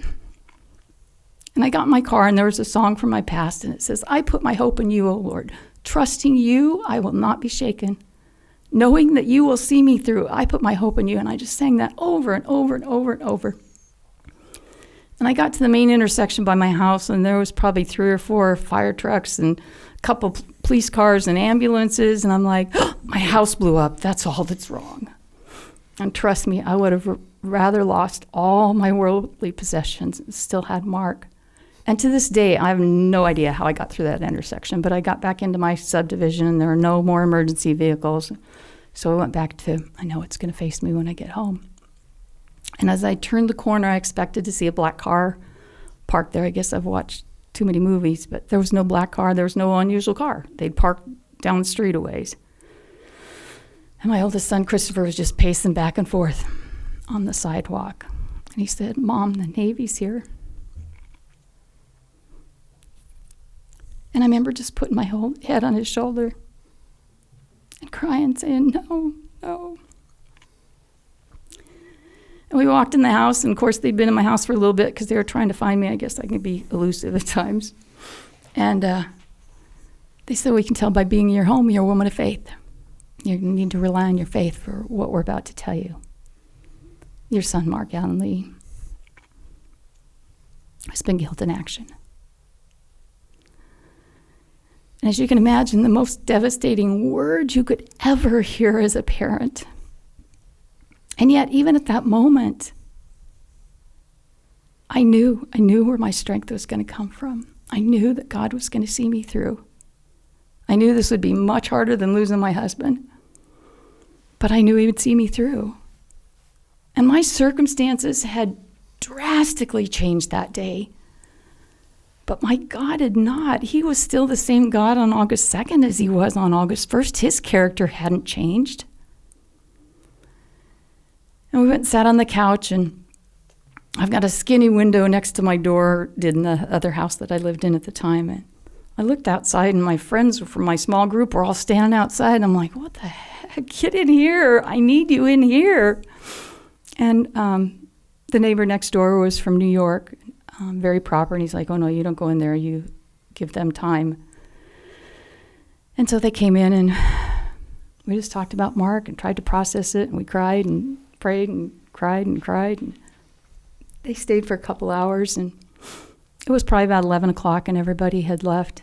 And I got in my car and there was a song from my past and it says, "I put my hope in you, O Lord. Trusting you, I will not be shaken. Knowing that you will see me through, I put my hope in you." And I just sang that over and over and over and over. And I got to the main intersection by my house and there was probably 3 or 4 fire trucks and a couple police cars and ambulances. And I'm like, "Oh, my house blew up. That's all that's wrong." And trust me, I would have rather lost all my worldly possessions and still had Mark. And to this day, I have no idea how I got through that intersection, but I got back into my subdivision and there were no more emergency vehicles. So I went back to, I know it's going to face me when I get home. And as I turned the corner, I expected to see a black car parked there. I guess I've watched too many movies, but there was no black car. There was no unusual car. They'd parked down the street a ways. And my oldest son, Christopher, was just pacing back and forth on the sidewalk. And he said, "Mom, the Navy's here." And I remember just putting my whole head on his shoulder and crying, saying, "No, no." And we walked in the house, and of course they'd been in my house for a little bit because they were trying to find me. I guess I can be elusive at times. And they said, "We can tell by being in your home, you're a woman of faith. You need to rely on your faith for what we're about to tell you. Your son, Marc Alan Lee, has been killed in action." And as you can imagine, the most devastating words you could ever hear as a parent. And yet, even at that moment, I knew where my strength was going to come from. I knew that God was going to see me through. I knew this would be much harder than losing my husband, but I knew he would see me through. And my circumstances had drastically changed that day. But my God had not. He was still the same God on August 2nd as he was on August 1st. His character hadn't changed. And we went and sat on the couch, and I've got a skinny window next to my door, did in the other house that I lived in at the time. And I looked outside, and my friends from my small group were all standing outside. And I'm like, "What the heck? Get in here. I need you in here." And the neighbor next door was from New York, very proper. And he's like, "Oh, no, you don't go in there. You give them time." And so they came in, and we just talked about Mark and tried to process it. And we cried and prayed and cried and cried. And they stayed for a couple hours. And it was probably about 11 o'clock, and everybody had left.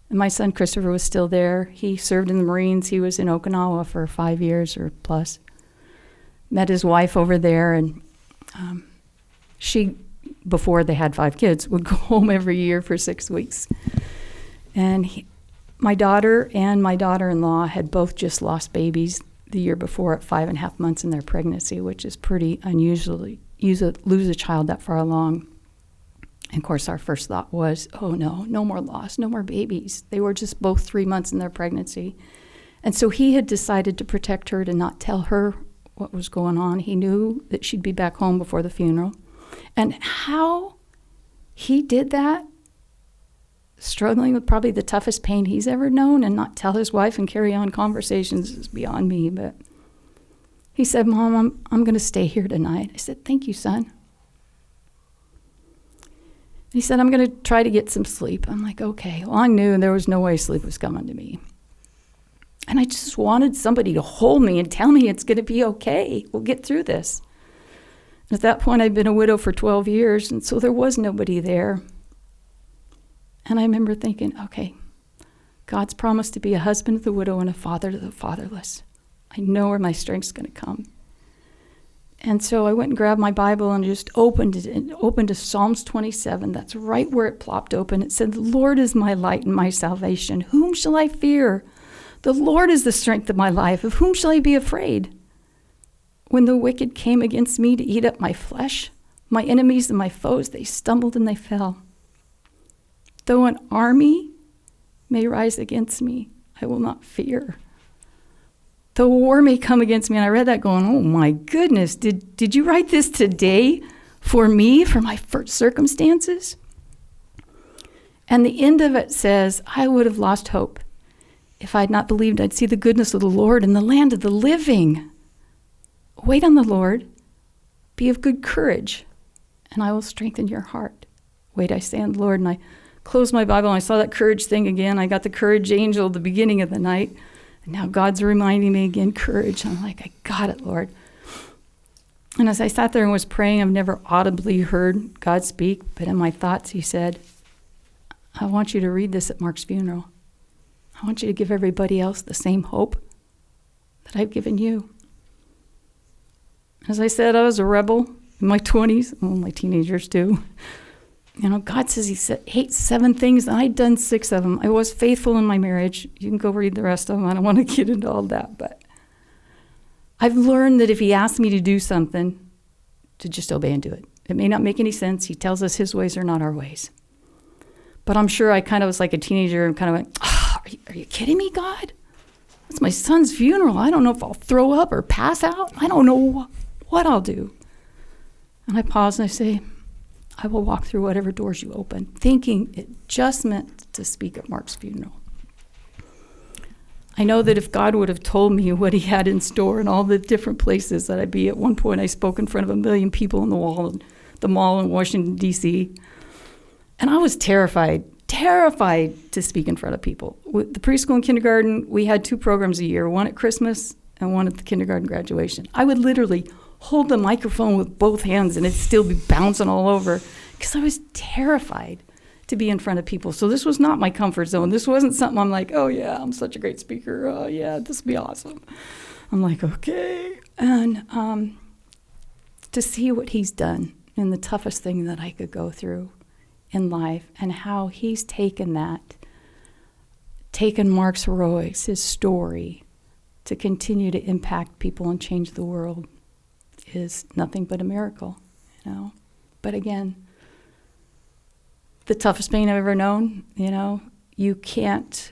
And my son Christopher was still there. He served in the Marines. He was in Okinawa for 5 years or plus. Met his wife over there, and she, before they had 5 kids, would go home every year for 6 weeks. And my daughter and my daughter-in-law had both just lost babies the year before at 5.5 months in their pregnancy, which is pretty unusual. Lose a child that far along. And of course, our first thought was, "Oh no, no more loss, no more babies." They were just both 3 months in their pregnancy. And so he had decided to protect her, to not tell her what was going on. He knew that she'd be back home before the funeral. And how he did that, struggling with probably the toughest pain he's ever known, and not tell his wife and carry on conversations, is beyond me. But he said, "Mom, I'm going to stay here tonight." I said, "Thank you, son." He said, "I'm going to try to get some sleep." I'm like, okay. Well, I knew there was no way sleep was coming to me. And I just wanted somebody to hold me and tell me it's going to be okay. We'll get through this. And at that point, I'd been a widow for 12 years, and so there was nobody there. And I remember thinking, okay, God's promised to be a husband to the widow and a father to the fatherless. I know where my strength's going to come. And so I went and grabbed my Bible and just opened it and opened to Psalms 27. That's right where it plopped open. It said, "The Lord is my light and my salvation. Whom shall I fear? The Lord is the strength of my life. Of whom shall I be afraid? When the wicked came against me to eat up my flesh, my enemies and my foes, they stumbled and they fell. Though an army may rise against me, I will not fear. Though war may come against me," and I read that going, oh my goodness, did you write this today for me, for my first circumstances? And the end of it says, "I would have lost hope if I had not believed I'd see the goodness of the Lord in the land of the living. Wait on the Lord, be of good courage, and I will strengthen your heart. Wait, I say on the Lord." And I closed my Bible and I saw that courage thing again. I got the courage angel at the beginning of the night. And now God's reminding me again, courage. I'm like, I got it, Lord. And as I sat there and was praying, I've never audibly heard God speak, but in my thoughts he said, "I want you to read this at Mark's funeral. I want you to give everybody else the same hope that I've given you." As I said, I was a rebel in my 20s, well, my teenagers too. You know, God says he hates 7 things, and I'd done 6 of them. I was faithful in my marriage. You can go read the rest of them. I don't want to get into all that, but I've learned that if he asks me to do something, to just obey and do it. It may not make any sense. He tells us his ways are not our ways. But I'm sure I kind of was like a teenager and kind of went, are you kidding me, God? It's my son's funeral. I don't know if I'll throw up or pass out. I don't know what I'll do. And I pause and I say, I will walk through whatever doors you open, thinking it just meant to speak at Mark's funeral. I know that if God would have told me what he had in store and all the different places that I'd be, at one point I spoke in front of 1 million people in the mall in Washington, D.C., and I was terrified to speak in front of people. With the preschool and kindergarten, we had 2 programs a year, one at Christmas and one at the kindergarten graduation. I would literally hold the microphone with both hands and it'd still be bouncing all over because I was terrified to be in front of people. So this was not my comfort zone. This wasn't something I'm like, oh yeah, I'm such a great speaker. Oh yeah, this will be awesome. I'm like, okay. And to see what he's done in the toughest thing that I could go through in life and how he's taken Mark's heroics, his story, to continue to impact people and change the world is nothing but a miracle, you know. But again, the toughest pain I've ever known, you know, you can't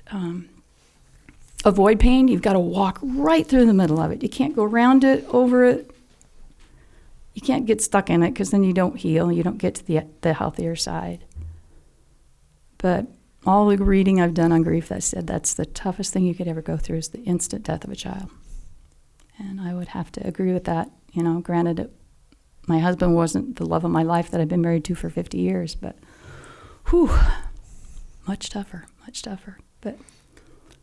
avoid pain. You've got to walk right through the middle of it. You can't go around it, over it. You can't get stuck in it because then you don't heal. You don't get to the healthier side. But all the reading I've done on grief that said that's the toughest thing you could ever go through is the instant death of a child. And I would have to agree with that. You know, granted, my husband wasn't the love of my life that I've been married to for 50 years, but whew, much tougher. But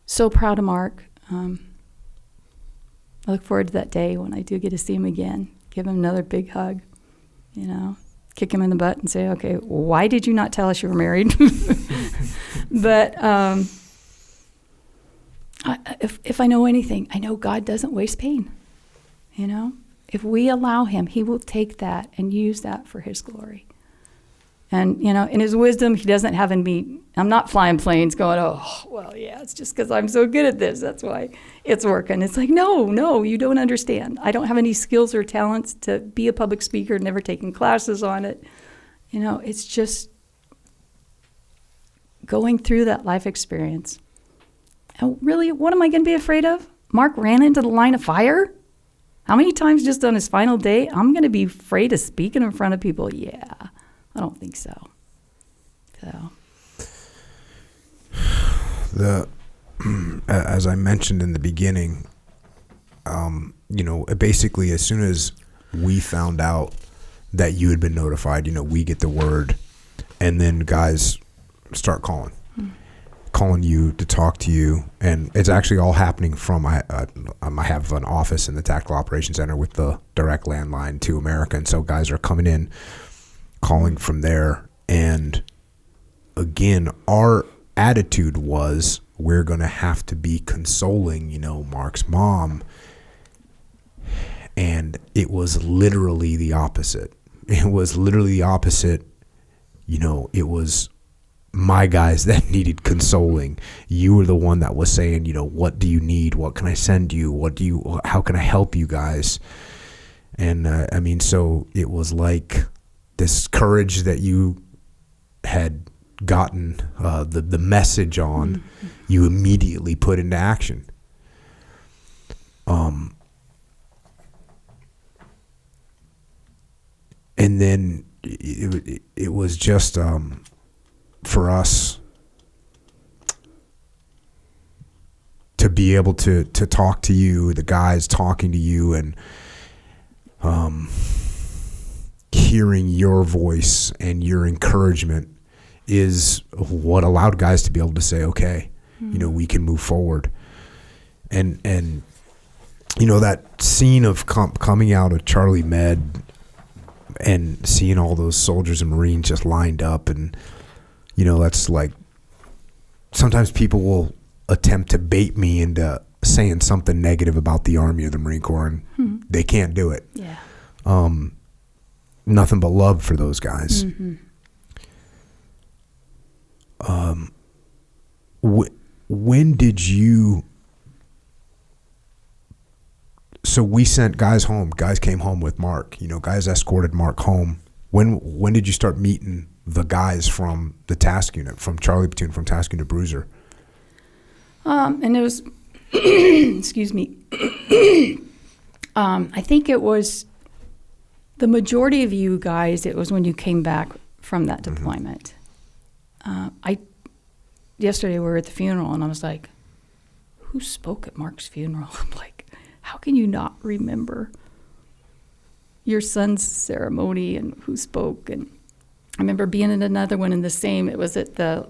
so proud of Mark. I look forward to that day when I do get to see him again, give him another big hug, you know, kick him in the butt and say, okay, why did you not tell us you were married? But if I know anything, I know God doesn't waste pain, you know. If we allow him, he will take that and use that for his glory. And, you know, in his wisdom, he doesn't have me, I'm not flying planes going, oh, well, yeah, it's just because I'm so good at this. That's why it's working. It's like, no, you don't understand. I don't have any skills or talents to be a public speaker, never taken classes on it. You know, it's just going through that life experience. And really, what am I going to be afraid of? Mark ran into the line of fire? How many times just on his final day, I'm going to be afraid of speaking in front of people? Yeah, I don't think so. As I mentioned in the beginning, you know, basically as soon as we found out that you had been notified, you know, we get the word, and then guys start calling you to talk to you, and it's actually all happening from I have an office in the Tactical Operations Center with the direct landline to America, and so guys are coming in, calling from there. And again, our attitude was we're going to have to be consoling, you know, Mark's mom, and it was literally the opposite. It was literally the opposite. You know, it was my guys that needed consoling. You were the one that was saying, you know, what do you need? What can I send you? How can I help you guys? And I mean, so it was like this courage that you had gotten the message on, mm-hmm. you immediately put into action. And then it was just for us to be able to talk to you, the guys talking to you, and hearing your voice and your encouragement is what allowed guys to be able to say, okay, you know, we can move forward. And you know, that scene of coming out of Charlie Med and seeing all those soldiers and Marines just lined up, and you know, that's like, sometimes people will attempt to bait me into saying something negative about the Army or the Marine Corps, and they can't do it. Yeah. Nothing but love for those guys. Mm-hmm. When did you? So we sent guys home. Guys came home with Mark. You know, guys escorted Mark home. When did you start meeting the guys from the task unit, from Charlie Platoon, from Task Unit Bruiser? And it was, excuse me. I think it was the majority of you guys. It was when you came back from that deployment. Yesterday we were at the funeral, and I was like, who spoke at Mark's funeral? I'm like, how can you not remember your son's ceremony and who spoke? And I remember being in another one in the same, it was at the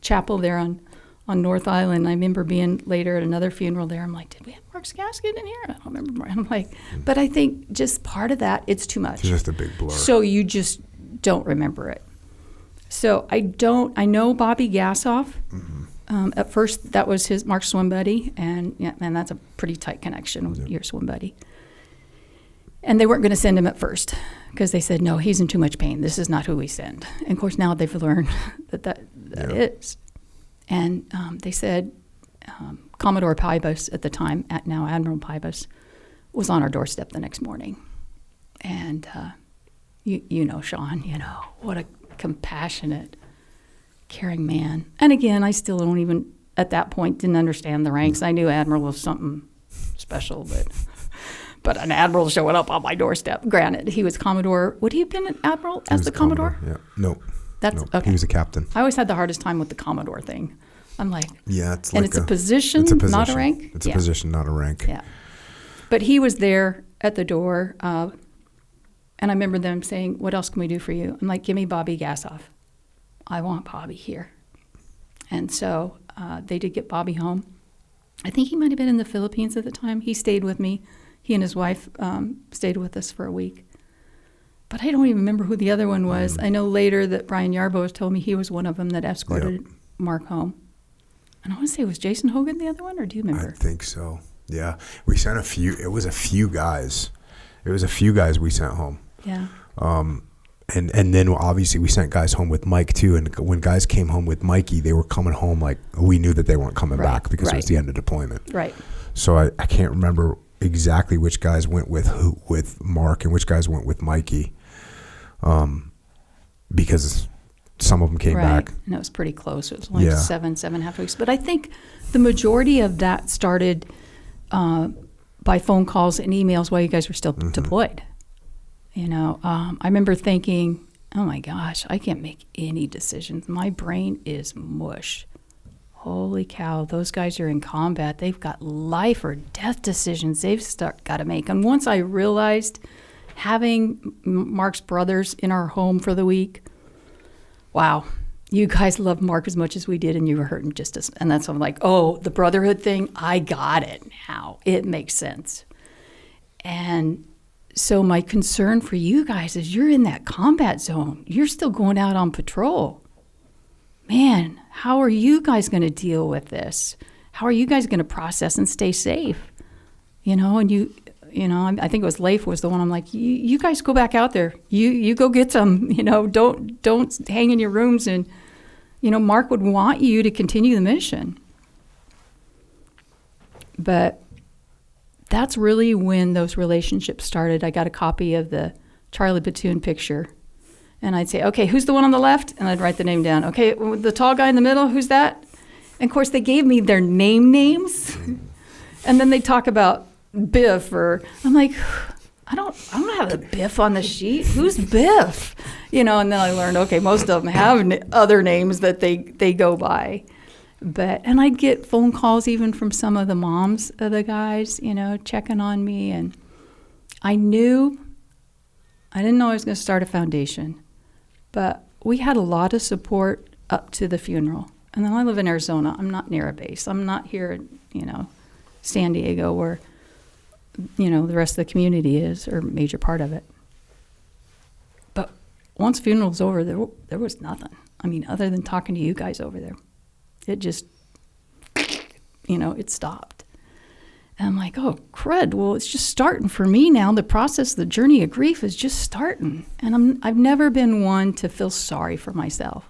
chapel there on North Island. I remember being later at another funeral there. I'm like, did we have Mark's casket in here? I don't remember. I'm like, but I think just part of that, it's too much. It's just a big blur. So you just don't remember it. So I know Bobby Gassoff. Mm-hmm. At first, that was Mark's swim buddy, and that's a pretty tight connection with your swim buddy. And they weren't going to send him at first because they said, no, he's in too much pain. This is not who we send. And of course, now they've learned that is. And they said Commodore Pybus at the time, now Admiral Pybus, was on our doorstep the next morning. And you know, Sean, you know, what a compassionate, caring man. And again, I still don't even, at that point, didn't understand the ranks. I knew Admiral was something special, but an Admiral showing up on my doorstep. Granted, he was Commodore. Would he have been an Admiral as the Commodore? Yeah. No. That's nope. Okay. He was a captain. I always had the hardest time with the Commodore thing. I'm like, yeah, it's and like it's a position, not a rank. It's a position, not a rank. Yeah. But he was there at the door, and I remember them saying, what else can we do for you? I'm like, give me Bobby Gassoff. I want Bobby here. And so they did get Bobby home. I think he might have been in the Philippines at the time. He stayed with me. He and his wife stayed with us for a week. But I don't even remember who the other one was. I know later that Brian Yarbo has told me he was one of them that escorted Mark home. And I want to say, was Jason Hogan the other one, or do you remember? I think so. Yeah. We sent a few. It was a few guys. It was a few guys we sent home. Yeah. And then obviously we sent guys home with Mike too. And when guys came home with Mikey, they were coming home like we knew that they weren't coming back because it was the end of deployment. Right. So I can't remember exactly which guys went with Mark and which guys went with Mikey, because some of them came back. And it was pretty close. It was only 7.5 weeks. But I think the majority of that started by phone calls and emails while you guys were still deployed. You know, I remember thinking, oh my gosh, I can't make any decisions. My brain is mush. Holy cow, those guys are in combat. They've got life or death decisions they've got to make. And once I realized having Mark's brothers in our home for the week, wow, you guys loved Mark as much as we did, and you were hurting just as. And that's when I'm like, oh, the brotherhood thing, I got it now. It makes sense. And so my concern for you guys is you're in that combat zone. You're still going out on patrol. Man, how are you guys going to deal with this? How are you guys going to process and stay safe? You know, and I think it was Leif was the one. I'm like, you guys go back out there. You go get some. Don't hang in your rooms. And Marc would want you to continue the mission. But that's really when those relationships started. I got a copy of the Charlie Platoon picture, and I'd say, okay, who's the one on the left? And I'd write the name down. Okay, the tall guy in the middle, who's that? And of course, they gave me their names, and then they talk about Biff, or I'm like, I don't have a Biff on the sheet. Who's Biff? And then I learned, okay, most of them have other names that they go by. And I'd get phone calls even from some of the moms of the guys, checking on me. And I didn't know I was going to start a foundation, but we had a lot of support up to the funeral. And then I live in Arizona. I'm not near a base. I'm not here, San Diego, where, the rest of the community is, or a major part of it. But once funeral was over, there was nothing. I mean, other than talking to you guys over there. It just, it stopped. And I'm like, oh, crud. Well, it's just starting for me now. The process, the journey of grief is just starting. And I've never been one to feel sorry for myself.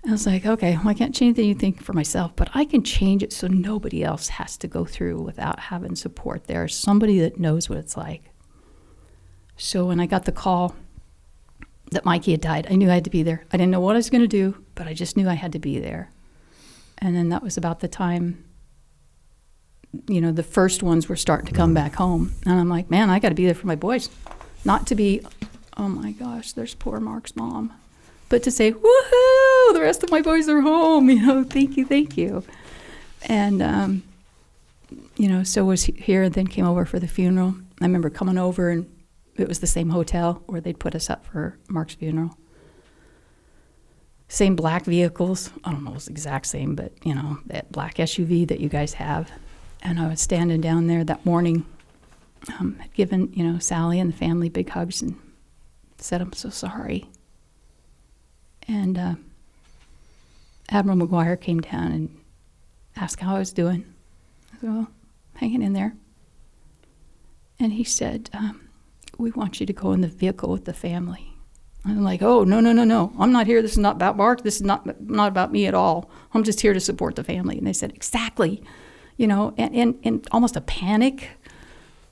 And I was like, okay, well, I can't change anything for myself, but I can change it so nobody else has to go through without having support there. Somebody that knows what it's like. So when I got the call that Mikey had died, I knew I had to be there. I didn't know what I was going to do, but I just knew I had to be there. And then that was about the time, the first ones were starting to come back home. And I'm like, man, I got to be there for my boys. Not to be, oh my gosh, there's poor Marc's mom. But to say, woohoo, the rest of my boys are home, thank you. And, so was here, and then came over for the funeral. I remember coming over, and it was the same hotel where they'd put us up for Marc's funeral. Same black vehicles. I don't know if it's the exact same, but, that black SUV that you guys have. And I was standing down there that morning, had given, Sally and the family big hugs and said, I'm so sorry. And Admiral McGuire came down and asked how I was doing. I said, well, hanging in there. And he said, we want you to go in the vehicle with the family. I'm like, oh, no. I'm not here. This is not about Marc. This is not about me at all. I'm just here to support the family. And they said, exactly. And almost a panic.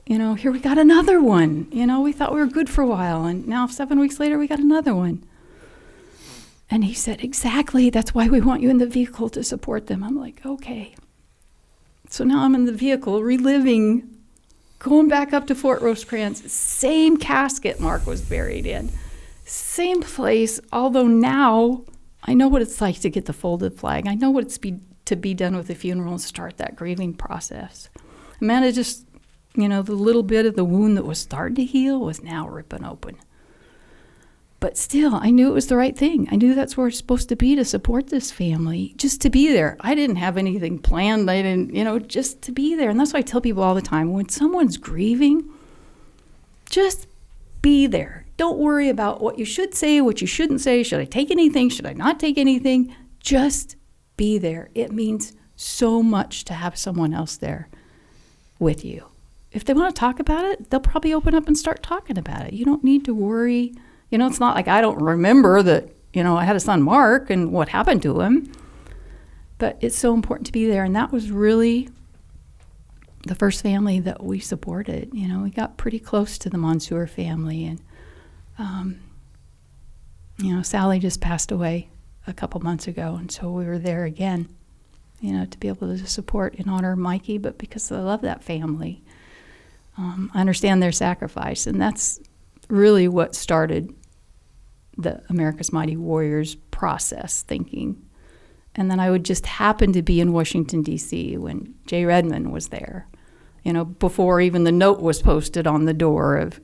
Here we got another one. We thought we were good for a while. And now 7 weeks later, we got another one. And he said, exactly. That's why we want you in the vehicle to support them. I'm like, okay. So now I'm in the vehicle reliving, going back up to Fort Rosecrans, same casket Marc was buried in. Same place, although now I know what it's like to get the folded flag. I know what it's to be done with the funeral and start that grieving process. Amanda just, the little bit of the wound that was starting to heal was now ripping open. But still, I knew it was the right thing. I knew that's where it's supposed to be, to support this family, just to be there. I didn't have anything planned. I didn't, just to be there. And that's why I tell people all the time, when someone's grieving, just be there. Don't worry about what you should say, what you shouldn't say. Should I take anything? Should I not take anything? Just be there. It means so much to have someone else there with you. If they want to talk about it, they'll probably open up and start talking about it. You don't need to worry. It's not like I don't remember that, I had a son, Marc, and what happened to him. But it's so important to be there. And that was really the first family that we supported. We got pretty close to the Mansour family. And, Sally just passed away a couple months ago. And so we were there again, to be able to support and honor Mikey, but because I love that family. I understand their sacrifice. And that's really what started the America's Mighty Warriors process thinking. And then I would just happen to be in Washington, D.C. when Jay Redmond was there, before even the note was posted on the door of,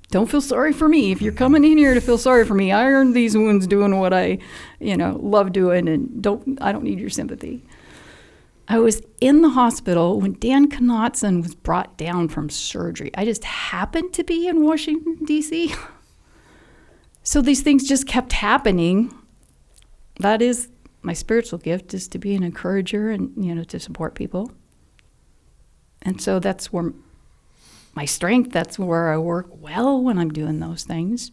don't feel sorry for me. If you're coming in here to feel sorry for me, I earned these wounds doing what I, love doing, and I don't need your sympathy. I was in the hospital when Dan Knotson was brought down from surgery. I just happened to be in Washington, D.C., so these things just kept happening. That is my spiritual gift, is to be an encourager and, to support people. And so that's where my strength. That's where I work well when I'm doing those things.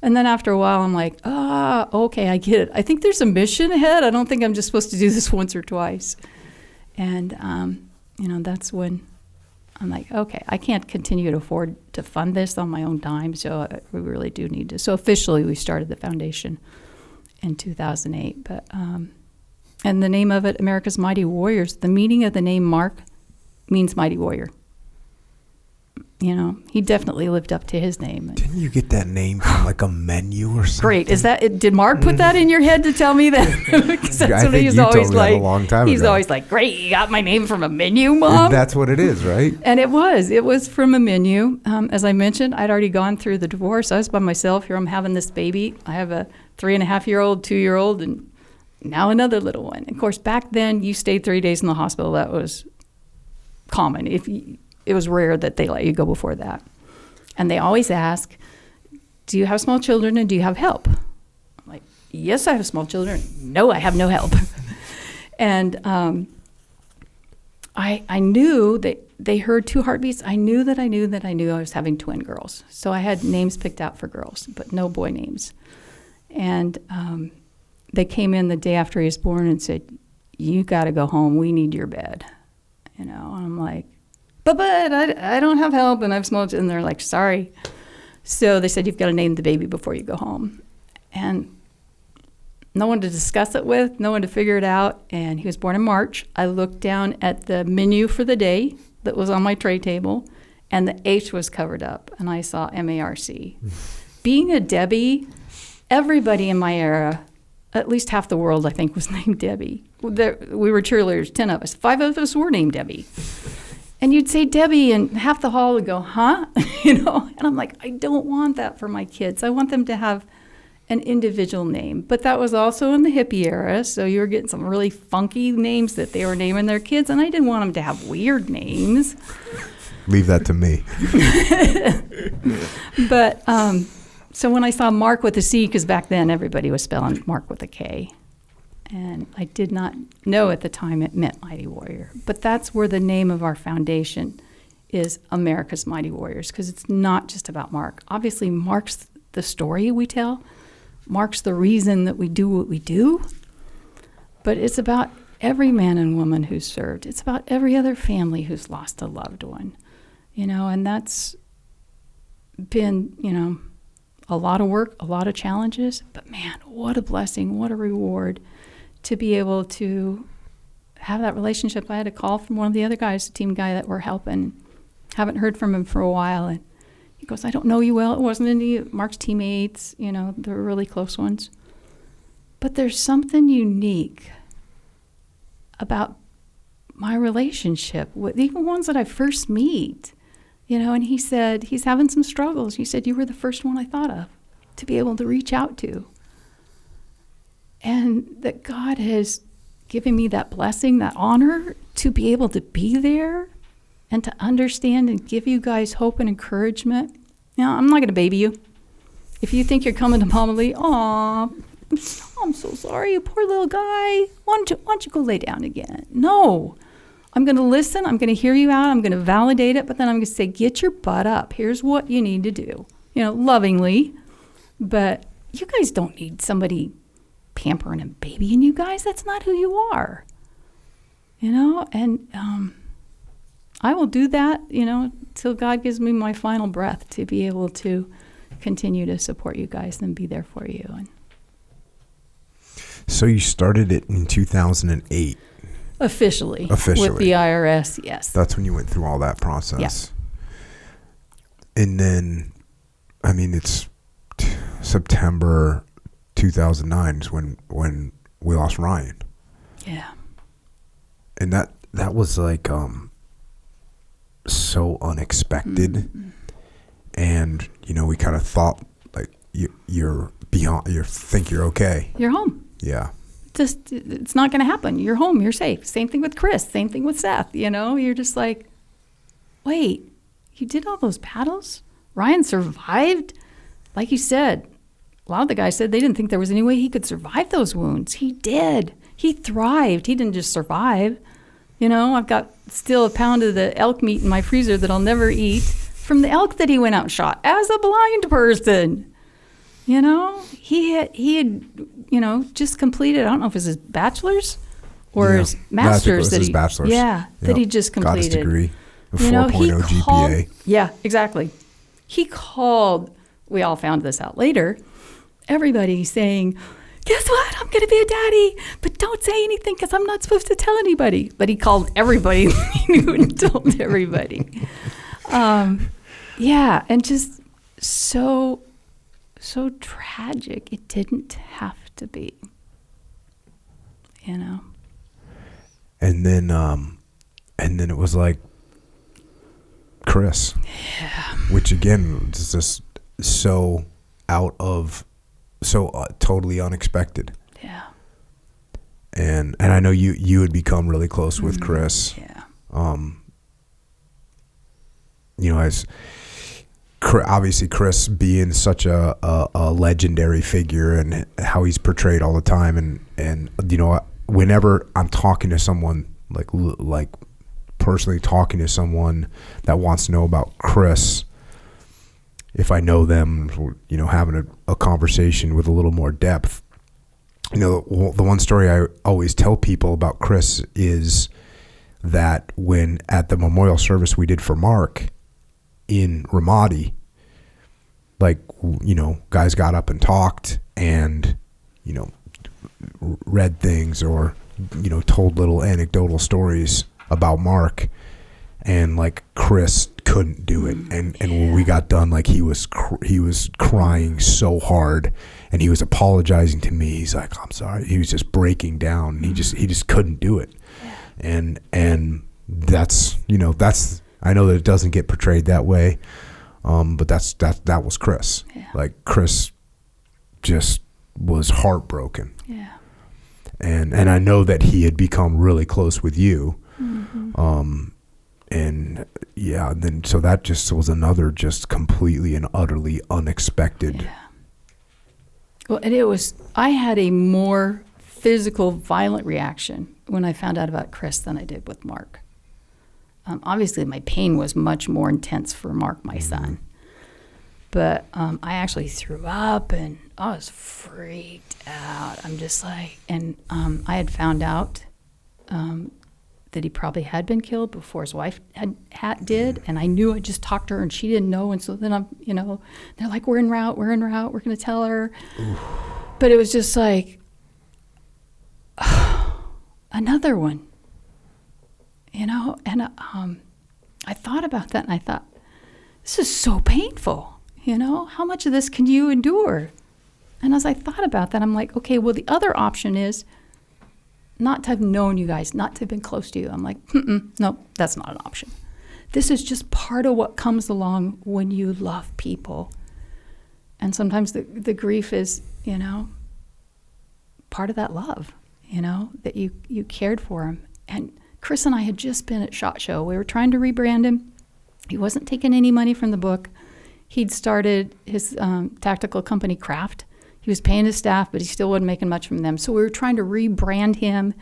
And then after a while, I'm like, okay, I get it. I think there's a mission ahead. I don't think I'm just supposed to do this once or twice. And, that's when I'm like, okay, I can't continue to afford to fund this on my own dime, so we really do need to. So officially, we started the foundation in 2008. But and the name of it, America's Mighty Warriors, the meaning of the name Marc means mighty warrior. He definitely lived up to his name. Didn't you get that name from like a menu or something? Great. Did Marc put that in your head to tell me that? Because that's what he's always like. A long time he's ago. always like, great, you got my name from a menu, Mom? That's what it is, right? And it was from a menu. As I mentioned, I'd already gone through the divorce. I was by myself. Here I'm having this baby. I have a 3.5-year-old, 2-year-old, and now another little one. Of course, back then, you stayed 3 days in the hospital. That was common. It was rare that they let you go before that. And they always ask, do you have small children and do you have help? I'm like, yes, I have small children. No, I have no help. And I knew that they heard 2 heartbeats. I knew I was having twin girls. So I had names picked out for girls, but no boy names. And they came in the day after he was born and said, you got to go home. We need your bed. And I'm like, but I don't have help and I've smoked. And they're like, sorry. So they said, you've got to name the baby before you go home. And no one to discuss it with, no one to figure it out. And he was born in March. I looked down at the menu for the day that was on my tray table, and the H was covered up, and I saw M-A-R-C. Being a Debbie, everybody in my era, at least half the world, I think, was named Debbie. We were cheerleaders, 10 of us. 5 of us were named Debbie. And you'd say Debbie, and half the hall would go, huh? And I'm like, I don't want that for my kids. I want them to have an individual name. But that was also in the hippie era, so you were getting some really funky names that they were naming their kids, and I didn't want them to have weird names. Leave that to me. But so when I saw Marc with a C, because back then everybody was spelling Marc with a K, and I did not know at the time it meant Mighty Warrior. But that's where the name of our foundation is, America's Mighty Warriors, because it's not just about Marc. Obviously, Marc's the story we tell. Marc's the reason that we do what we do. But it's about every man and woman who's served. It's about every other family who's lost a loved one. And that's been, a lot of work, a lot of challenges. But man, what a blessing, what a reward to be able to have that relationship. I had a call from one of the other guys, the team guy that we're helping. Haven't heard from him for a while. And he goes, I don't know you well. It wasn't any of Marc's teammates. They're really close ones. But there's something unique about my relationship with even ones that I first meet. And he said he's having some struggles. He said, you were the first one I thought of to be able to reach out to. And that God has given me that blessing, that honor to be able to be there and to understand and give you guys hope and encouragement. I'm not going to baby you. If you think you're coming to Momma Lee, aw, I'm so sorry, you poor little guy. Why don't you go lay down again? No. I'm going to listen. I'm going to hear you out. I'm going to validate it. But then I'm going to say, get your butt up. Here's what you need to do. Lovingly. But you guys don't need somebody pampering and babying you guys. That's not who you are. And I will do that, till God gives me my final breath to be able to continue to support you guys and be there for you. And so you started it in 2008. Officially. With the IRS, yes. That's when you went through all that process. Yeah. And then, it's September 2009 is when we lost Ryan. Yeah. And that was like so unexpected. Mm-hmm. And we kind of thought like you're beyond, you think you're okay. You're home. Yeah. Just, it's not going to happen. You're home. You're safe. Same thing with Chris. Same thing with Seth. You're just like, wait, you did all those battles? Ryan survived? Like you said, a lot of the guys said they didn't think there was any way he could survive those wounds. He did. He thrived. He didn't just survive. I've got still a pound of the elk meat in my freezer that I'll never eat from the elk that he went out and shot as a blind person. You know, he had just completed, I don't know if it was his bachelor's or his master's. His bachelor's. Yeah, that he just completed. Got his degree, a 4.0 GPA. Yeah, exactly. He called, we all found this out later, everybody saying, guess what? I'm going to be a daddy, but don't say anything because I'm not supposed to tell anybody. But he called everybody he knew and told everybody. Yeah, and just so tragic. It didn't have to be, you know. And then it was like Chris. Yeah. Which again was just so totally unexpected. Yeah. And I know you had become really close with Chris. Yeah. You know, as obviously Chris being such a legendary figure and how he's portrayed all the time, and you know, whenever I'm talking to someone like personally talking to someone that wants to know about Chris, if I know them, you know, having a conversation with a little more depth, you know, the one story I always tell people about Chris is that when at the memorial service we did for Mark in Ramadi, like, you know, guys got up and talked and, you know, read things or, you know, told little anecdotal stories about Mark, and like Chris couldn't do it, and when we got done, like he was crying so hard, and he was apologizing to me. He's like, I'm sorry. He was just breaking down, and he just couldn't do it. Yeah. And that's, you know, that's, I know that it doesn't get portrayed that way, but that was Chris. Yeah. Like Chris just was heartbroken. Yeah. And I know that he had become really close with you. Mm-hmm. And yeah, then so that just was another just completely and utterly unexpected. Yeah. Well, and I had a more physical, violent reaction when I found out about Chris than I did with Mark. Obviously, my pain was much more intense for Mark, my son. But I actually threw up, and I was freaked out. I'm just like, and I had found out that he probably had been killed before his wife did, and I knew. I just talked to her, and she didn't know. And so then I'm, you know, they're like, we're en route, we're going to tell her. Oof. But it was just like, another one, you know. And I thought about that, and I thought, this is so painful. You know, how much of this can you endure? And as I thought about that, I'm like, okay, well, the other option is not to have known you guys, not to have been close to you. I'm like, no, that's not an option. This is just part of what comes along when you love people. And sometimes the grief is, you know, part of that love, you know, that you cared for him. And Chris and I had just been at SHOT Show. We were trying to rebrand him. He wasn't taking any money from the book. He'd started his tactical company, Craft. He was paying his staff, but he still wasn't making much from them. So we were trying to rebrand him,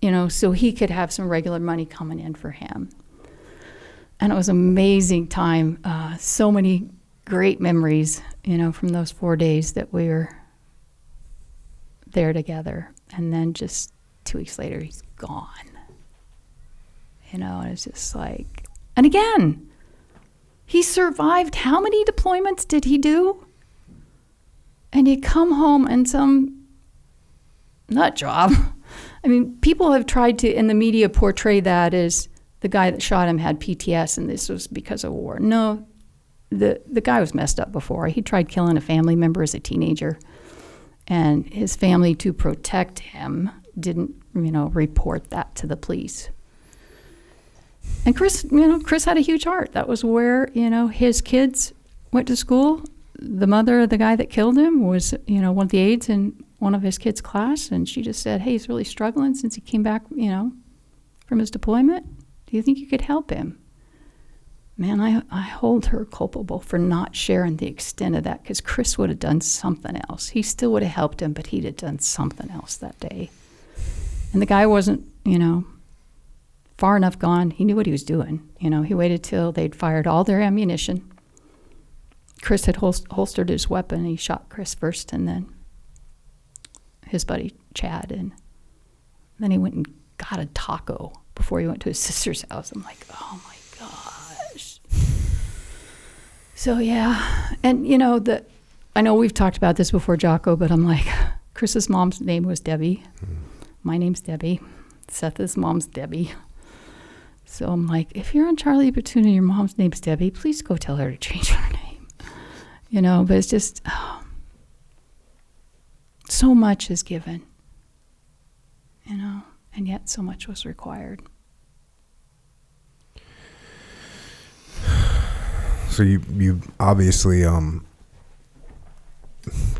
you know, so he could have some regular money coming in for him. And it was an amazing time. So many great memories, you know, from those 4 days that we were there together. And then just 2 weeks later, he's gone. You know, and it's just like, and again, he survived. How many deployments did he do? And you come home and some nut job. I mean, people have tried to, in the media, portray that as the guy that shot him had PTS and this was because of war. No, the guy was messed up before. He tried killing a family member as a teenager. And his family, to protect him, didn't, you know, report that to the police. And Chris had a huge heart. That was where, you know, his kids went to school. The mother of the guy that killed him was, you know, one of the aides in one of his kids' class, and she just said, hey, he's really struggling since he came back, you know, from his deployment. Do you think you could help him? Man, I hold her culpable for not sharing the extent of that, because Chris would have done something else. He still would have helped him, but he'd have done something else that day. And the guy wasn't, you know, far enough gone. He knew what he was doing. He waited till they'd fired all their ammunition. Chris had holstered his weapon. He shot Chris first, and then his buddy Chad, and then he went and got a taco before he went to his sister's house. I'm like, oh my gosh. So yeah, and I know we've talked about this before, Jocko, but I'm like, Chris's mom's name was Debbie. My name's Debbie. Seth's mom's Debbie. So I'm like, if you're on Charlie Platoon and your mom's name's Debbie, please go tell her to change her name. But it's just, so much is given, and yet so much was required. So you obviously, you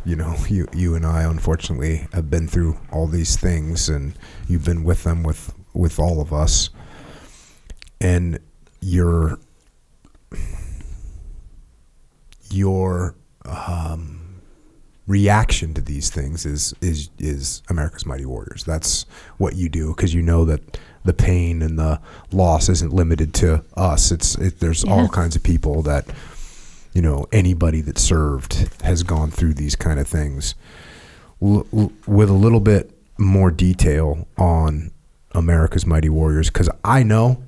and I unfortunately have been through all these things, and you've been with them with all of us, and your reaction to these things is America's Mighty Warriors. That's what you do, because you know that the pain and the loss isn't limited to us. There's all kinds of people that, anybody that served has gone through these kind of things. With a little bit more detail on America's Mighty Warriors, because I know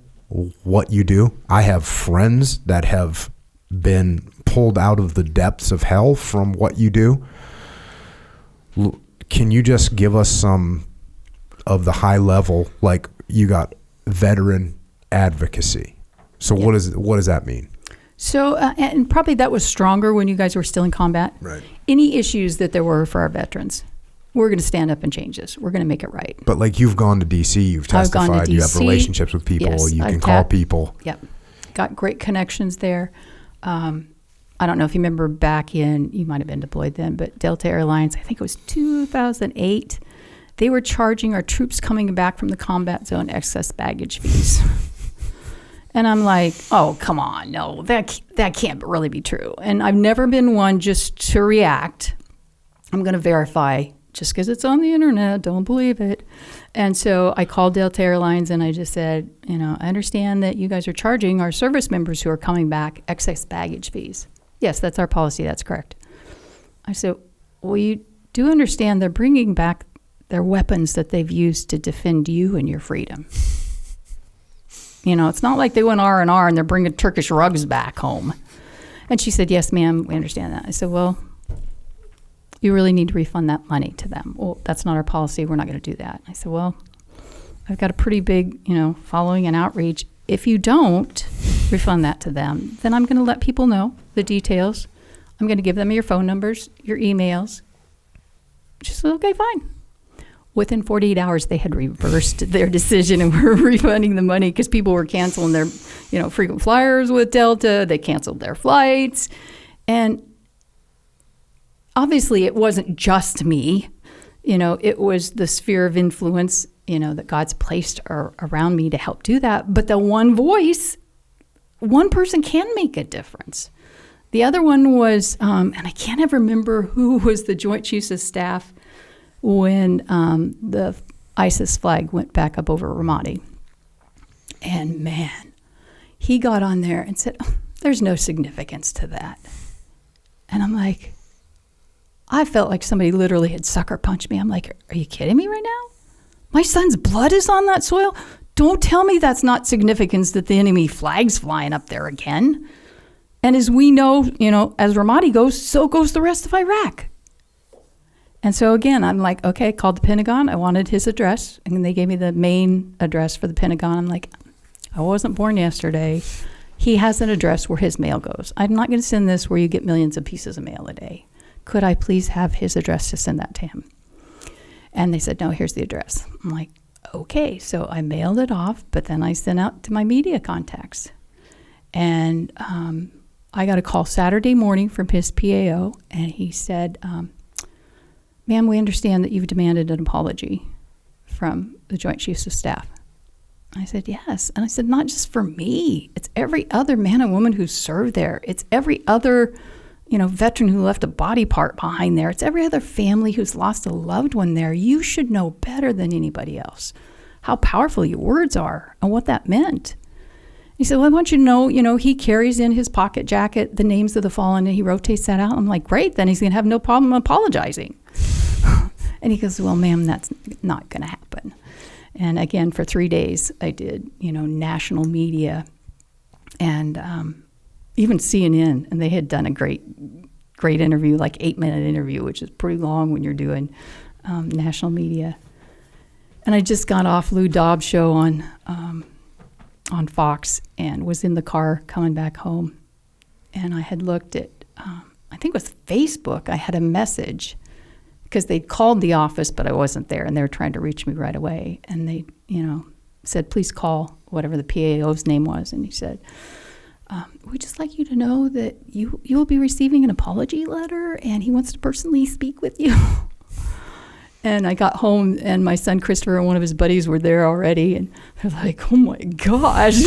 what you do. I have friends that have been pulled out of the depths of hell from what you do. Can you just give us some of the high level, like you got veteran advocacy. So what does that mean? So, and probably that was stronger when you guys were still in combat. Right. Any issues that there were for our veterans, we're going to stand up and change this. We're going to make it right. But like you've gone to D.C., you've testified, I've gone to you have DC. relationships with people, Yes, you can call people. Yep. Got great connections there. I don't know if you remember back in, you might have been deployed then, but Delta Airlines, I think it was 2008, they were charging our troops coming back from the combat zone excess baggage fees. And I'm like, oh, come on. No, that can't really be true. And I've never been one just to react. I'm going to verify. Just because it's on the internet, don't believe it. And so I called Delta Airlines and I just said, I understand that you guys are charging our service members who are coming back excess baggage fees. Yes, that's our policy. That's correct. I said, well, you do understand they're bringing back their weapons that they've used to defend you and your freedom. It's not like they went R&R and they're bringing Turkish rugs back home. And she said, yes, ma'am, we understand that. I said, well, you really need to refund that money to them. Well, that's not our policy. We're not going to do that. I said, well, I've got a pretty big, following and outreach. If you don't refund that to them, then I'm going to let people know the details. I'm going to give them your phone numbers, your emails. She said, okay, fine. Within 48 hours, they had reversed their decision and were refunding the money because people were canceling their, frequent flyers with Delta. They canceled their flights. And obviously, it wasn't just me. It was the sphere of influence, that God's placed around me to help do that. But the one voice, one person can make a difference. The other one was, and I can't ever remember who was the Joint Chiefs of Staff when the ISIS flag went back up over Ramadi. And man, he got on there and said, oh, there's no significance to that. And I'm like, I felt like somebody literally had sucker punched me. I'm like, are you kidding me right now? My son's blood is on that soil? Don't tell me that's not significance that the enemy flag's flying up there again. And as we know, as Ramadi goes, so goes the rest of Iraq. And so again, I'm like, okay, called the Pentagon. I wanted his address. And they gave me the main address for the Pentagon. I'm like, I wasn't born yesterday. He has an address where his mail goes. I'm not going to send this where you get millions of pieces of mail a day. Could I please have his address to send that to him? And they said, no, here's the address. I'm like, okay. So I mailed it off, but then I sent out to my media contacts. And I got a call Saturday morning from his PAO, and he said, ma'am, we understand that you've demanded an apology from the Joint Chiefs of Staff. I said, yes. And I said, not just for me. It's every other man and woman who served there. It's every other veteran who left a body part behind there. It's every other family who's lost a loved one there. You should know better than anybody else how powerful your words are and what that meant. He said, well, I want you to know, he carries in his pocket jacket the names of the fallen, and he rotates that out. I'm like, great, then he's going to have no problem apologizing. And he goes, well, ma'am, that's not going to happen. And again, for 3 days, I did, national media and even CNN, and they had done a great interview, like 8-minute interview, which is pretty long when you're doing national media. And I just got off Lou Dobbs' show on Fox and was in the car coming back home. And I had looked at, I think it was Facebook. I had a message because they'd called the office, but I wasn't there, and they were trying to reach me right away. And they, said, please call whatever the PAO's name was. And he said, we'd just like you to know that you will be receiving an apology letter, and he wants to personally speak with you. And I got home, and my son Christopher and one of his buddies were there already, and they're like, oh my gosh.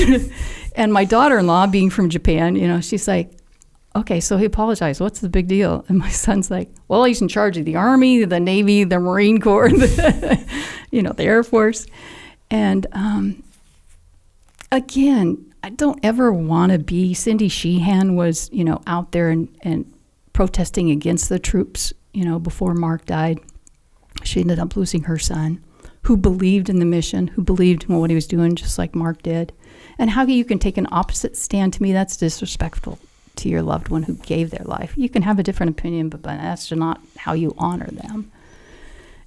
And my daughter-in-law, being from Japan, she's like, okay, so he apologized. What's the big deal? And my son's like, well, he's in charge of the Army, the Navy, the Marine Corps, the Air Force. And again, I don't ever want to be, Cindy Sheehan was, out there and protesting against the troops, before Mark died. She ended up losing her son, who believed in the mission, who believed in what he was doing, just like Mark did. And how you can take an opposite stand, to me, that's disrespectful to your loved one who gave their life. You can have a different opinion, but that's not how you honor them.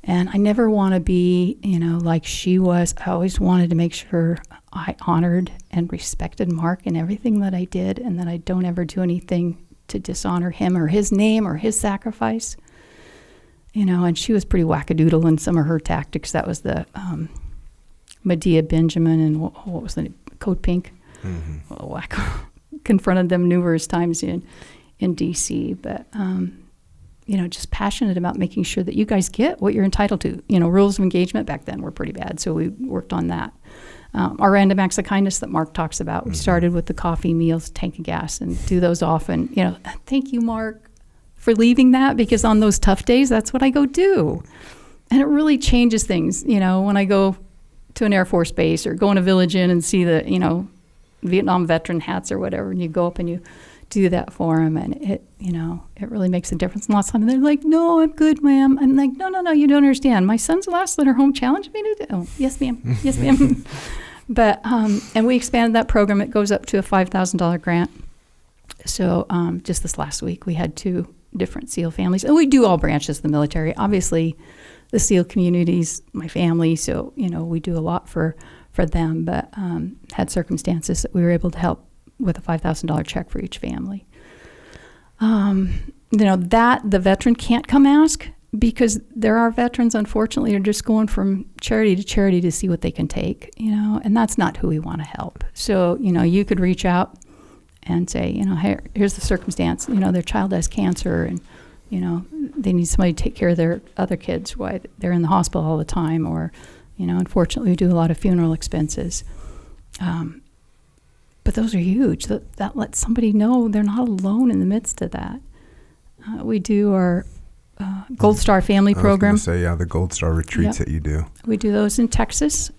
And I never want to be, like she was. I always wanted to make sure I honored and respected Mark in everything that I did, and that I don't ever do anything to dishonor him or his name or his sacrifice. And she was pretty wackadoodle in some of her tactics. That was the Medea Benjamin and what was the name? Code Pink. Mm-hmm. Wacko. Confronted them numerous times in D.C., but just passionate about making sure that you guys get what you're entitled to. Rules of engagement back then were pretty bad, so we worked on that. Our random acts of kindness that Mark talks about, we started with the coffee, meals, tank of gas, and do those often. Thank you, Mark, for leaving that, because on those tough days, that's what I go do. And it really changes things, when I go to an Air Force base or go in a Village Inn and see the, Vietnam veteran hats or whatever, and you go up and you do that for them, and it really makes a difference. And lots of times they're like, no, I'm good, ma'am. I'm like, no, you don't understand. My son's last letter home challenged me to do, oh, yes, ma'am, yes, ma'am. But, and we expanded that program. It goes up to a $5,000 grant. So just this last week, we had 2 different SEAL families. And we do all branches of the military. Obviously, the SEAL community's my family, so, we do a lot for them, but had circumstances that we were able to help with a $5,000 check for each family. That the veteran can't come ask, because there are veterans, unfortunately, who are just going from charity to charity to see what they can take, and that's not who we want to help. So, you could reach out and say, hey, here's the circumstance, their child has cancer, and, they need somebody to take care of their other kids while they're in the hospital all the time, or, unfortunately, we do a lot of funeral expenses. But those are huge. That lets somebody know they're not alone in the midst of that. We do our Gold Star Family Program. I was going to say, the Gold Star retreats that you do. We do those in Texas.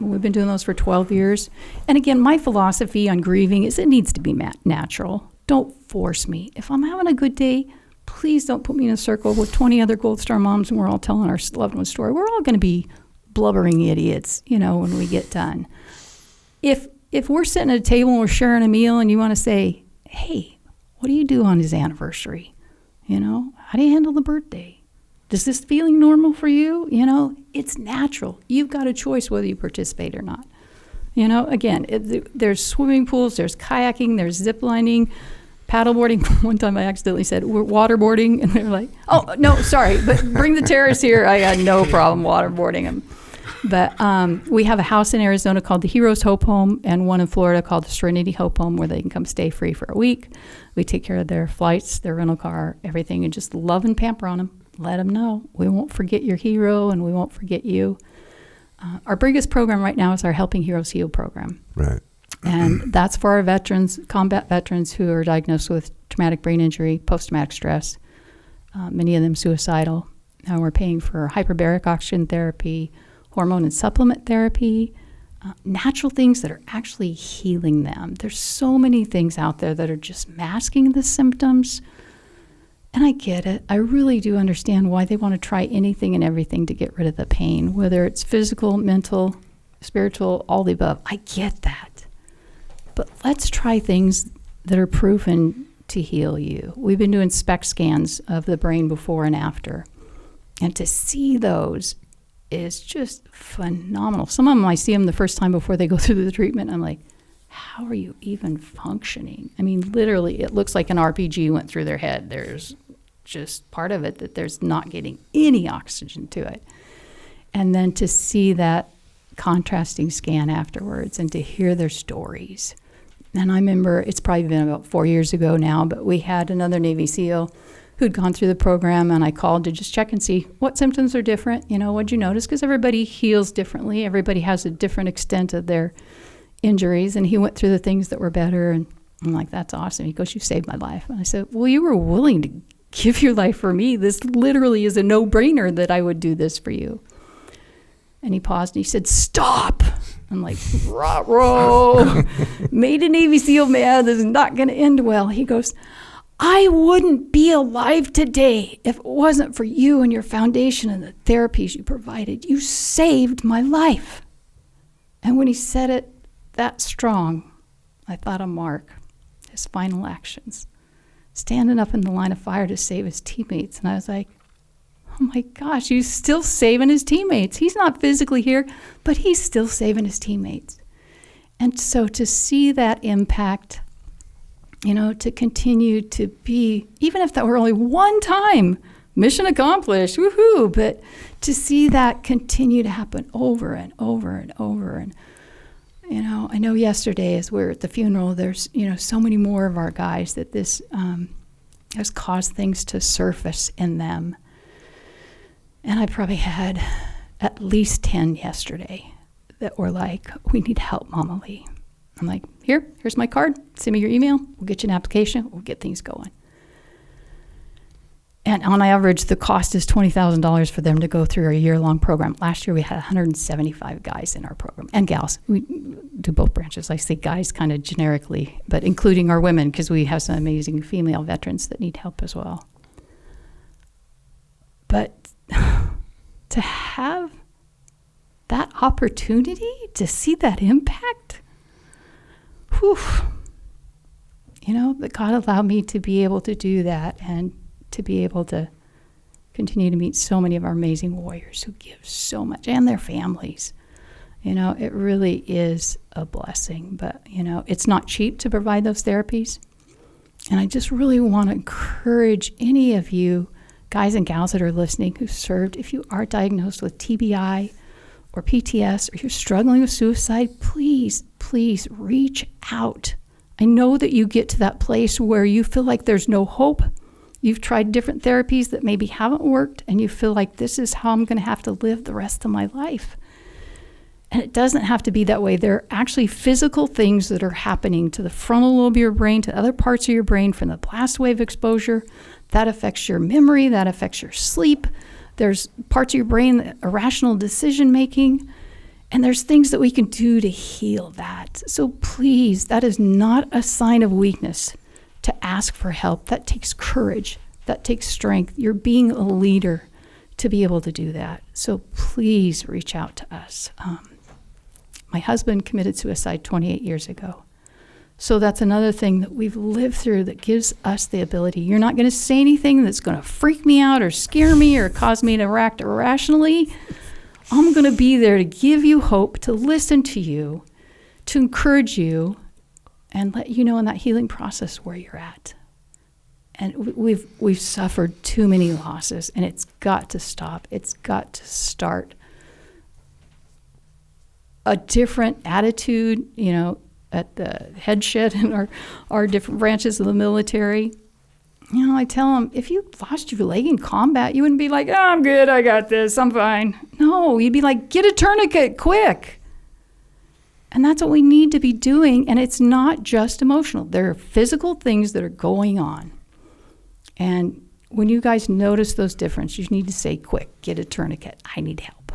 We've been doing those for 12 years. And again, my philosophy on grieving is it needs to be natural. Don't force me. If I'm having a good day, please don't put me in a circle with 20 other Gold Star moms and we're all telling our loved one's story. We're all going to be blubbering idiots, when we get done. If we're sitting at a table and we're sharing a meal and you want to say, hey, what do you do on his anniversary? How do you handle the birthday? Does this feeling normal for you? It's natural. You've got a choice whether you participate or not. Again, there's swimming pools, there's kayaking, there's zip lining, paddleboarding. One time I accidentally said, we're waterboarding, and they're like, oh, no, sorry, but bring the terrace here. I got no problem waterboarding them. But we have a house in Arizona called the Heroes Hope Home, and one in Florida called the Serenity Hope Home, where they can come stay free for a week. We take care of their flights, their rental car, everything, and just love and pamper on them. Let them know we won't forget your hero, and we won't forget you. Our biggest program right now is our Helping Heroes Heal program. Right. And that's for our veterans, combat veterans who are diagnosed with traumatic brain injury, post-traumatic stress, many of them suicidal. We're paying for hyperbaric oxygen therapy, hormone and supplement therapy, natural things that are actually healing them. There's so many things out there that are just masking the symptoms. And I get it. I really do understand why they want to try anything and everything to get rid of the pain, whether it's physical, mental, spiritual, all the above. I get that. But let's try things that are proven to heal you. We've been doing SPECT scans of the brain before and after. And to see those is just phenomenal. Some of them, I see them the first time before they go through the treatment. I'm like, how are you even functioning? I mean, literally, it looks like an RPG went through their head. There's just part of it that there's not getting any oxygen to it. And then to see that contrasting scan afterwards and to hear their stories. And I remember, it's probably been about 4 years ago now, but we had another Navy SEAL who'd gone through the program, and I called to just check and see what symptoms are different. You know, what'd you notice? Because everybody heals differently. Everybody has a different extent of their injuries, and he went through the things that were better, and I'm like, that's awesome. He goes, you saved my life. And I said, well, you were willing to give your life for me. This literally is a no-brainer that I would do this for you. And he paused and he said, stop. I'm like, ruh-roh. Made a Navy SEAL man. This is not going to end well. He goes, I wouldn't be alive today if it wasn't for you and your foundation and the therapies you provided. You saved my life. And when he said it that strong, I thought of Mark, his final actions, standing up in the line of fire to save his teammates. And I was like, oh my gosh, he's still saving his teammates. He's not physically here, but he's still saving his teammates. And so to see that impact, you know, to continue to be, even if that were only one time, mission accomplished, woohoo, but to see that continue to happen over and over and over. And, you know, I know yesterday as we were at the funeral, there's, you know, so many more of our guys that this has caused things to surface in them. And I probably had at least 10 yesterday that were like, we need help, Momma Lee. I'm like, here's my card. Send me your email. We'll get you an application. We'll get things going. And on average, the cost is $20,000 for them to go through a year-long program. Last year, we had 175 guys in our program, and gals. We do both branches. I say guys kind of generically, but including our women, because we have some amazing female veterans that need help as well. But to have that opportunity, to see that impact, whew, you know, that God allowed me to be able to do that and to be able to continue to meet so many of our amazing warriors who give so much, and their families. You know, it really is a blessing. But, you know, it's not cheap to provide those therapies. And I just really want to encourage any of you guys and gals that are listening who served, if you are diagnosed with TBI or PTS, or you're struggling with suicide, please, please reach out. I know that you get to that place where you feel like there's no hope. You've tried different therapies that maybe haven't worked, and you feel like this is how I'm going to have to live the rest of my life. And it doesn't have to be that way. There are actually physical things that are happening to the frontal lobe of your brain, to other parts of your brain from the blast wave exposure. That affects your memory, that affects your sleep. There's parts of your brain that irrational decision making, and there's things that we can do to heal that. So please, that is not a sign of weakness to ask for help. That takes courage. That takes strength. You're being a leader to be able to do that. So please reach out to us. My husband committed suicide 28 years ago. So that's another thing that we've lived through that gives us the ability. You're not going to say anything that's going to freak me out or scare me or cause me to act irrationally. I'm going to be there to give you hope, to listen to you, to encourage you, and let you know in that healing process where you're at. And we've suffered too many losses, and it's got to stop. It's got to start. A different attitude, you know, at the head shed in our different branches of the military. You know, I tell them, if you lost your leg in combat, you wouldn't be like, oh, I'm good, I got this, I'm fine. No, you'd be like, get a tourniquet, quick. And that's what we need to be doing, and it's not just emotional. There are physical things that are going on. And when you guys notice those differences, you need to say, quick, get a tourniquet, I need help.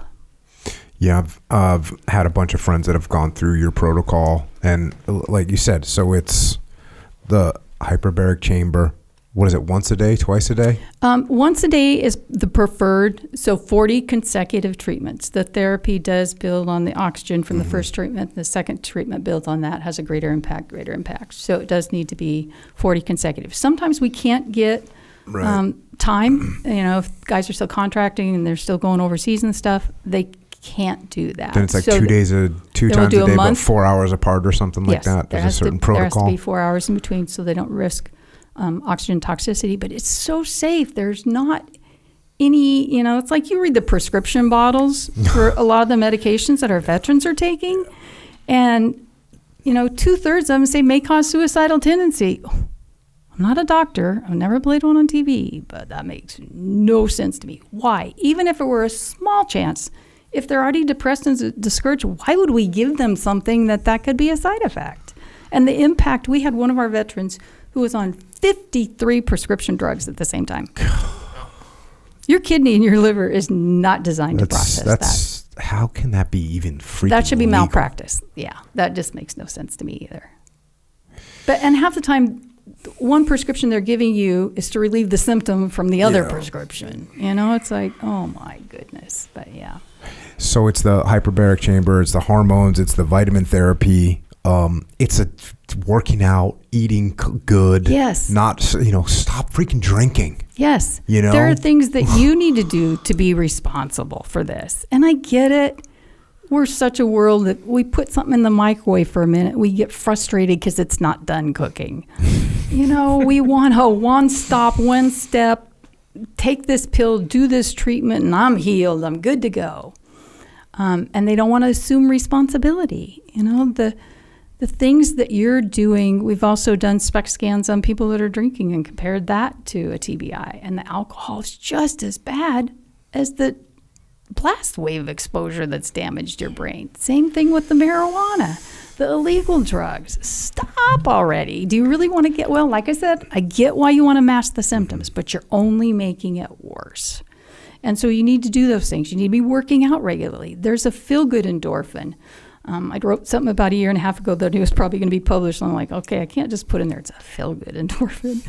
Yeah, I've had a bunch of friends that have gone through your protocol, and like you said, so it's the hyperbaric chamber. What is it, once a day, twice a day? Once a day is the preferred, so 40 consecutive treatments. The therapy does build on the oxygen from the first treatment. The second treatment builds on that, has a greater impact. So it does need to be 40 consecutive. Sometimes we can't get time. If guys are still contracting and they're still going overseas and stuff, they can't do that. Then it's like 2 times a day, but 4 hours apart or something like that. There's a certain protocol. There has to be 4 hours in between so they don't risk oxygen toxicity, but it's so safe. There's not any, it's like you read the prescription bottles for a lot of the medications that our veterans are taking, and 2/3 of them say may cause suicidal tendency. I'm not a doctor. I've never played one on TV, but that makes no sense to me. Why? Even if it were a small chance, if they're already depressed and discouraged, why would we give them something that could be a side effect? And the impact, we had one of our veterans who was on 53 prescription drugs at the same time. Your kidney and your liver is not designed to process that. How can that be even freaking That should be legal? malpractice. Yeah, that just makes no sense to me either. And half the time, one prescription they're giving you is to relieve the symptom from the other prescription. It's like, oh my goodness. But yeah. So it's the hyperbaric chamber, it's the hormones, it's the vitamin therapy. It's working out, eating good. Yes. Not, stop freaking drinking. Yes. There are things that you need to do to be responsible for this. And I get it. We're such a world that we put something in the microwave for a minute, we get frustrated because it's not done cooking. We want a one step, take this pill, do this treatment, and I'm healed, I'm good to go. And they don't want to assume responsibility. The things that you're doing, we've also done SPECT scans on people that are drinking and compared that to a TBI. And the alcohol is just as bad as the blast wave exposure that's damaged your brain. Same thing with the marijuana, the illegal drugs. Stop already. Do you really want to get well? Like I said, I get why you want to mask the symptoms, but you're only making it worse. And so you need to do those things. You need to be working out regularly. There's a feel-good endorphin. I wrote something about a year and a half ago that it was probably going to be published. And I'm like, okay, I can't just put in there, it's a feel-good endorphin.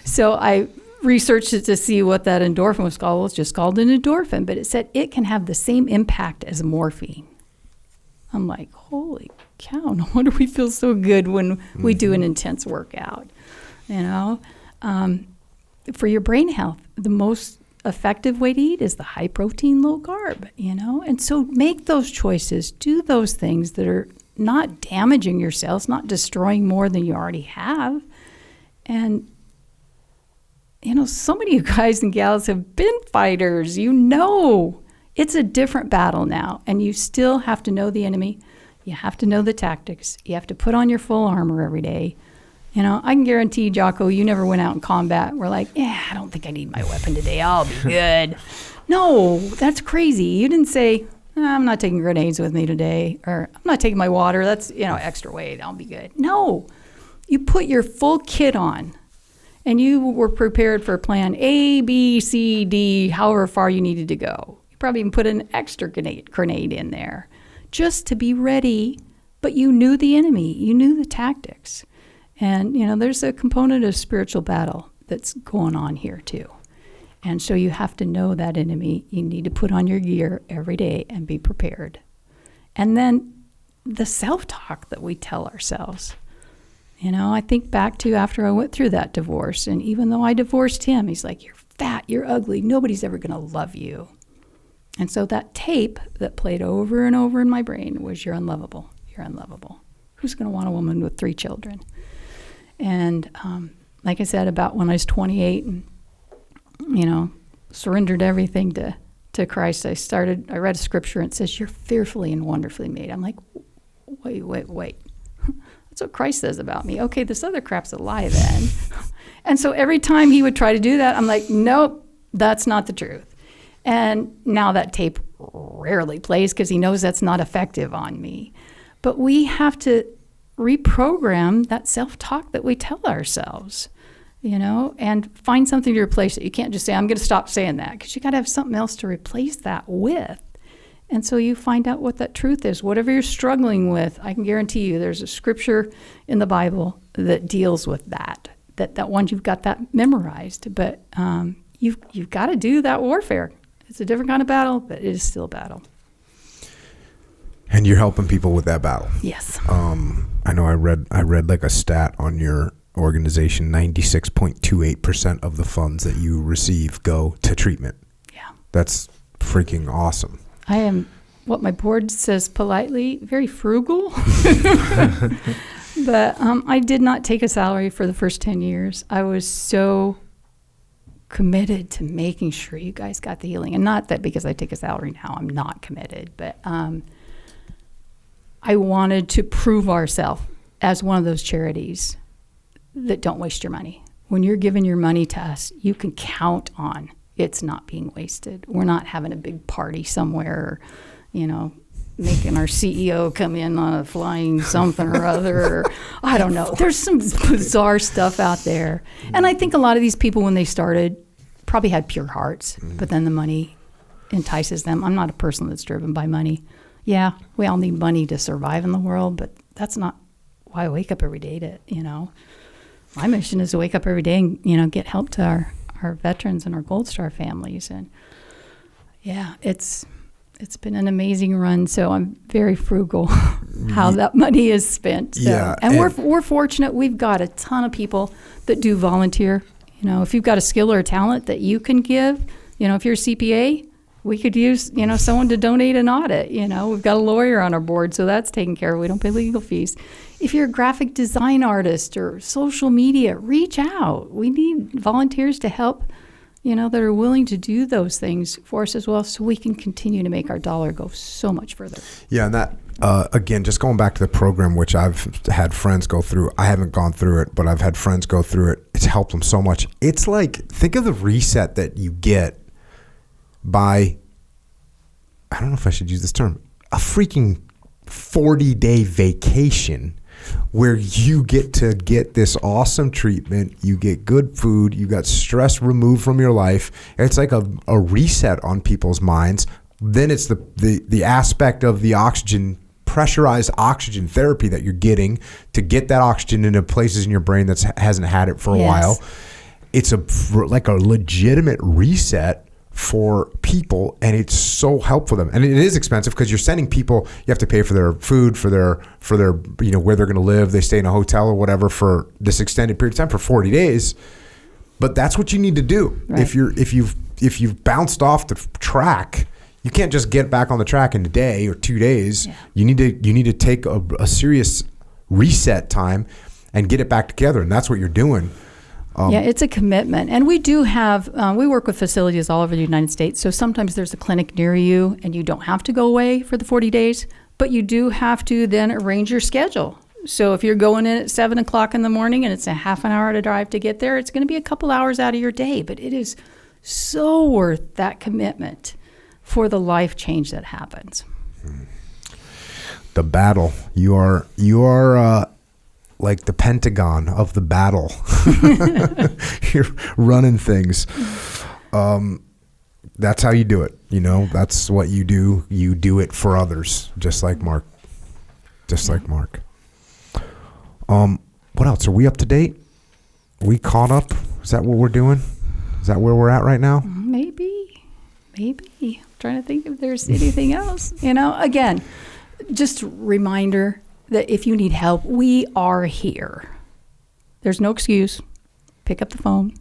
So I researched it to see what that endorphin was called. Well, it's just called an endorphin, but it said it can have the same impact as morphine. I'm like, holy cow, no wonder we feel so good when we do an intense workout. For your brain health, the most effective way to eat is the high protein, low carb, and so make those choices, do those things that are not damaging your cells, not destroying more than you already have. And so many of you guys and gals have been fighters. It's a different battle now, and you still have to know the enemy. You have to know the tactics. You have to put on your full armor every day. I can guarantee, Jocko, you never went out in combat. We're like, I don't think I need my weapon today. I'll be good. No, that's crazy. You didn't say, I'm not taking grenades with me today, or I'm not taking my water. That's, extra weight. I'll be good. No, you put your full kit on, and you were prepared for plan A, B, C, D, however far you needed to go. You probably even put an extra grenade in there just to be ready, but you knew the enemy. You knew the tactics. And, there's a component of spiritual battle that's going on here, too. And so you have to know that enemy. You need to put on your gear every day and be prepared. And then the self-talk that we tell ourselves. I think back to after I went through that divorce, and even though I divorced him, he's like, you're fat, you're ugly, nobody's ever going to love you. And so that tape that played over and over in my brain was, you're unlovable, you're unlovable. Who's going to want a woman with 3 children? And like I said, about when I was 28 and, surrendered everything to Christ, I read a scripture and it says, you're fearfully and wonderfully made. I'm like, wait. That's what Christ says about me. Okay, this other crap's a lie then. And so every time he would try to do that, I'm like, nope, that's not the truth. And now that tape rarely plays because he knows that's not effective on me. But we have to reprogram that self-talk that we tell ourselves, and find something to replace it. You can't just say, I'm going to stop saying that, because you got to have something else to replace that with. And so you find out what that truth is. Whatever you're struggling with, I can guarantee you there's a scripture in the Bible that deals with that. That once you've got that memorized, but you've got to do that warfare. It's a different kind of battle, but it is still a battle. And you're helping people with that battle. Yes. I know I read like a stat on your organization, 96.28% of the funds that you receive go to treatment. Yeah. That's freaking awesome. I am, what my board says politely, very frugal. But I did not take a salary for the first 10 years. I was so committed to making sure you guys got the healing. And not that because I take a salary now, I'm not committed. But I wanted to prove ourselves as one of those charities that don't waste your money. When you're giving your money to us, you can count on it's not being wasted. We're not having a big party somewhere, making our CEO come in on a flying something or other. Or, I don't know. There's some bizarre stuff out there. And I think a lot of these people, when they started, probably had pure hearts, but then the money entices them. I'm not a person that's driven by money. Yeah, we all need money to survive in the world, but that's not why I wake up every day to, My mission is to wake up every day and, get help to our veterans and our Gold Star families. And, yeah, it's been an amazing run, so I'm very frugal how that money is spent. So. Yeah, and we're fortunate. We've got a ton of people that do volunteer. If you've got a skill or a talent that you can give, if you're a CPA, we could use, someone to donate an audit. We've got a lawyer on our board, so that's taken care of. We don't pay legal fees. If you're a graphic design artist or social media, reach out. We need volunteers to help, that are willing to do those things for us as well, so we can continue to make our dollar go so much further. Yeah, and that, again, just going back to the program, which I've had friends go through. I haven't gone through it, but I've had friends go through it. It's helped them so much. It's like, think of the reset that you get by, I don't know if I should use this term, a freaking 40-day vacation where you get to get this awesome treatment, you get good food, you got stress removed from your life. It's like a reset on people's minds. Then it's the aspect of the oxygen, pressurized oxygen therapy that you're getting to get that oxygen into places in your brain that hasn't had it for a while. It's like a legitimate reset for people, and it's so helpful for them. And it is expensive because you're sending people, you have to pay for their food, for their where they're going to live. They stay in a hotel or whatever for this extended period of time for 40 days. But that's what you need to do. Right. If you've bounced off the track, you can't just get back on the track in a day or 2 days. Yeah. You need to take a serious reset time and get it back together, and that's what you're doing. It's a commitment. And we do have, we work with facilities all over the United States. So sometimes there's a clinic near you and you don't have to go away for the 40 days, but you do have to then arrange your schedule. So if you're going in at 7 o'clock in the morning and it's a half an hour to drive to get there, it's going to be a couple hours out of your day, but it is so worth that commitment for the life change that happens. The battle. You are like the Pentagon of the battle. You're running things. That's how you do it. That's what you do. You do it for others, just like Marc. Like Marc. What else? Are we up to date? Are we caught up? Is that what we're doing? Is that where we're at right now? Maybe. I'm trying to think if there's anything else. Again, just a reminder that if you need help, we are here. There's no excuse. Pick up the phone.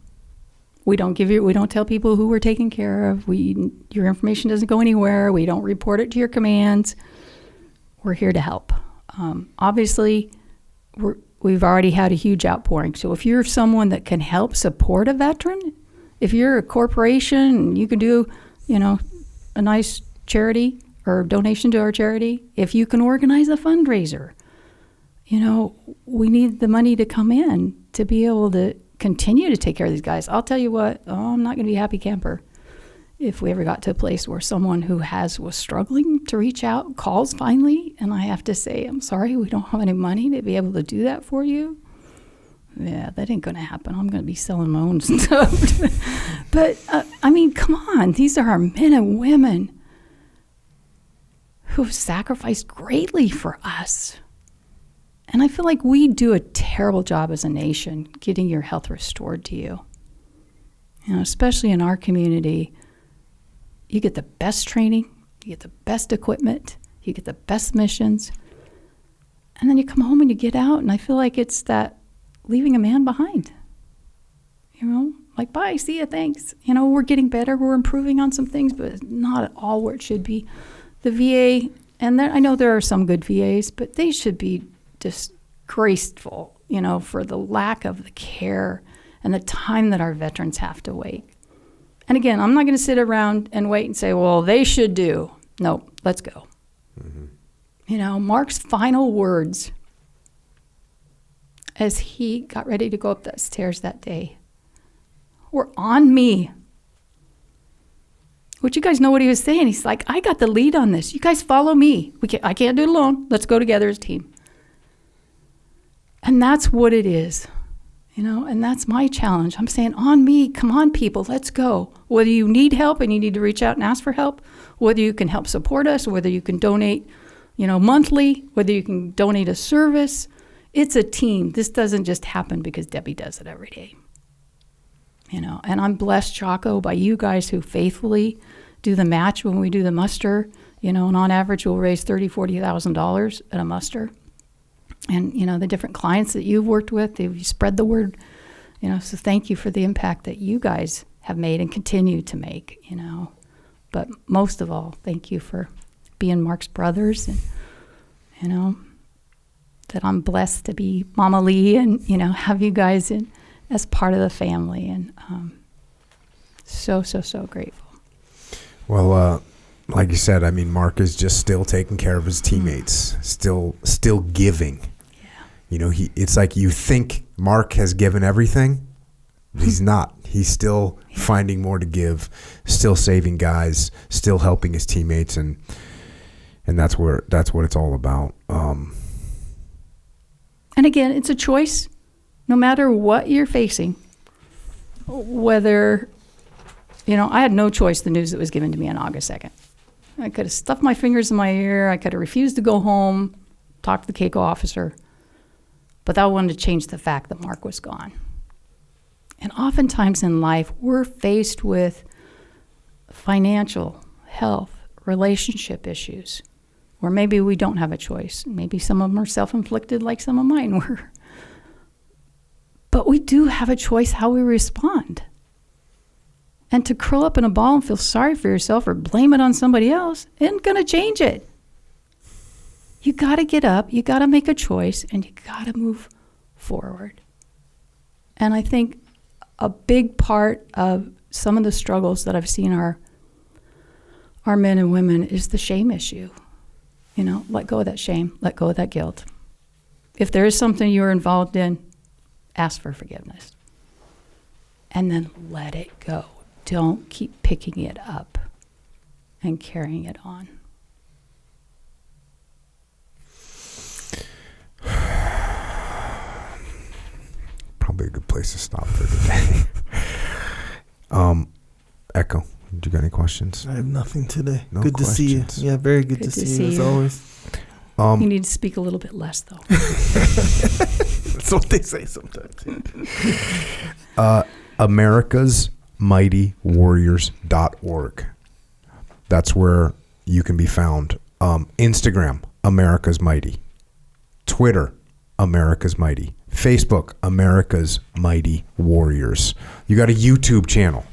We don't tell people who we're taking care of. Your information doesn't go anywhere. We don't report it to your commands. We're here to help. Obviously, we've already had a huge outpouring. So if you're someone that can help support a veteran, if you're a corporation, you can do, a nice charity or donation to our charity. If you can organize a fundraiser, we need the money to come in to be able to continue to take care of these guys. I'll tell you what, I'm not going to be a happy camper if we ever got to a place where someone who was struggling to reach out calls finally, and I have to say, I'm sorry, we don't have any money to be able to do that for you. Yeah, that ain't going to happen. I'm going to be selling my own stuff. But, come on. These are our men and women who have sacrificed greatly for us. And I feel like we do a terrible job as a nation getting your health restored to you. You know, especially in our community, you get the best training, you get the best equipment, you get the best missions, and then you come home and you get out, and I feel like it's that leaving a man behind. You know, like, bye, see ya, thanks. You know, we're getting better, we're improving on some things, but not at all where it should be. The VA, and I know there are some good VAs, but they should be disgraceful, you know, for the lack of the care and the time that our veterans have to wait. And again, I'm not going to sit around and wait and say, well, they should do. No, let's go. Mm-hmm. You know, Mark's final words as he got ready to go up the stairs that day were on me. Which you guys know what he was saying. He's like, I got the lead on this. You guys follow me. I can't do it alone. Let's go together as a team. And that's what it is, you know, and that's my challenge. I'm saying, on me, come on, people, let's go. Whether you need help and you need to reach out and ask for help, whether you can help support us, whether you can donate, you know, monthly, whether you can donate a service, it's a team. This doesn't just happen because Debbie does it every day. You know, and I'm blessed, Jocko, by you guys who faithfully do the match when we do the muster, you know, and on average we'll raise $30,000, $40,000 at a muster. And, you know, the different clients that you've worked with, you spread the word, you know, so thank you for the impact that you guys have made and continue to make, you know. But most of all, thank you for being Marc's brothers and, you know, that I'm blessed to be Momma Lee and, you know, have you guys in as part of the family, and so grateful. Well, like you said, I mean, Marc is just still taking care of his teammates, still giving. Yeah. You know, it's like you think Marc has given everything. He's not. He's still finding more to give, still saving guys, still helping his teammates, and that's what it's all about. And again, it's a choice. No matter what you're facing, whether, you know, I had no choice the news that was given to me on August 2nd. I could have stuffed my fingers in my ear. I could have refused to go home, talk to the KCO officer. But that wanted to change the fact that Marc was gone. And oftentimes in life, we're faced with financial, health, relationship issues, where maybe we don't have a choice. Maybe some of them are self-inflicted like some of mine were. But we do have a choice how we respond. And to curl up in a ball and feel sorry for yourself or blame it on somebody else isn't going to change it. You got to get up, you got to make a choice, and you got to move forward. And I think a big part of some of the struggles that I've seen our men and women is the shame issue. You know, let go of that shame, let go of that guilt. If there is something you're involved in, ask for forgiveness. And then let it go. Don't keep picking it up and carrying it on. Probably a good place to stop for today. Echo, do you got any questions? I have nothing today. No good questions. To see you. Yeah, very good to see you as always. You need to speak a little bit less, though. That's what they say sometimes. AmericasMightyWarriors.org. That's where you can be found. Instagram, America's Mighty. Twitter, America's Mighty. Facebook, America's Mighty Warriors. You got a YouTube channel,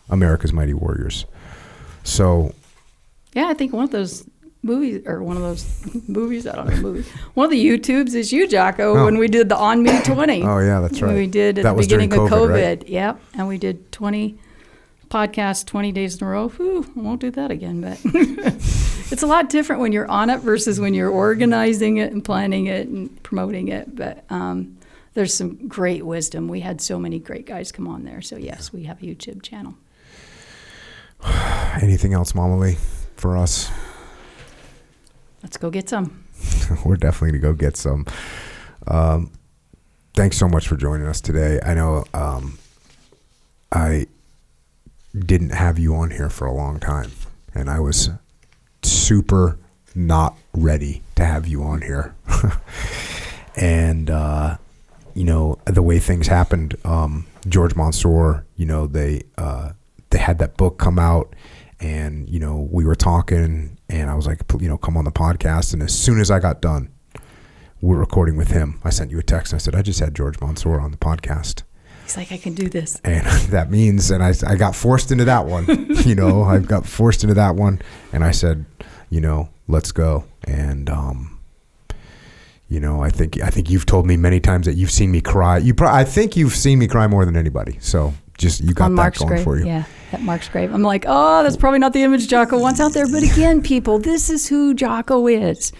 America's Mighty Warriors. So, yeah, I think one of those movies, I don't know, one of the YouTubes is you, Jocko, when we did the On Me 20. Oh, yeah, that's right. We did at that the beginning of COVID. Right? Yep, and we did 20 podcasts 20 days in a row. Whew, I won't do that again, but it's a lot different when you're on it versus when you're organizing it and planning it and promoting it. But there's some great wisdom. We had so many great guys come on there. So, yes, we have a YouTube channel. Anything else, Momma Lee, for us? Let's go get some. We're definitely going to go get some. Thanks so much for joining us today. I know I didn't have you on here for a long time, and I was super not ready to have you on here. And, you know, the way things happened, George Mansour, you know, they had that book come out, and, you know, we were talking, and I was like, you know, come on the podcast. And as soon as I got done, we're recording with him, I sent you a text. And I said, I just had George Mansour on the podcast. He's like, I can do this. And that means, and I got forced into that one, you know, I got forced into that one. And I said, you know, let's go. And, you know, I think you've told me many times that you've seen me cry. I think you've seen me cry more than anybody. So just, you got on that Mark's going grave, for you. Yeah, at Mark's grave. I'm like, oh, that's probably not the image Jocko wants out there. But again, people, this is who Jocko is.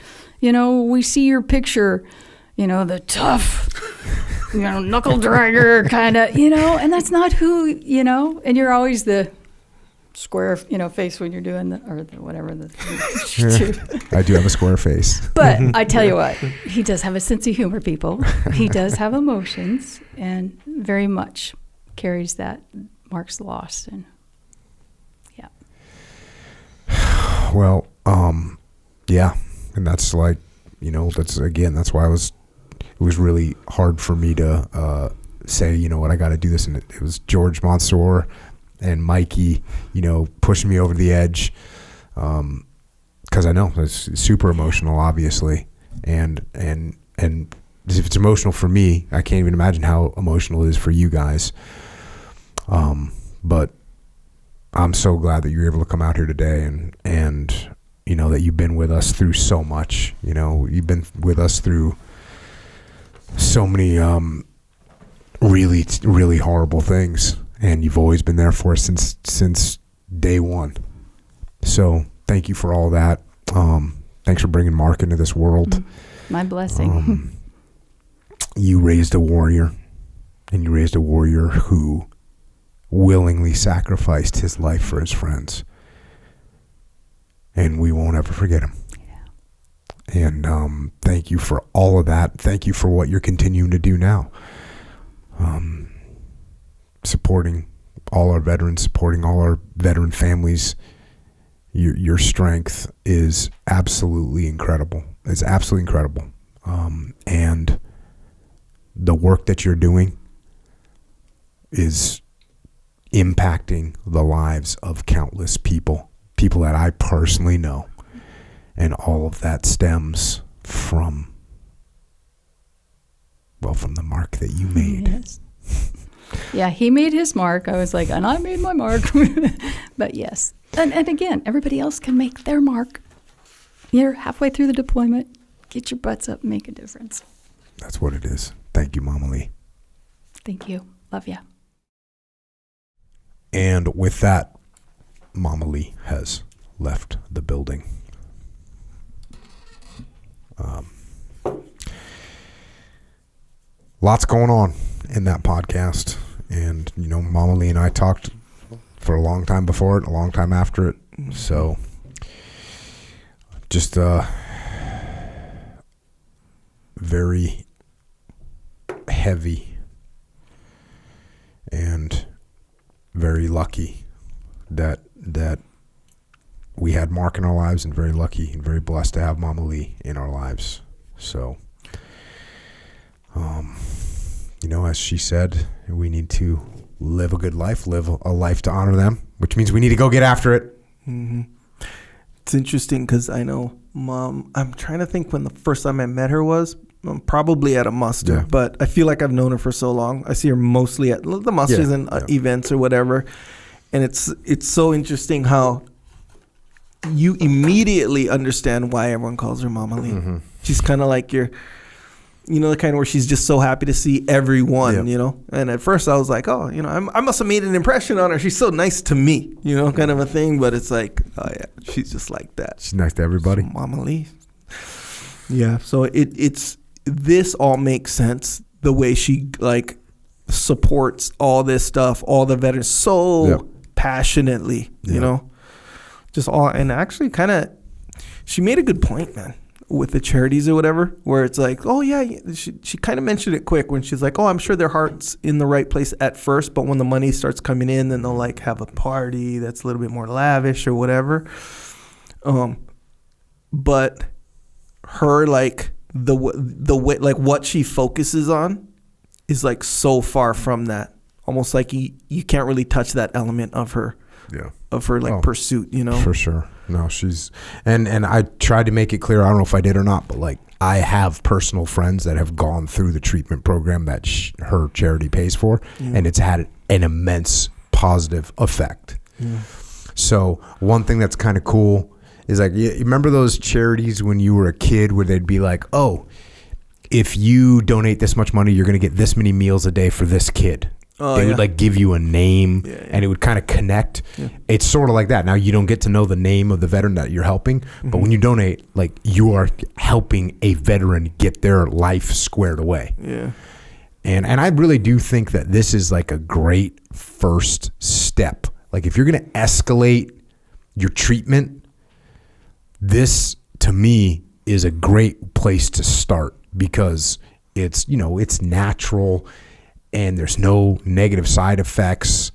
You know, we see your picture, you know, the tough, you know, knuckle dragger kind of, you know, and that's not who, you know, and you're always the square, you know, face when you're doing whatever I do have a square face. But I tell you what, he does have a sense of humor, people. He does have emotions, and very much carries that Mark's loss. And yeah. Well, yeah. And that's like, you know, that's why it was really hard for me to say, you know what, I got to do this. And it was George Mansour and Mikey, you know, pushing me over the edge. Because I know it's super emotional, obviously. And if it's emotional for me, I can't even imagine how emotional it is for you guys. But I'm so glad that you're able to come out here today and you know, that you've been with us through so much. You know, you've been with us through so many really, really horrible things, and you've always been there for us since day one. So thank you for all that. Thanks for bringing Mark into this world. My blessing. You raised a warrior, and you raised a warrior who willingly sacrificed his life for his friends. And we won't ever forget him. Yeah. And thank you for all of that. Thank you for what you're continuing to do now. Supporting all our veterans, supporting all our veteran families. Your strength is absolutely incredible. It's absolutely incredible. And the work that you're doing is impacting the lives of countless people that I personally know. And all of that stems from the mark that you made. Yes. Yeah, he made his mark. I was like, and I made my mark. But yes. And again, everybody else can make their mark. You're halfway through the deployment. Get your butts up and make a difference. That's what it is. Thank you, Momma Lee. Thank you. Love ya. And with that, Momma Lee has left the building. Lots going on in that podcast. And, you know, Momma Lee and I talked for a long time before it, a long time after it. So just very heavy and very lucky that we had Mark in our lives, and very lucky and very blessed to have Momma Lee in our lives. So, you know, as she said, we need to live a good life, live a life to honor them, which means we need to go get after it. Mm-hmm. It's interesting because I know Mom, I'm trying to think when the first time I met her was. Probably at a muster, yeah. But I feel like I've known her for so long. I see her mostly at the musters and events or whatever. And it's so interesting how you immediately understand why everyone calls her Momma Lee. Mm-hmm. She's kind of like your, you know, the kind where she's just so happy to see everyone, you know. And at first I was like, oh, you know, I must have made an impression on her. She's so nice to me, you know, kind of a thing. But it's like, oh yeah, she's just like that. She's nice to everybody. So Momma Lee. Yeah. So it's this all makes sense. The way she like supports all this stuff, all the veterans so passionately, you know, just all. And actually kind of, she made a good point, man, with the charities or whatever, where it's like, oh yeah, she kind of mentioned it quick when she's like, oh, I'm sure their heart's in the right place at first, but when the money starts coming in, then they'll like have a party that's a little bit more lavish or whatever. but her like the way like what she focuses on is like so far from that. Almost like you can't really touch that element of her. Yeah. Of her like pursuit, you know. For sure. No, she's and I tried to make it clear. I don't know if I did or not, but like I have personal friends that have gone through the treatment program that her charity pays for, and it's had an immense positive effect. Yeah. So one thing that's kind of cool is like, you remember those charities when you were a kid where they'd be like, oh, if you donate this much money, you're going to get this many meals a day for this kid. They would like give you a name and it would kind of connect. Yeah. It's sort of like that. Now you don't get to know the name of the veteran that you're helping, but when you donate, like you are helping a veteran get their life squared away. Yeah. And I really do think that this is like a great first step. Like if you're going to escalate your treatment, this to me is a great place to start because it's, you know, it's natural. And there's no negative side effects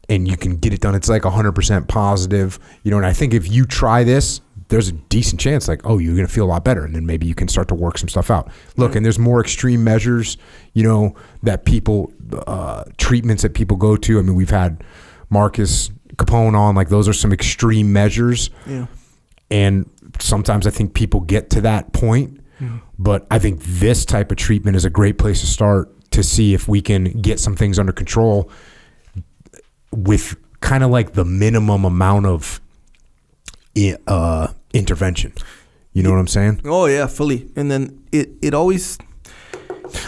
and you can get it done. It's like 100% positive, you know, and I think if you try this, there's a decent chance like, oh, you're going to feel a lot better. And then maybe you can start to work some stuff out. Look, and there's more extreme measures, you know, that people, treatments that people go to. I mean, we've had Marcus Capone on, like those are some extreme measures. Yeah. And sometimes I think people get to that point, but I think this type of treatment is a great place to start to see if we can get some things under control with kind of like the minimum amount of intervention. You know what I'm saying? Oh yeah, fully. And then it always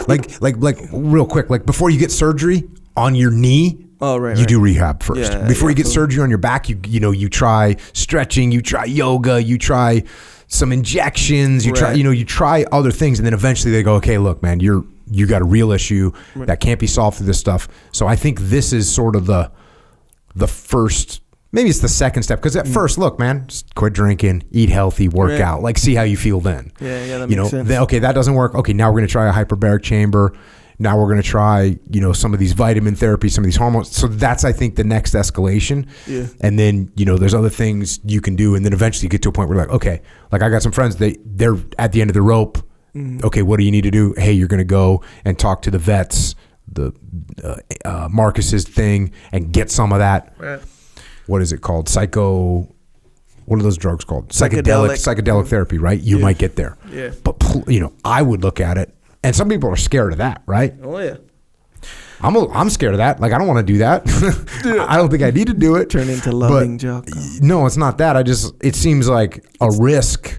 like real quick, like before you get surgery on your knee, you do rehab first. Before you get surgery on your back, you try stretching, you try yoga, you try some injections, you try other things, and then eventually they go, okay, look, man, you got a real issue that can't be solved through this stuff. So I think this is sort of the first, maybe it's the second step. Because at first, look, man, just quit drinking, eat healthy, work out, like see how you feel then. Yeah, that makes sense. Then, okay, that doesn't work. Okay, now we're going to try a hyperbaric chamber. Now we're going to try, some of these vitamin therapies, some of these hormones. So that's, I think, the next escalation. Yeah. And then, there's other things you can do. And then eventually you get to a point where you're like, okay, like I got some friends, they're at the end of the rope. Okay, what do you need to do? Hey, you're going to go and talk to the vets, the Marcus's thing, and get some of that. Right. What is it called? What are those drugs called? Psychedelic therapy, right? You might get there. Yeah. But, I would look at it, and some people are scared of that, right? Oh, yeah. I'm scared of that. Like, I don't want to do that. I don't think I need to do it. Turn into loving Jocko. No, it's not that. It seems like a risk.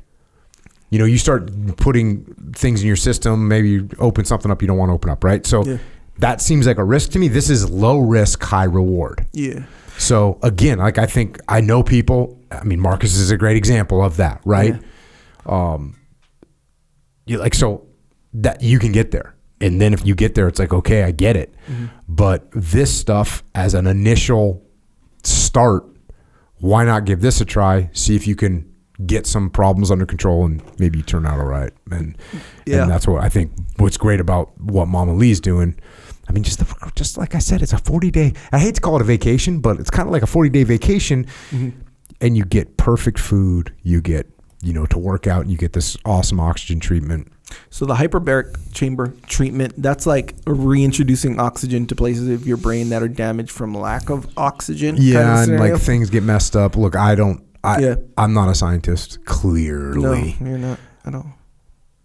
You start putting things in your system, maybe you open something up you don't want to open up, right? So that seems like a risk to me. This is low risk, high reward. Yeah. So again, like I know people, Marcus is a great example of that, right? Yeah. So that you can get there. And then if you get there, it's like, okay, I get it. Mm-hmm. But this stuff as an initial start, why not give this a try? See if you can get some problems under control and maybe you turn out all right. And that's what I think what's great about what Momma Lee's doing. Just like I said, it's a 40-day, I hate to call it a vacation, but it's kind of like a 40-day vacation. Mm-hmm. And you get perfect food, you get, to work out, and you get this awesome oxygen treatment. So the hyperbaric chamber treatment, that's like reintroducing oxygen to places of your brain that are damaged from lack of oxygen. Yeah, kind of and like things get messed up. Look, I'm not a scientist, clearly. No, you're not at all.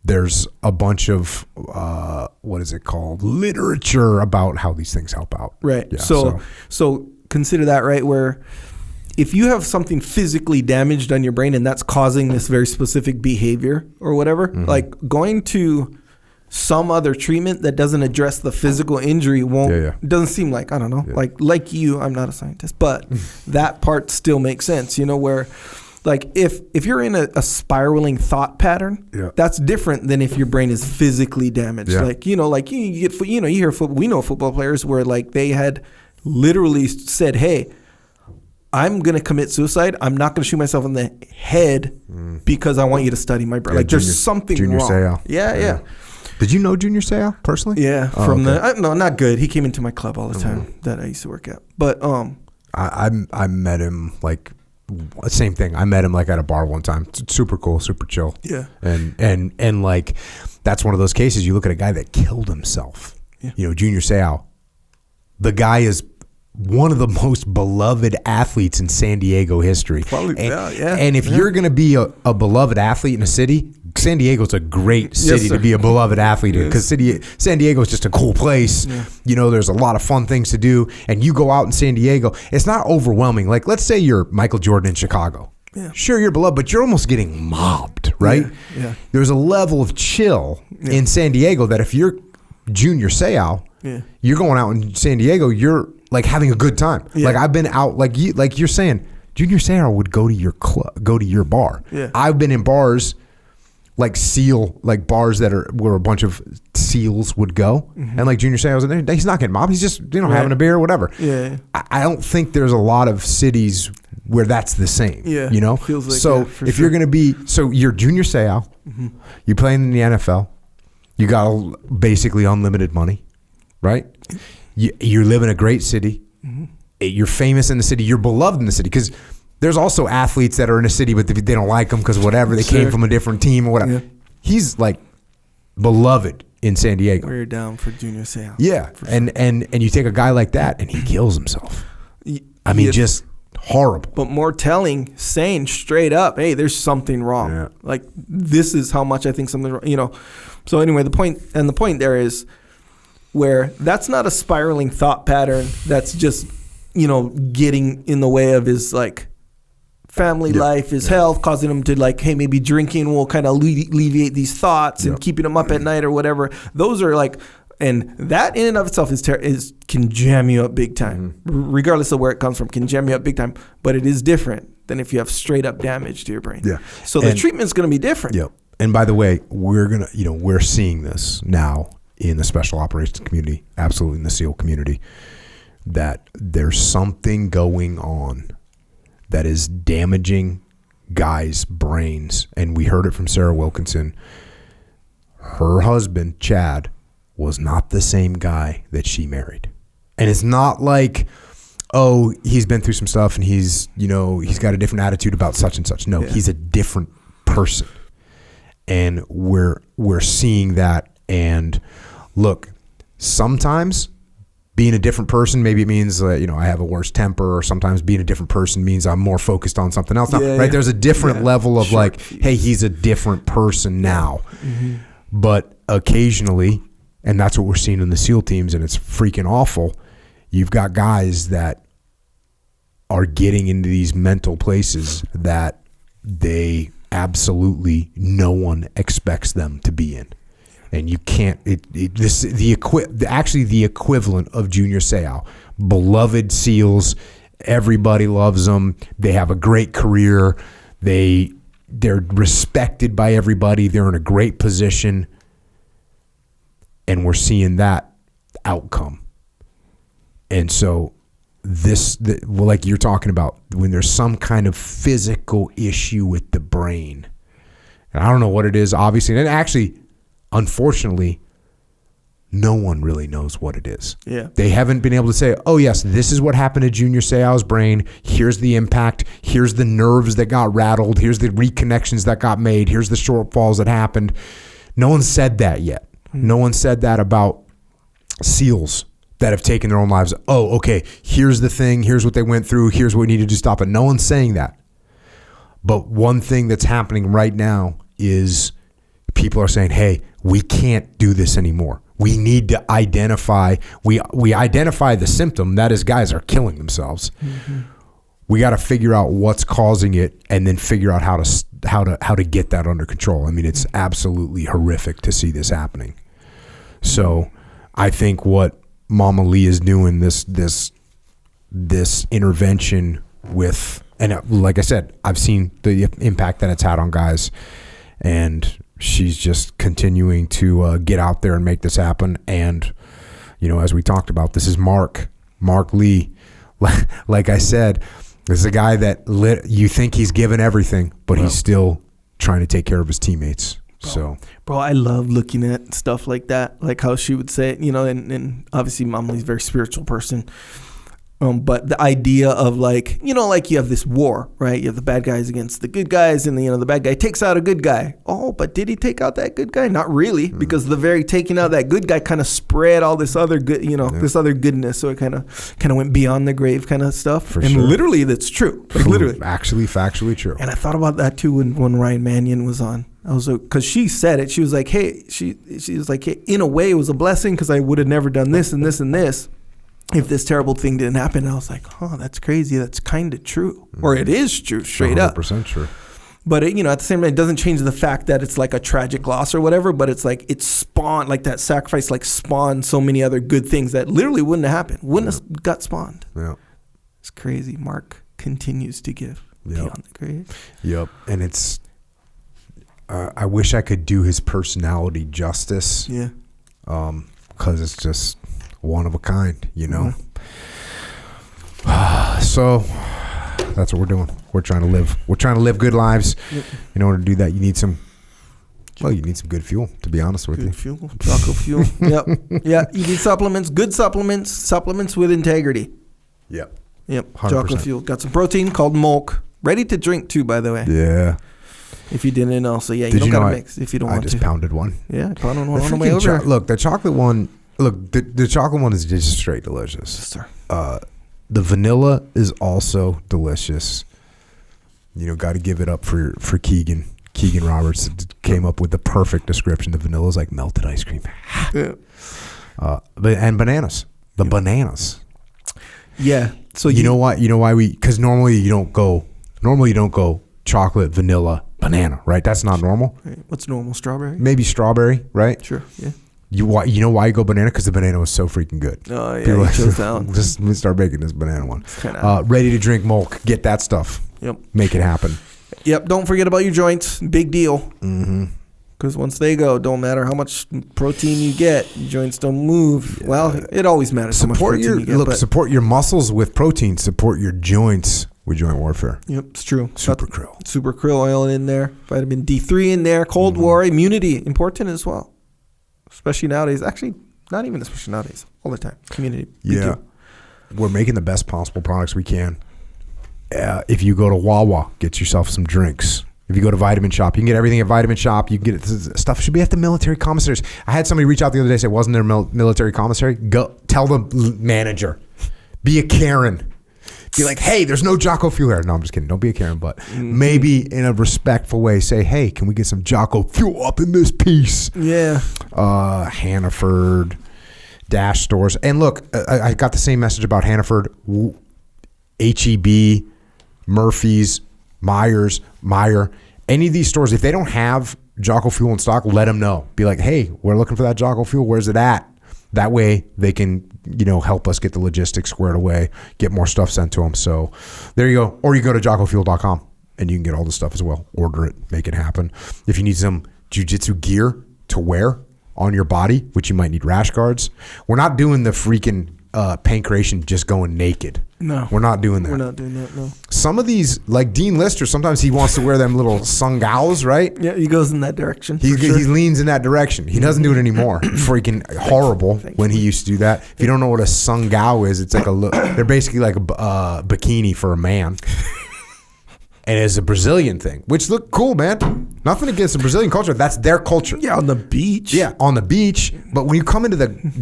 There's a bunch of, what is it called? Literature about how these things help out. Right. Yeah, so consider that, right, where if you have something physically damaged on your brain and that's causing this very specific behavior or whatever, like going to some other treatment that doesn't address the physical injury doesn't seem like, I don't know, like you, I'm not a scientist, but that part still makes sense, where like if you're in a spiraling thought pattern, that's different than if your brain is physically damaged. Yeah. Like, like you get, you hear we know football players where like they had literally said, hey, I'm going to commit suicide. I'm not going to shoot myself in the head because I want you to study my brain. Like there's something Junior wrong. Seau. Yeah. Did you know Junior Seau personally? Yeah. No, not good. He came into my club all the time that I used to work at. But I met him like same thing. I met him like at a bar one time. Super cool, super chill. Yeah. And like, that's one of those cases. You look at a guy that killed himself. Yeah. You know, Junior Seau. The guy is one of the most beloved athletes in San Diego history. Probably, and if you're going to be a beloved athlete in a city, San Diego's a great city to be a beloved athlete in, because San Diego is just a cool place. Yeah. You know, there's a lot of fun things to do, and you go out in San Diego, it's not overwhelming. Like, let's say you're Michael Jordan in Chicago. Yeah. Sure, you're beloved, but you're almost getting mobbed, right? Yeah. There's a level of chill in San Diego that if you're Junior Seau, you're going out in San Diego, you're like having a good time. Yeah. Like, I've been out, like you're saying, Junior Seau would go to your club, go to your bar. Yeah. I've been in bars like bars that are where a bunch of SEALs would go, and like Junior Seau's in there, he's not getting mobbed. He's just having a beer or whatever. Yeah. I don't think there's a lot of cities where that's the same. Yeah. You know. Feels like so if you're gonna be, you're Junior Seau, you're playing in the NFL, you got basically unlimited money, right? You live in a great city. You're famous in the city. You're beloved in the city, because there's also athletes that are in a city, but they don't like them because whatever, they came from a different team or whatever. Yeah. He's like beloved in San Diego. We're down for Junior Seau. Yeah, and you take a guy like that and he kills himself. I mean, just horrible. But more telling, saying straight up, hey, there's something wrong. Yeah. Like, this is how much I think something wrong. You know. So anyway, the point there is where that's not a spiraling thought pattern that's just, getting in the way of his like family life, his health, causing him to like, hey, maybe drinking will kind of alleviate these thoughts and keeping him up at night or whatever. Those are like, and that in and of itself can jam you up big time, regardless of where it comes from, can jam you up big time. But it is different than if you have straight up damage to your brain. Yeah. So the treatment's going to be different. Yeah. And by the way, we're seeing this now in the special operations community, absolutely in the SEAL community, that there's something going on that is damaging guys' brains. And we heard it from Sarah Wilkinson. Her husband, Chad, was not the same guy that she married. And it's not like, oh, he's been through some stuff and he's got a different attitude about such and such. No, he's a different person. And we're seeing that. And look, sometimes being a different person, maybe it means I have a worse temper, or sometimes being a different person means I'm more focused on something else now, right? There's a different level of like, hey, he's a different person now. But occasionally, and that's what we're seeing in the SEAL teams, and it's freaking awful, you've got guys that are getting into these mental places that they absolutely no one expects them to be in. And you can't. The equivalent of Junior Seau, beloved SEALs, everybody loves them. They have a great career. They're respected by everybody. They're in a great position, and we're seeing that outcome. And so like you're talking about, when there's some kind of physical issue with the brain, and I don't know what it is, obviously, and actually, unfortunately, no one really knows what it is. Yeah. They haven't been able to say, oh, yes, this is what happened to Junior Seau's brain. Here's the impact. Here's the nerves that got rattled. Here's the reconnections that got made. Here's the shortfalls that happened. No one said that yet. No one said that about SEALs that have taken their own lives. Oh, okay, here's the thing. Here's what they went through. Here's what we needed to stop it. No one's saying that. But one thing that's happening right now is people are saying, hey, we can't do this anymore. We need to identify. We identify the symptom. That is, guys are killing themselves. We got to figure out what's causing it, and then figure out how to get that under control. I mean, it's absolutely horrific to see this happening. So I think what Momma Lee is doing, this intervention with, and like I said, I've seen the impact that it's had on guys, and she's just continuing to get out there and make this happen. And, as we talked about, this is Marc Lee. Like I said, this is a guy that you think he's given everything, but he's still trying to take care of his teammates. Bro, I love looking at stuff like that, like how she would say it, and obviously Momma Lee's a very spiritual person. But the idea of like, you know, like you have this war, right? You have the bad guys against the good guys, and the bad guy takes out a good guy. Oh, but did he take out that good guy? Not really, because the very taking out that good guy kind of spread all this other good, this other goodness. So it kind of went beyond the grave kind of stuff. For and sure. Literally, that's true. Like, literally, actually, factually true. And I thought about that too when Ryan Mannion was on. I was because she said it. She was like, hey, she was like, hey, in a way, it was a blessing because I would have never done this and this and this if this terrible thing didn't happen. And I was like, oh, that's crazy. That's kind of true. Or it is true, straight up. 100% true. But, at the same time, it doesn't change the fact that it's like a tragic loss or whatever, but it's like it spawned, like that sacrifice like spawned so many other good things that literally wouldn't have happened, wouldn't have got spawned. Yeah. It's crazy. Mark continues to give beyond the grave. Yep. And it's, I wish I could do his personality justice. Yeah. Because it's just one of a kind, So that's what we're doing. We're trying to live. We're trying to live good lives. Yep. In order to do that, you need some good fuel, to be honest with you. Good fuel. Jocko fuel. Yep. Yeah. You need supplements, good supplements with integrity. Yep. 100%. Jocko fuel. Got some protein called milk. Ready to drink too, by the way. Yeah. If you didn't know. So, you don't got to mix if you don't want to. I just pounded one. Yeah, I pounded one on the way over. Look, the chocolate one. Look, the chocolate one is just straight delicious. Sir. The vanilla is also delicious. Got to give it up for Keegan. Keegan Roberts came up with the perfect description. The vanilla is like melted ice cream. Yeah. And bananas. The bananas. Yeah. So you know why? Because normally you don't go chocolate, vanilla, banana, right? That's not normal. Right. What's normal? Strawberry? Maybe strawberry, right? Sure. Yeah. You know why you go banana? Because the banana was so freaking good. Oh, yeah. You chose that one. Just start making this banana one. Ready to drink milk. Get that stuff. Yep. Make it happen. Yep. Don't forget about your joints. Big deal. Mm-hmm. Because once they go, don't matter how much protein you get, your joints don't move. Yeah. Well, it always matters how much protein you get. Support your muscles with protein. Support your joints with joint warfare. Yep, it's true. Super krill oil in there. Vitamin D3 in there. Cold war. Immunity. Important as well. Especially nowadays. Actually, not even especially nowadays. All the time. Community. Yeah. We're making the best possible products we can. If you go to Wawa, get yourself some drinks. If you go to Vitamin Shop, you can get everything at Vitamin Shop. You can get it. Stuff should be at the military commissaries. I had somebody reach out the other day and say, wasn't there a military commissary? Go tell the manager. Be a Karen. Be like, hey, there's no Jocko fuel here. No, I'm just kidding. Don't be a Karen, but maybe in a respectful way say, hey, can we get some Jocko fuel up in this piece? Yeah. Hannaford, Dash stores. And look, I got the same message about Hannaford, HEB, Murphy's, Meyer. Any of these stores, if they don't have Jocko fuel in stock, let them know. Be like, hey, we're looking for that Jocko fuel. Where's it at? That way they can, help us get the logistics squared away, get more stuff sent to them. So there you go. Or you go to jockofuel.com and you can get all the stuff as well. Order it, make it happen. If you need some jiu-jitsu gear to wear on your body, which you might need rash guards, we're not doing the freaking pancreation just going naked. No. We're not doing that. We're not doing that, no. Some of these, like Dean Lister, sometimes he wants to wear them little sungals, right? Yeah, he goes in that direction. He leans in that direction. He doesn't do it anymore. Freaking horrible when he used to do that. If you don't know what a sungao is, it's like they're basically like a bikini for a man. And it's a Brazilian thing, which look cool, man. Nothing against the Brazilian culture. That's their culture. Yeah, on the beach. Yeah, on the beach. But when you come into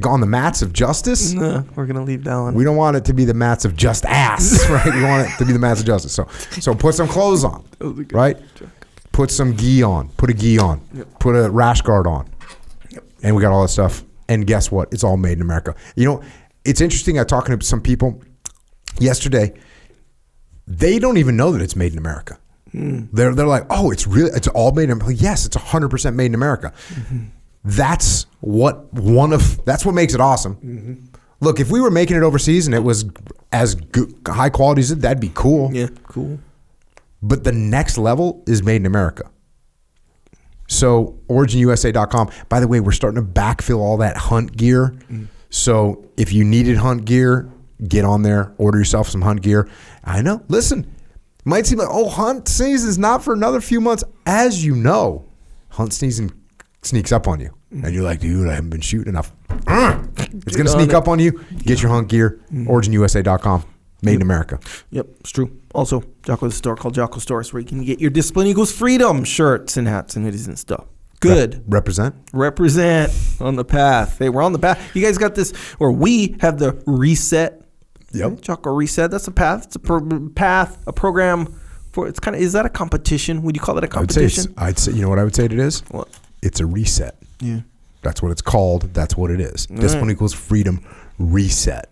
on the mats of justice, we're gonna leave that one. We don't want it to be the mats of just ass, right? We want it to be the mats of justice. So put some clothes on, right? Put some gi on. Put a gi on. Yep. Put a rash guard on. Yep. And we got all that stuff. And guess what? It's all made in America. It's interesting. I'm talking to some people yesterday. They don't even know that it's made in America. They're like, oh, it's all made in America. Yes, it's 100% made in America. Mm-hmm. That's what makes it awesome. Mm-hmm. Look, if we were making it overseas and it was as good, high quality as it, that'd be cool. Yeah, cool. But the next level is made in America. So originusa.com. By the way, we're starting to backfill all that hunt gear. So if you needed hunt gear, get on there, order yourself some hunt gear. I know. Listen, might seem like, hunt season is not for another few months. As you know, hunt season sneaks up on you. And you're like, dude, I haven't been shooting enough. It's going to sneak up on you. Get your hunt gear. OriginUSA.com. Made in America. Yep, it's true. Also, Jocko's store called Jocko Stores, where you can get your Discipline Equals Freedom shirts and hats and hoodies and stuff. Good. Represent on the path. Hey, we're on the path. You guys got this, or we have the reset. Yep. Jocko Reset. That's a path. It's a a program for. It's kind of. Is that a competition? Would you call it a competition? I'd say. You know what I would say it is? What? It's a reset. Yeah. That's what it's called. That's what it is. Discipline Equals Freedom Reset.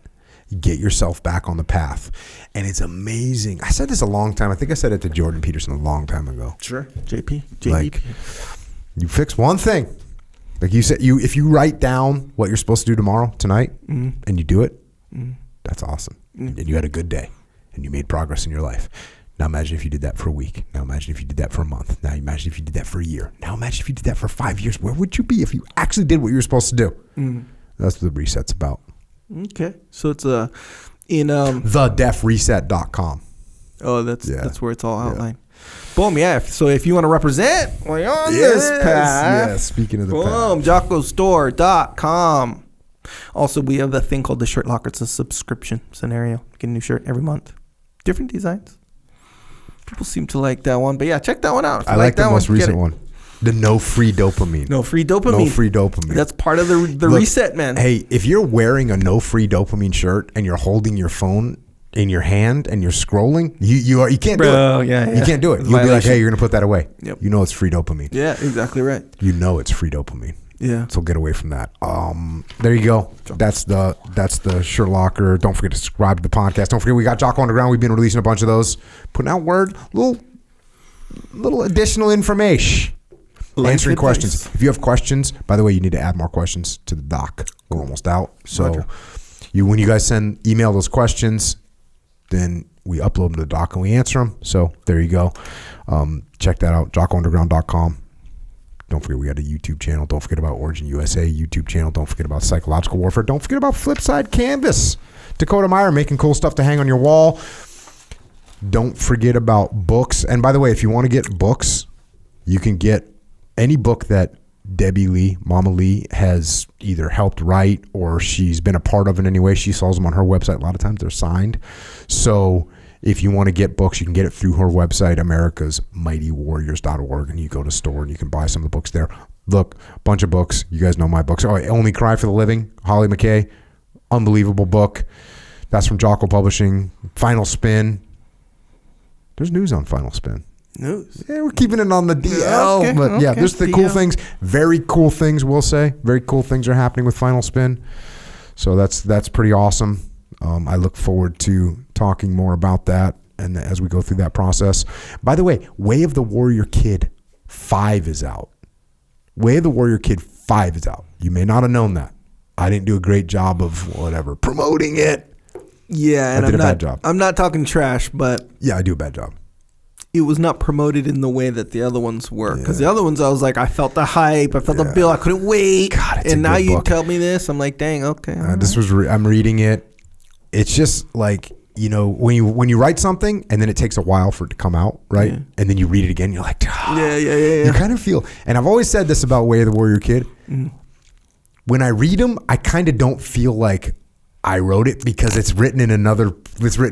Get yourself back on the path. And it's amazing. I said this a long time. I think I said it to Jordan Peterson a long time ago. Sure. JP. Like, you fix one thing. Like you said, if you write down what you're supposed to do tomorrow, tonight, and you do it, that's awesome. And you had a good day and you made progress in your life. Now imagine if you did that for a week. Now imagine if you did that for a month. Now imagine if you did that for a year. Now imagine if you did that for 5 years. Where would you be if you actually did what you were supposed to do? That's what the reset's about. Okay. So it's in TheDefReset.com. Oh, that's where it's all outlined. Boom, yeah. So if you want to represent, well, you're on this path. Yeah, speaking of the boom, path. JockoStore.com. Also, we have a thing called the Shirt Locker. It's a subscription scenario. Get a new shirt every month. Different designs. People seem to like that one. But yeah, check that one out. I like the most recent one. The no free dopamine. No free dopamine. That's part of the Look, reset, man. Hey, if you're wearing a no free dopamine shirt and you're holding your phone in your hand and you're scrolling, you can't do it. Yeah. You can't do it. You'll be like, hey, you're gonna put that away. Yep. You know it's free dopamine. Yeah, exactly right. You know it's free dopamine. Yeah. So get away from that. There you go. That's the Shirt Locker. Don't forget to subscribe to the podcast. Don't forget we got Jocko Underground. We've been releasing a bunch of those, putting out word, little additional information. Answering questions. If you have questions, by the way, you need to add more questions to the doc. We're almost out. So when you guys email those questions, then we upload them to the doc and we answer them. So there you go. Check that out. JockoUnderground.com. Don't forget we got a YouTube channel. Don't forget about Origin USA YouTube channel. Don't forget about Psychological Warfare. Don't forget about Flipside Canvas. Dakota Meyer making cool stuff to hang on your wall. Don't forget about books. And by the way, if you want to get books, you can get any book that Debbie Lee, Momma Lee, has either helped write or she's been a part of in any way. She sells them on her website. A lot of times they're signed. So if you want to get books, you can get it through her website, americasmightywarriors.org, and you go to store and you can buy some of the books there. Look, a bunch of books. You guys know my books. Oh, Only Cry for the Living, Holly McKay. Unbelievable book. That's from Jocko Publishing. Final Spin. There's news on Final Spin. News. Yeah, we're keeping it on the DL. Yeah, there's the cool things. Very cool things, we'll say. Very cool things are happening with Final Spin. So that's pretty awesome. I look forward to talking more about that and as we go through that process. By the way, Way of the Warrior Kid 5 is out. Way of the Warrior Kid 5 is out. You may not have known that. I didn't do a great job of promoting it. Yeah, and I did a bad job. I'm not talking trash, but yeah, I do a bad job. It was not promoted in the way that the other ones were. Because the other ones, I was like, I felt the hype. I felt the bill. I couldn't wait. God, it's and a now good you book. tell me this. I'm like, dang, okay. I'm reading it. It's just like, when you write something and then it takes a while for it to come out, right? Yeah. And then you read it again, you're like, yeah. You kind of feel, and I've always said this about Way of the Warrior Kid. Mm-hmm. When I read them, I kind of don't feel like I wrote it because it's written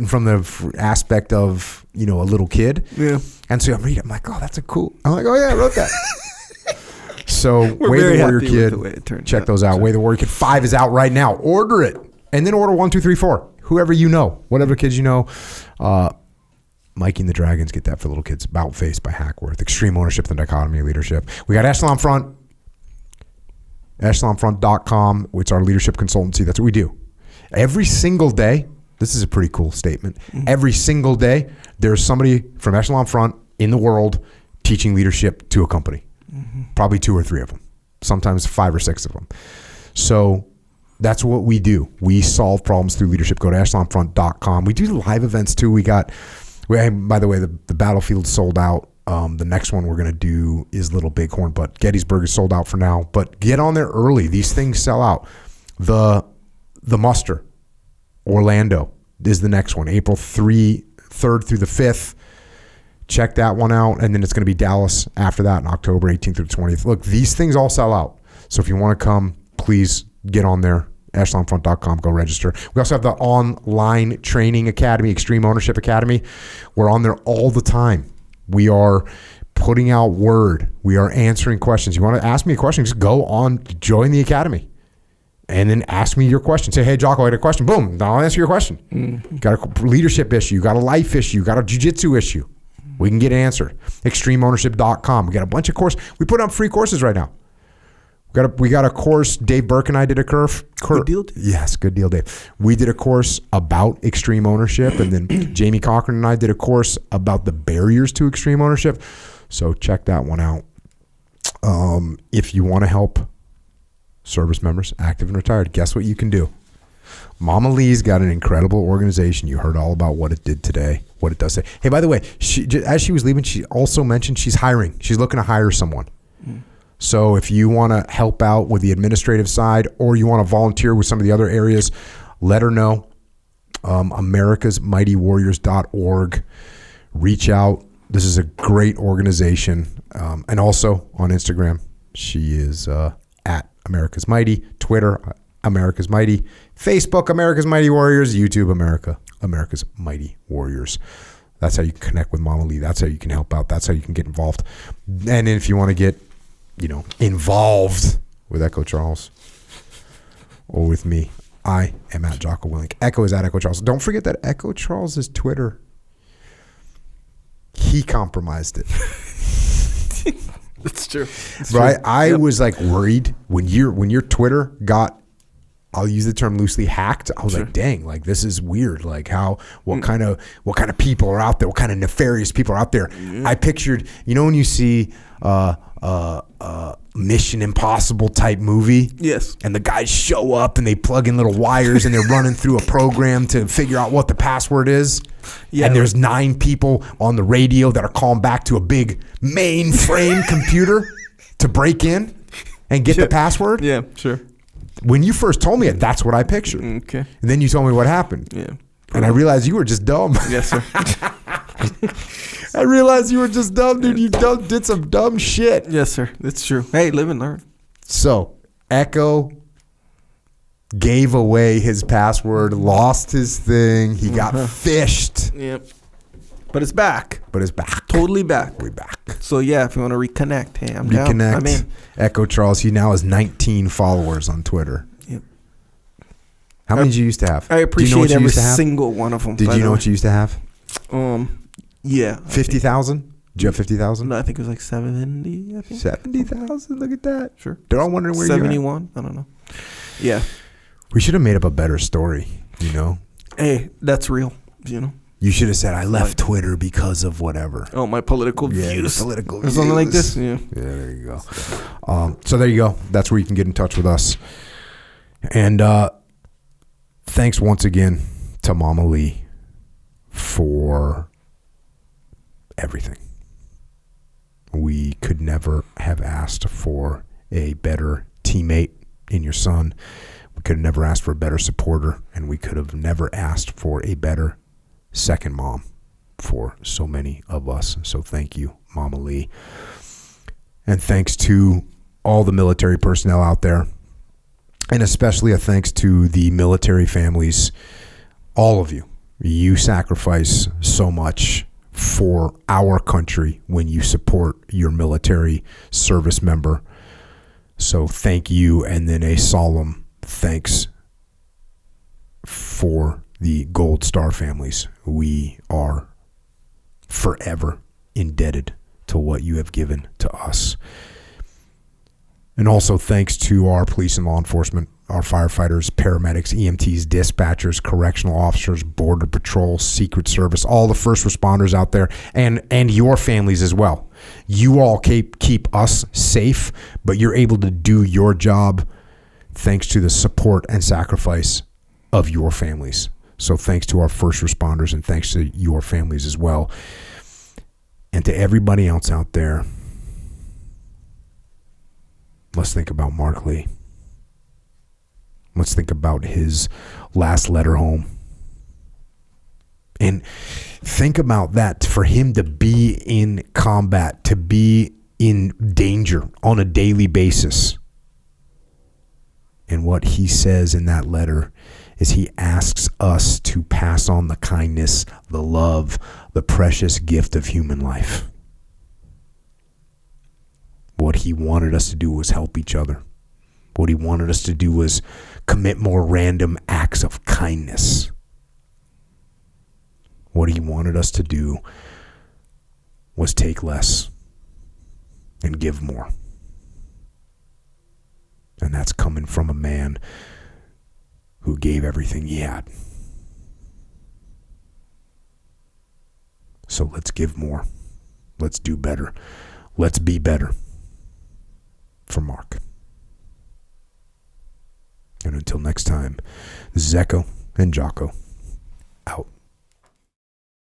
from the aspect of, a little kid. Yeah. And so I'm reading, I'm like, oh, that's I'm like, oh yeah, I wrote that. So We're Way very the Warrior happy Kid, with the way it turned check out. those out. Way the Warrior Kid 5 is out right now. Order it. And then order 1, 2, 3, 4. Whoever you know, whatever kids you know. Mikey and the Dragons, get that for little kids. About Face by Hackworth. Extreme Ownership, the Dichotomy of Leadership. We got Echelon Front. EchelonFront.com. It's our leadership consultancy. That's what we do. Every single day, this is a pretty cool statement. Mm-hmm. Every single day, there's somebody from Echelon Front in the world teaching leadership to a company. Mm-hmm. Probably 2 or 3 of them. Sometimes 5 or 6 of them. So that's what we do. We solve problems through leadership. Go to EchelonFront.com. We do live events too. By the way, the Battlefield sold out. The next one we're going to do is Little Bighorn, but Gettysburg is sold out for now. But get on there early. These things sell out. The Muster, Orlando, is the next one. April 3rd through the 5th. Check that one out. And then it's going to be Dallas after that in October 18th through the 20th. Look, these things all sell out. So if you want to come, please get on there. echelonfront.com, go register. We also have the online training academy, Extreme Ownership Academy. We're on there all the time. We are putting out word. We are answering questions. You want to ask me a question, just go on, join the academy, and then ask me your question. Say, hey, Jocko, I had a question. Boom, I'll answer your question. Mm-hmm. Got a leadership issue, got a life issue, got a jiu-jitsu issue. We can get it answered. ExtremeOwnership.com. We got a bunch of courses. We put up free courses right now. We got a course. Dave Burke and I did a Good deal, Dave. Yes, good deal, Dave. We did a course about extreme ownership, and then Jamie Cochran and I did a course about the barriers to extreme ownership. So check that one out. If you want to help service members, active and retired, guess what you can do? Momma Lee's got an incredible organization. You heard all about what it did today, what it does today. Hey, by the way, as she was leaving, she also mentioned she's hiring. She's looking to hire someone. So if you want to help out with the administrative side, or you want to volunteer with some of the other areas, let her know. AmericasMightyWarriors.org. Reach out. This is a great organization. And also on Instagram, she is at America's Mighty. Twitter, America's Mighty. Facebook, America's Mighty Warriors. YouTube, America's Mighty Warriors. That's how you can connect with Momma Lee. That's how you can help out. That's how you can get involved. And then if you want to get involved with Echo Charles or with me, I am at Jocko Willink. Echo is at Echo Charles. Don't forget that Echo Charles's Twitter, he compromised it. That's true. Right? I was like worried when your Twitter got, I'll use the term loosely, hacked. I was like, dang, like this is weird. Like what kind of people are out there? What kind of nefarious people are out there? I pictured, when you see Mission Impossible type movie. Yes. And the guys show up and they plug in little wires and they're running through a program to figure out what the password is. Yeah. And there's 9 people on the radio that are calling back to a big mainframe computer to break in and get the password. Yeah, sure. When you first told me it, that's what I pictured. Okay. And then you told me what happened. Yeah. And I realized you were just dumb. Yes, sir. I realized you were just dumb, dude. You did some dumb shit. Yes, sir. That's true. Hey, live and learn. So, Echo gave away his password, lost his thing. He got fished. Yep. But it's back. Totally back. We're back. So, yeah, if you want to reconnect, hey, I'm down. I'm in. Echo Charles, he now has 19 followers on Twitter. Yep. How many did you used to have? I appreciate every single one of them. Did you know what you used to have? Yeah. 50,000? Did you have 50,000? No, I think it was like 70, I think. 70,000? Look at that. Sure. They're all wondering where 71? I don't know. Yeah. We should have made up a better story, Hey, that's real, You should have said, I left Twitter because of whatever. Oh, my political views. Political views. Or something like this. Yeah. Yeah, there you go. So there you go. That's where you can get in touch with us. And thanks once again to Momma Lee for everything. We could never have asked for a better teammate in your son. We could have never asked for a better supporter, and we could have never asked for a better second mom for so many of us. So thank you, Momma Lee. And thanks to all the military personnel out there, and especially a thanks to the military families, all of you. You sacrifice so much for our country when you support your military service member. So thank you, and then a solemn thanks for the Gold Star families. We are forever indebted to what you have given to us. And also thanks to our police and law enforcement, our firefighters, paramedics, EMTs, dispatchers, correctional officers, border patrol, Secret Service, all the first responders out there, and your families as well. You all keep us safe, but you're able to do your job thanks to the support and sacrifice of your families. So thanks to our first responders, and thanks to your families as well. And to everybody else out there, let's think about Marc Lee. Let's think about his last letter home. And think about that, for him to be in combat, to be in danger on a daily basis. And what he says in that letter is he asks us to pass on the kindness, the love, the precious gift of human life. What he wanted us to do was help each other. What he wanted us to do was commit more random acts of kindness. What he wanted us to do was take less and give more. And that's coming from a man who gave everything he had. So let's give more. Let's do better. Let's be better. For Mark. And until next time, this is Echo and Jocko out.